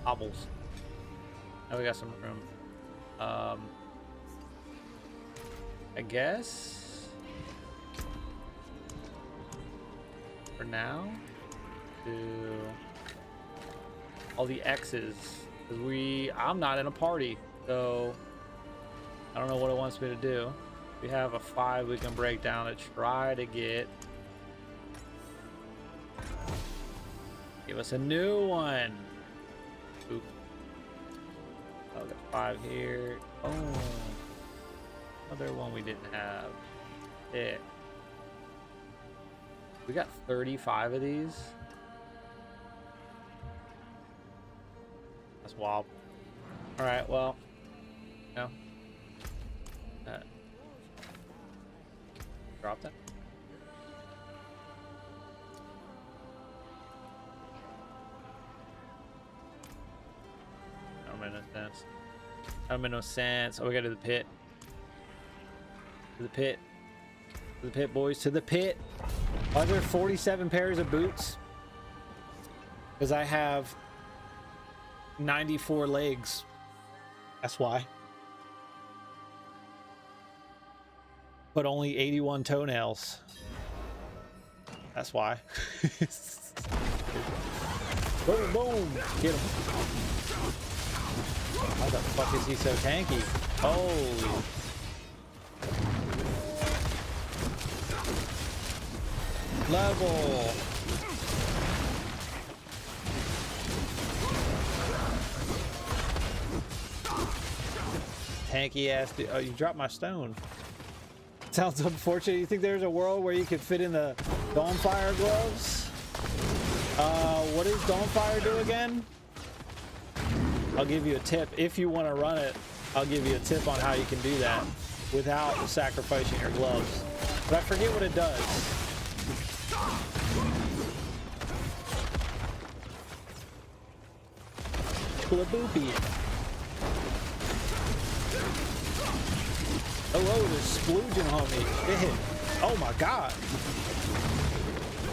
Hobbles. Now we got some room. I guess for now do all the X's because I'm not in a party, so I don't know what it wants me to do. We have a 5 we can break down to try to get. Give us a new one. Oop. Oh, got 5 here. Oh, another one we didn't have. Yeah. We got 35 of these. That's wild. All right, well, no. Drop that. That don't make no sense. That don't make no sense. Oh, we gotta do the pit. To the pit. To the pit, boys. To the pit. Why are there 47 pairs of boots? Because I have 94 legs. That's why. But only 81 toenails. That's why. Boom, boom. Get him. How the fuck is he so tanky? Holy. Level. Tanky ass dude. Oh, you dropped my stone. Sounds unfortunate. You think there's a world where you could fit in the Dawnfire gloves? What does Dawnfire do again? I'll give you a tip. If you want to run it, I'll give you a tip on how you can do that without sacrificing your gloves. But I forget what it does. Boopy. Hello, there's splooging on me. Shit. Oh my god.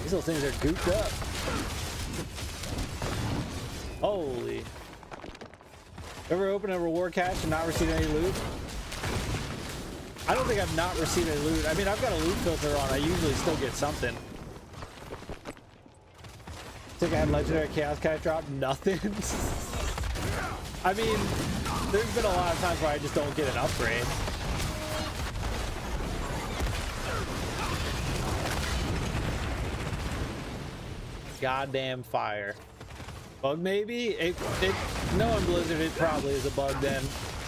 These little things are gooped up. Holy. Ever opened a reward cache and not received any loot? I don't think I've not received any loot. I mean, I've got a loot filter on. I usually still get something. Think I had legendary chaos cache drop? Nothing. I mean, there's been a lot of times where I just don't get an upgrade. Goddamn fire. Bug maybe? Knowing Blizzard, it probably is a bug then.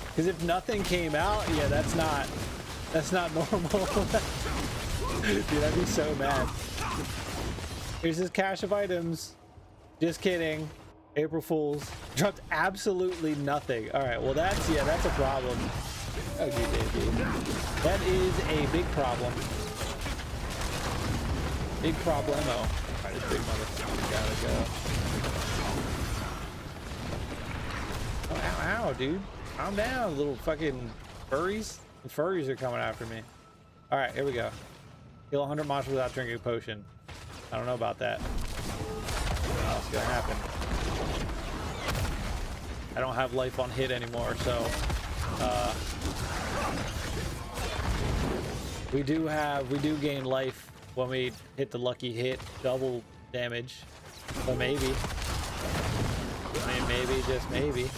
Because if nothing came out, yeah, that's not normal. Dude, I'd be so mad. Here's his cache of items. Just kidding. April Fools. Dropped absolutely nothing. Alright, well that's a problem. Okay, baby. That is a big problem. Big problemo. Alright, this big motherfucker gotta go. Oh, ow, ow, dude. Calm down, little fucking furries. The furries are coming after me. Alright, here we go. Kill 100 monsters without drinking a potion. I don't know about that. What's gonna happen? I don't have life on hit anymore, so we do gain life when we hit the lucky hit, double damage. So maybe. I mean, maybe, just maybe.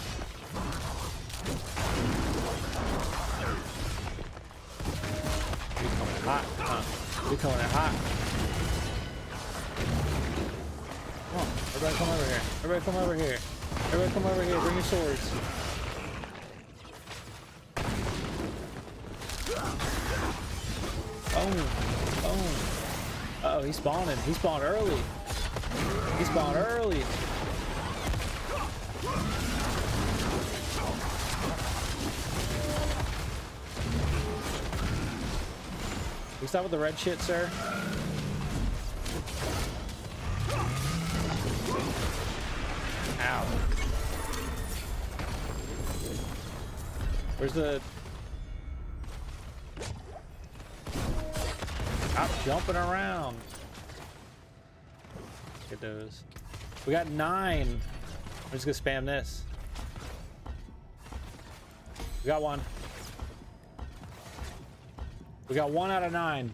We coming in hot, huh? We coming in hot. Come on, everybody come over here. Everybody come over here. Everybody come over here. Bring your swords. Boom. Boom. Uh-oh, he's spawning. He spawned early. He spawned early. You stop with the red shit, sir? Ow. Where's the... Stop jumping around. Look at those. We got 9. I'm just gonna spam this. We got 1. We got 1 out of 9.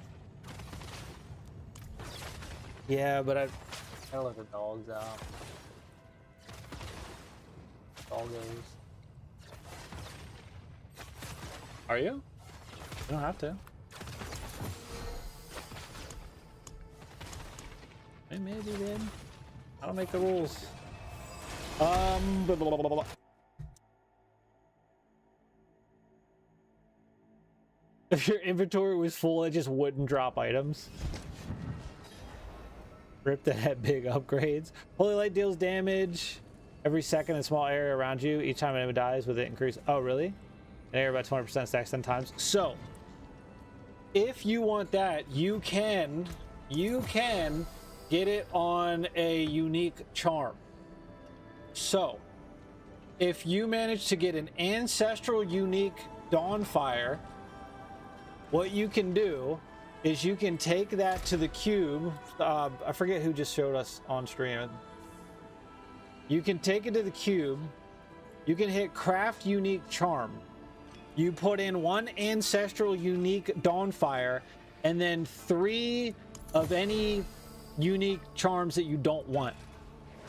Yeah, but I let the dogs out. Doggos. Are you? You don't have to. Hey, maybe then. I don't make the rules. Blah, blah, blah, blah, blah. If your inventory was full, it just wouldn't drop items. Rip that had big upgrades. Holy Light deals damage every second in a small area around you. Each time an enemy dies with it increase. Oh, really? An area about 20% stacks 10 times. So, if you want that, you can get it on a unique charm. So, if you manage to get an ancestral unique Dawnfire, what you can do is you can take that to the cube. I forget who just showed us on stream. You can take it to the cube. You can hit craft unique charm. You put in 1 ancestral unique Dawnfire and then 3 of any unique charms that you don't want.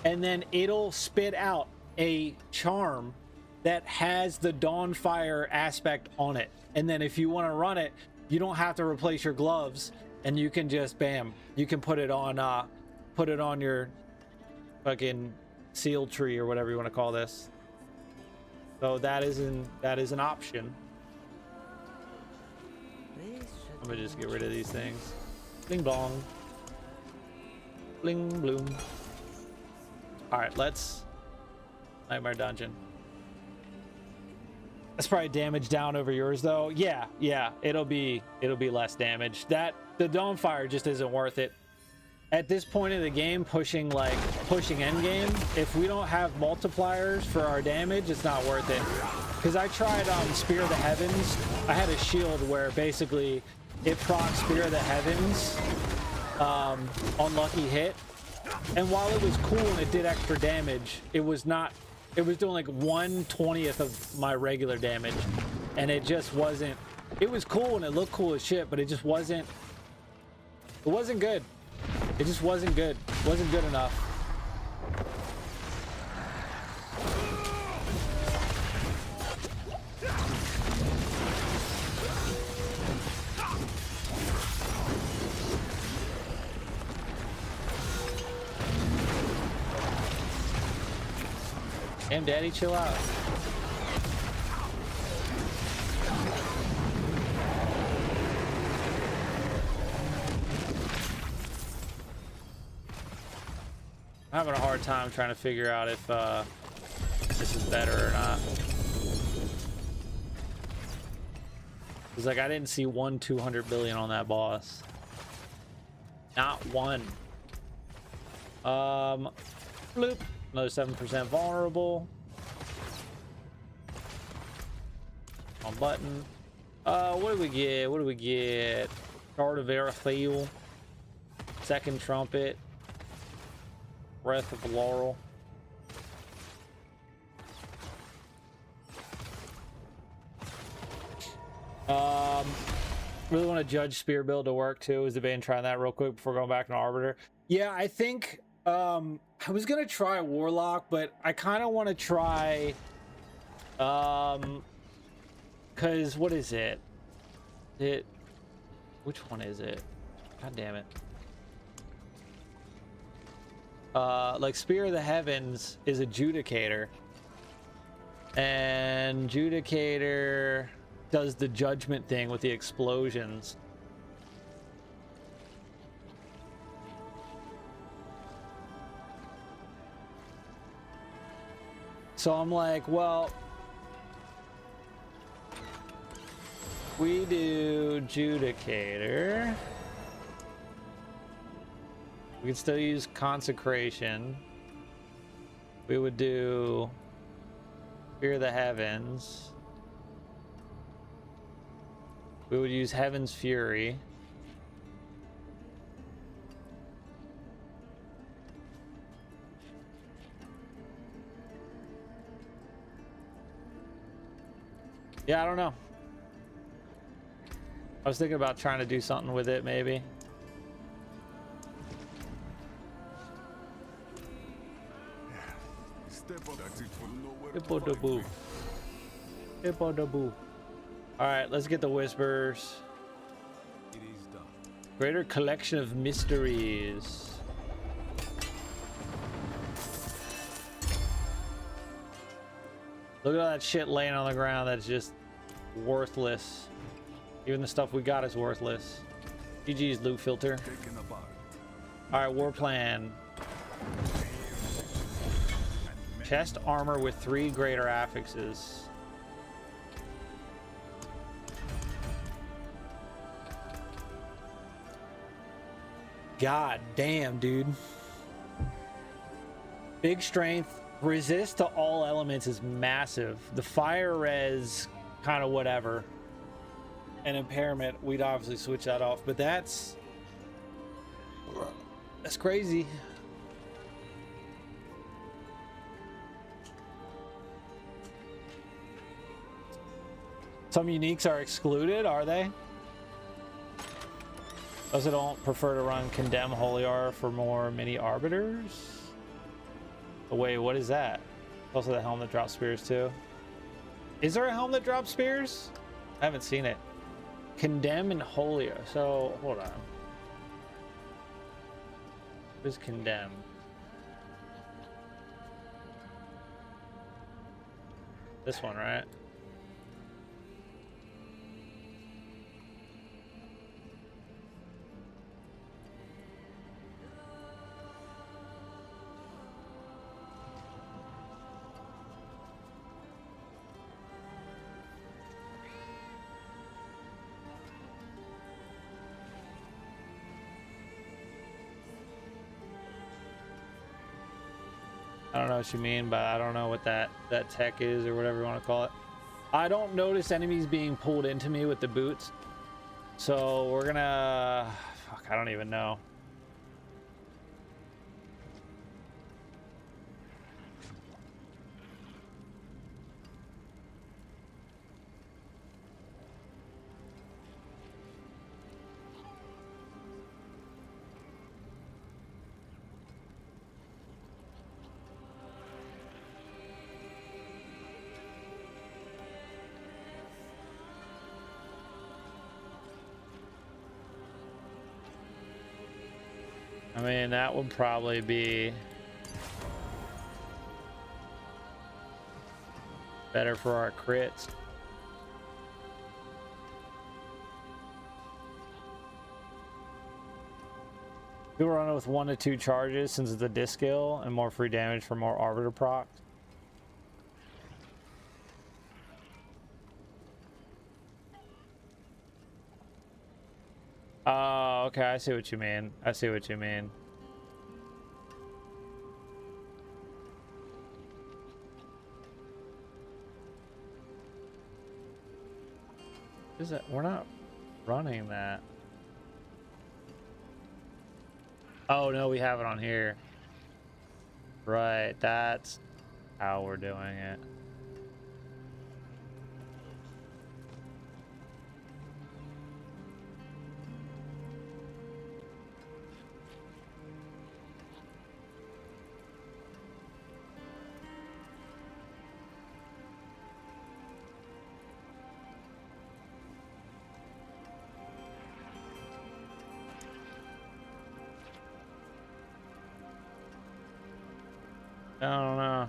And then it'll spit out a charm that has the Dawnfire aspect on it. And then if you want to run it, you don't have to replace your gloves, and you can just bam, you can put it on your fucking seal tree or whatever you want to call this. So that is an option. I'm gonna just get rid of these things. Bling blong. Bling bloom. Alright, let's Nightmare Dungeon. That's probably damage down over yours though. Yeah, it'll be less damage. The Dawnfire just isn't worth it. At this point in the game, pushing endgame, if we don't have multipliers for our damage, it's not worth it. Because I tried Spear of the Heavens. I had a shield where basically it procs Spear of the Heavens on lucky hit. And while it was cool and it did extra damage, it was doing like 1/20th of my regular damage. And it just wasn't, it was cool and it looked cool as shit, but it just wasn't, it wasn't good. It just wasn't good. It wasn't good enough. Damn, Daddy, chill out. I'm having a hard time trying to figure out if this is better or not. It's like I didn't see 200 billion on that boss. Not one. Bloop. Another 7% vulnerable. On button. What do we get? What do we get? Shard of Aerofil. Second Trumpet. Breath of Laurel. Really want to judge Spear build to work too. Is debating trying that real quick before going back to Arbiter. Yeah, I think I was gonna try Warlock, but I kind of want to try because what is it? Which one is it? God damn it. Like Spear of the Heavens is Adjudicator, and Adjudicator does the judgment thing with the explosions. So I'm like, well, we do Adjudicator. We can still use Consecration. We would do Fear the Heavens. We would use Heaven's Fury. Yeah, I don't know. I was thinking about trying to do something with it, maybe. Hippo-da-boo. Hippo-da-boo. Alright, let's get the Whispers. It is done. Greater collection of mysteries. Look at all that shit laying on the ground that's just worthless. Even the stuff we got is worthless. GG's loot filter. Alright, war plan. Chest armor with 3 greater affixes. God damn, dude. Big strength. Resist to all elements is massive. The fire res, kind of whatever. and impairment, we'd obviously switch that off. But that's crazy. Some uniques are excluded, are they? Those that don't prefer to run Condemn Holy R for more mini Arbiters? Oh, wait, what is that? Also the helm that drops spears too. Is there a helm that drops spears? I haven't seen it. Condemn and Holy. So, hold on. What is Condemn? This one, right? I don't know what you mean, but I don't know what that tech is or whatever you want to call it. I don't notice enemies being pulled into me with the boots. So we're gonna... Fuck, I don't even know. I mean, that would probably be better for our crits. We were running with 1 to 2 charges since it's a disc skill and more free damage for more Arbiter proc. Oh, okay, I see what you mean. I see what you mean. Is it? We're not running that. Oh, no, we have it on here. Right, that's how we're doing it. I don't know.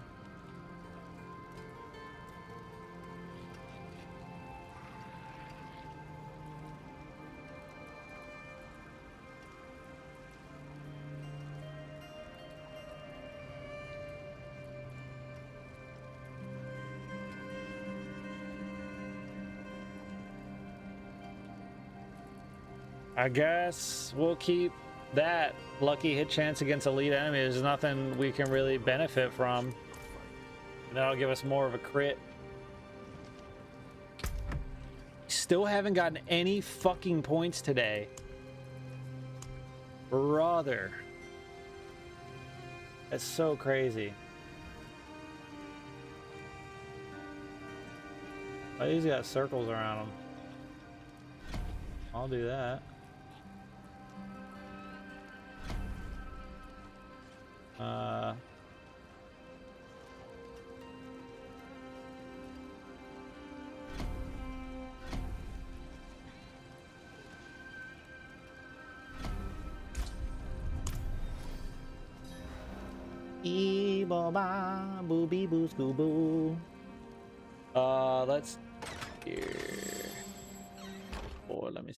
I guess we'll keep that lucky hit chance against elite enemies. There's nothing we can really benefit from. That'll give us more of a crit. Still haven't gotten any fucking points today. Brother. That's so crazy. Oh, he's got circles around him. I'll do that. Ee-ba-ba, boo-bee-boo-scoo-boo. Let's here. Or let me see.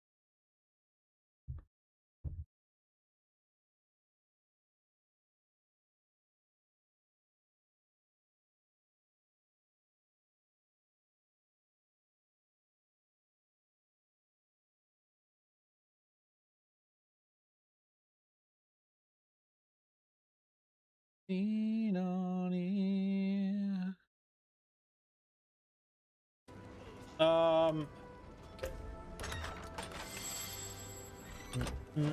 Yeah,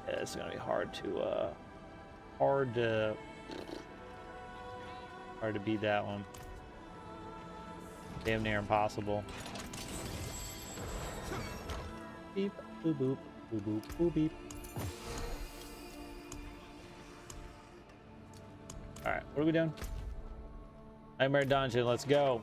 it's gonna be hard to beat that one. Damn near impossible. Beep, boop, boop, boop, boop, boop, beep. All right, what are we doing? Nightmare Dungeon, let's go.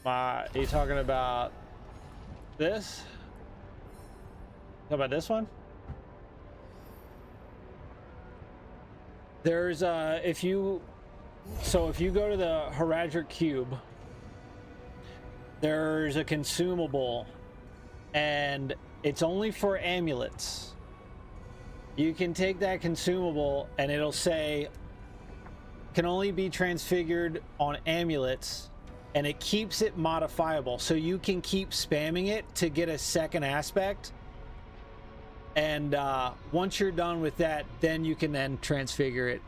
Are you talking about this? How about this one? There's if you go to the Herald Cube, there's a consumable, and it's only for amulets. You can take that consumable and it'll say can only be transfigured on amulets, and it keeps it modifiable, so you can keep spamming it to get a second aspect. And once you're done with that, then you can then transfigure it.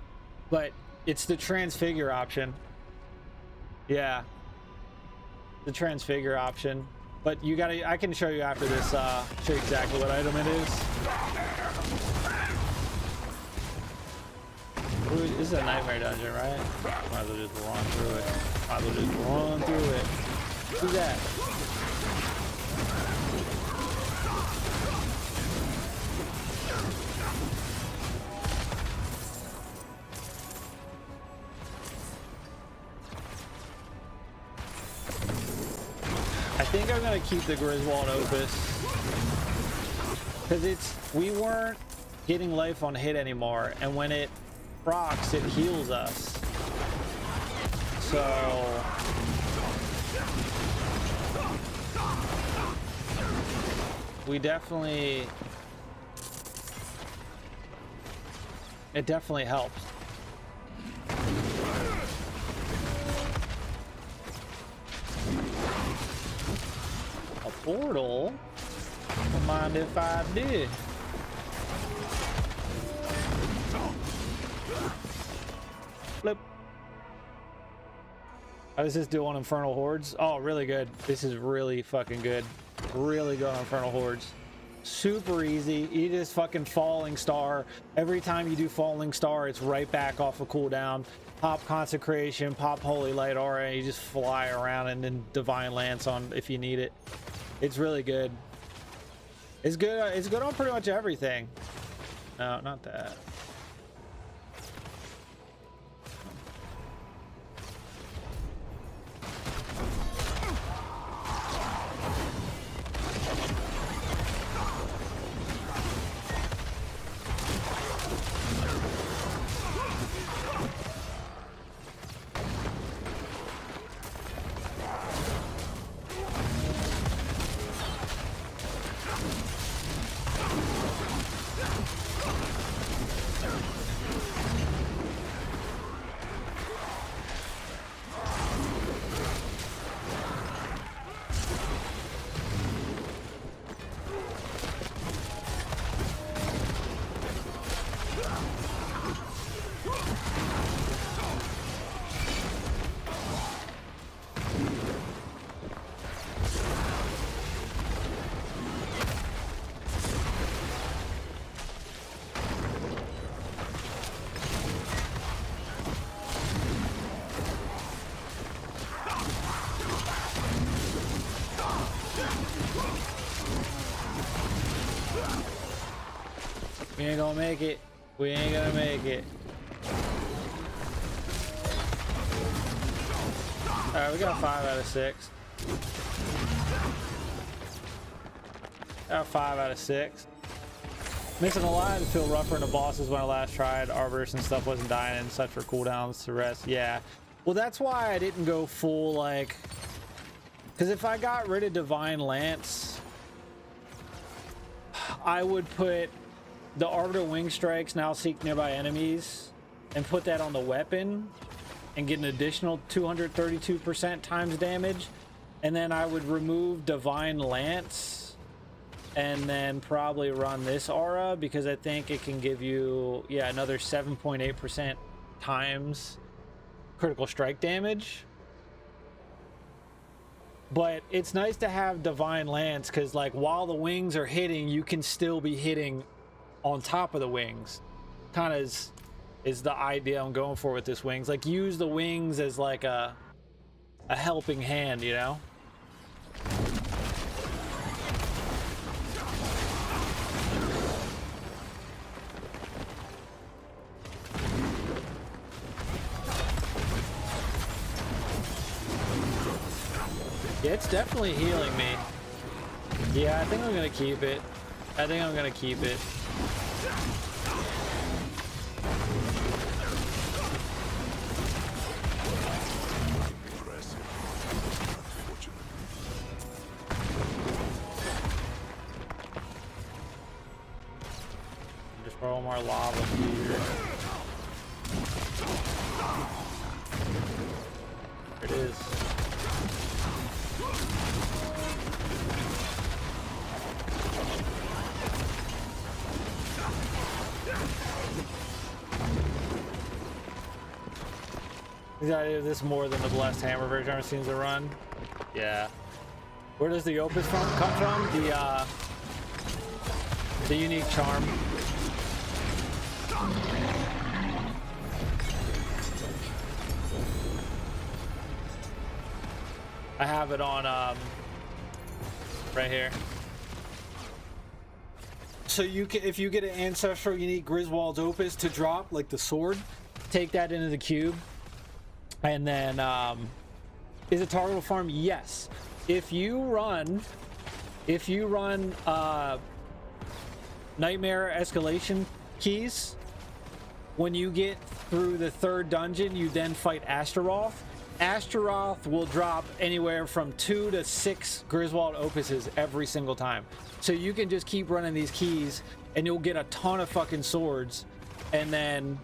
But it's the transfigure option. Yeah, the transfigure option. But you gotta, I can show you after this, show you exactly what item it is. Ooh, this is a nightmare dungeon, right? Might as well just run through it. Might as well just run through it. Who's that? I think I'm gonna keep the Griswold Opus because we weren't getting life on hit anymore, and when it procs, it heals us. So we definitely, it definitely helps. A portal? Don't mind if I did. Flip. How does this do on Infernal Hordes? Oh, really good. This is really fucking good. Really good on Infernal Hordes. Super easy. You just fucking Falling Star. Every time you do Falling Star, it's right back off a cooldown. Pop Consecration, pop Holy Light Aura, and you just fly around, and then Divine Lance on if you need it. It's really good. It's good. It's good on pretty much everything. No, not that. We ain't gonna make it. We ain't gonna make it. Alright, we got 5 out of 6. Got 5 out of 6. Missing a lot to feel rougher in the bosses when I last tried. Arbiters and stuff wasn't dying and such for cooldowns to rest. Yeah. Well, that's why I didn't go full, like... Because if I got rid of Divine Lance, I would put the Arbiter Wing Strikes, now seek nearby enemies, and put that on the weapon and get an additional 232% times damage. And then I would remove Divine Lance and then probably run this aura because I think it can give you, yeah, another 7.8% times critical strike damage. But it's nice to have Divine Lance because, like, while the wings are hitting, you can still be hitting on top of the wings. Kind of is the idea I'm going for with this wings. Like, use the wings as like a helping hand, you know? Yeah, it's definitely healing me. Yeah, I think I'm gonna keep it. I think I'm gonna keep it. Just throw more lava here. There it is. Is this more than the Blessed Hammer version ever seems to run? Yeah. Where does the Opus come from? The unique charm. I have it on right here. So you can, if you get an ancestral unique Griswold's Opus to drop, like the sword, take that into the cube. And then, is it targetable farm? Yes. If you run Nightmare Escalation keys, when you get through the 3rd dungeon, you then fight Astaroth. Astaroth will drop anywhere from 2 to 6 Griswold Opuses every single time. So you can just keep running these keys, and you'll get a ton of fucking swords, and then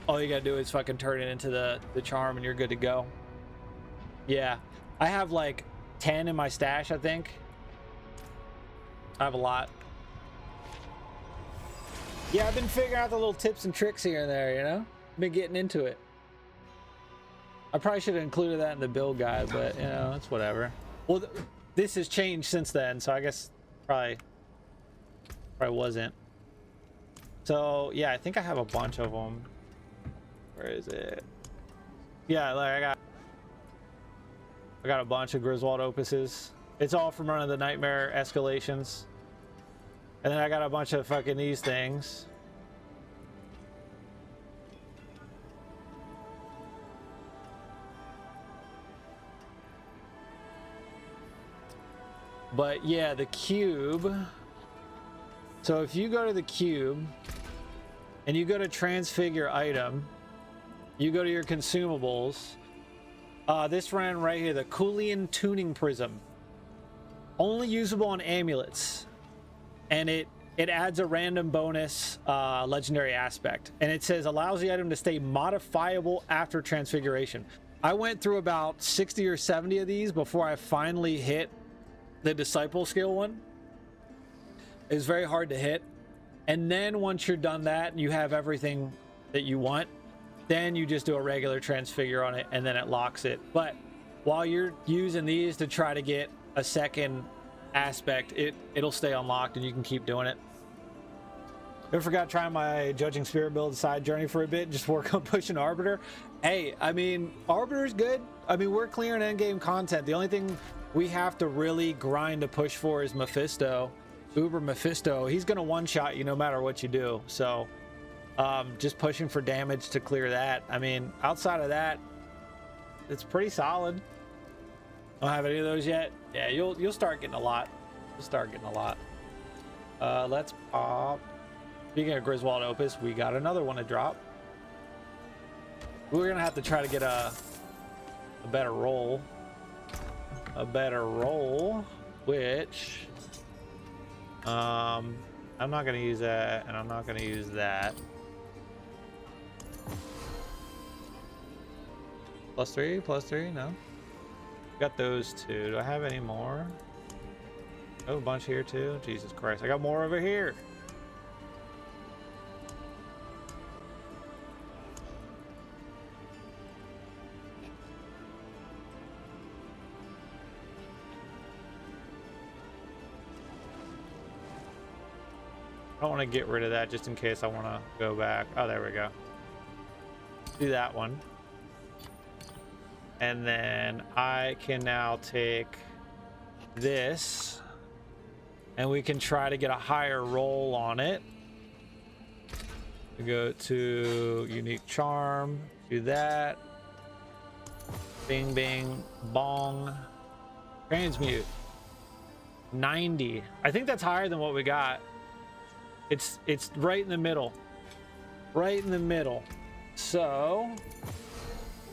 all you gotta do is fucking turn it into the charm and you're good to go. Yeah. I have like 10 in my stash, I think. I have a lot. Yeah, I've been figuring out the little tips and tricks here and there, you know? Been getting into it. I probably should have included that in the build guide, but, you know, it's whatever. Well, this has changed since then, so I guess probably wasn't. So, yeah, I think I have a bunch of them. Where is it? Yeah, like I got a bunch of Griswold Opuses. It's all from running the Nightmare Escalations. And then I got a bunch of fucking these things. But yeah, the cube. So if you go to the cube and you go to transfigure item, you go to your consumables. This ran right here, the Coolian Tuning Prism. Only usable on amulets. And it adds a random bonus legendary aspect. And it says allows the item to stay modifiable after transfiguration. I went through about 60 or 70 of these before I finally hit the Disciple skill one. It's very hard to hit. And then once you're done that, you have everything that you want. Then you just do a regular transfigure on it and then it locks it. But while you're using these to try to get a second aspect, it'll stay unlocked and you can keep doing it. I forgot trying my Judging Spirit build side journey for a bit, just work on pushing Arbiter. Hey, I mean, Arbiter's good. I mean, we're clearing endgame content. The only thing we have to really grind to push for is Mephisto. Uber Mephisto. He's gonna one-shot you no matter what you do. So just pushing for damage to clear that. I mean, outside of that, it's pretty solid. Don't have any of those yet. Yeah, you'll start getting a lot. You'll start getting a lot. Let's pop. Speaking of Griswold Opus, we got another one to drop. We're gonna have to try to get a better roll. A better roll, which I'm not gonna use that, and I'm not gonna use that. +3, +3, no. Got those two. Do I have any more? Oh, a bunch here too. Jesus Christ, I got more over here. I don't want to get rid of that just in case I want to go back. Oh, there we go. Do that one. And then I can now take this and we can try to get a higher roll on it. We go to unique charm, do that. Bing, bing, bong. Transmute. 90. I think that's higher than what we got. It's right in the middle. Right in the middle. So,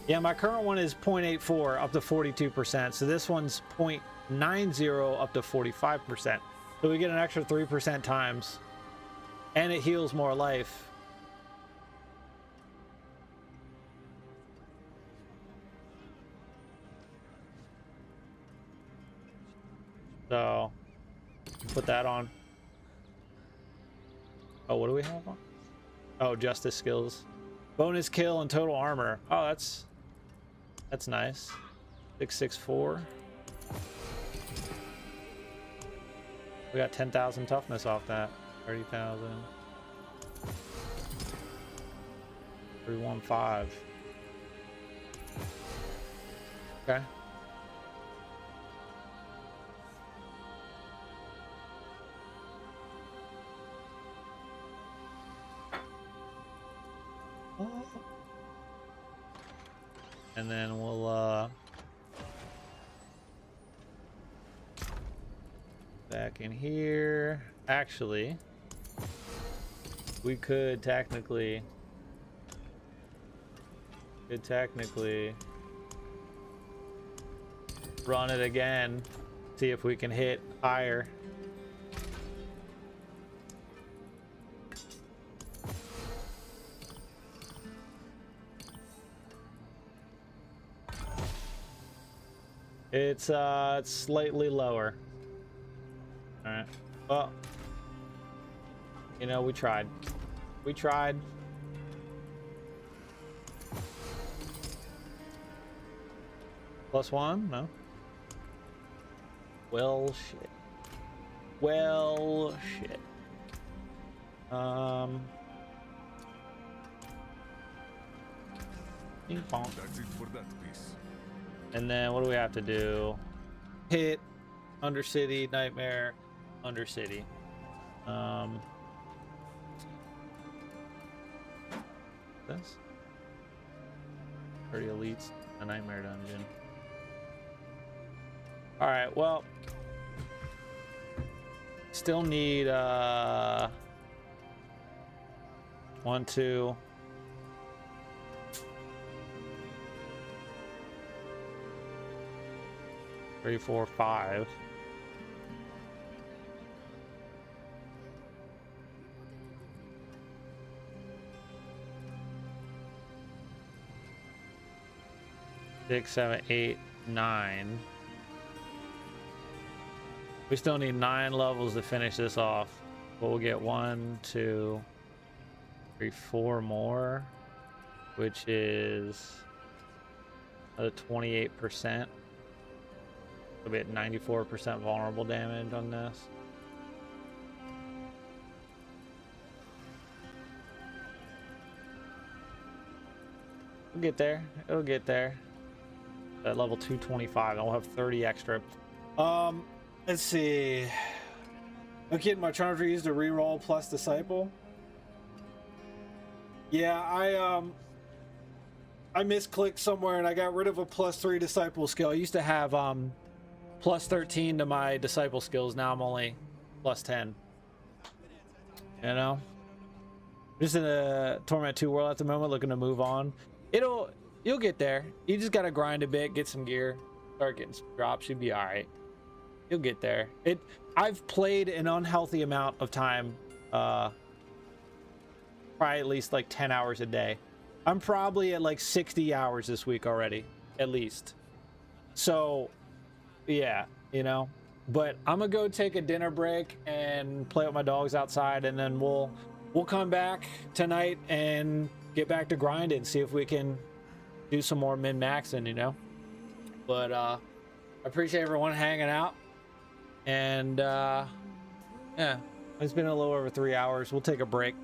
yeah, my current one is 0.84 up to 42%. So this one's 0.90 up to 45%. So we get an extra 3% times. And it heals more life. So, put that on. Oh, what do we have on? Oh, justice skills. Bonus kill and total armor. Oh, that's nice. 664. We got 10,000 toughness off that. 30,000. 315. Okay. And then we'll back in here. Actually, we could technically run it again, see if we can hit higher. It's slightly lower. All right. Well, you know, we tried. We tried. +1? No. Well, shit. Well, shit. Ping pong. That's it for that piece. And then what do we have to do? Hit Undercity, Nightmare, Undercity. This 30 elites, a Nightmare dungeon. All right, well, still need 1, 2. 3, 4, 5. Six, 7, 8, 9. We still need 9 levels to finish this off. But we'll get 1, 2, 3, 4 more, which is another 28%. We'll be at 94% vulnerable damage on this. We'll get there. It'll get there. At level 225, and we'll have 30 extra. Let's see. Okay, my charms are used to reroll plus disciple. Yeah, I misclicked somewhere and I got rid of a +3 disciple skill. I used to have +13 to my disciple skills. Now I'm only +10. You know, just in a Torment 2 world at the moment, looking to move on. You'll get there. You just gotta grind a bit, get some gear, start getting some drops. You'll be all right. You'll get there. I've played an unhealthy amount of time, probably at least like 10 hours a day. I'm probably at like 60 hours this week already, at least. So, yeah, you know, But I'm gonna go take a dinner break and play with my dogs outside, and then we'll come back tonight and get back to grinding, see if we can do some more min-maxing, you know. But I appreciate everyone hanging out, and yeah, it's been a little over 3 hours. We'll take a break.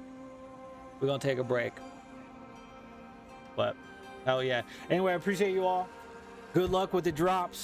We're gonna take a break, but hell yeah. Anyway, I appreciate you all. Good luck with the drops.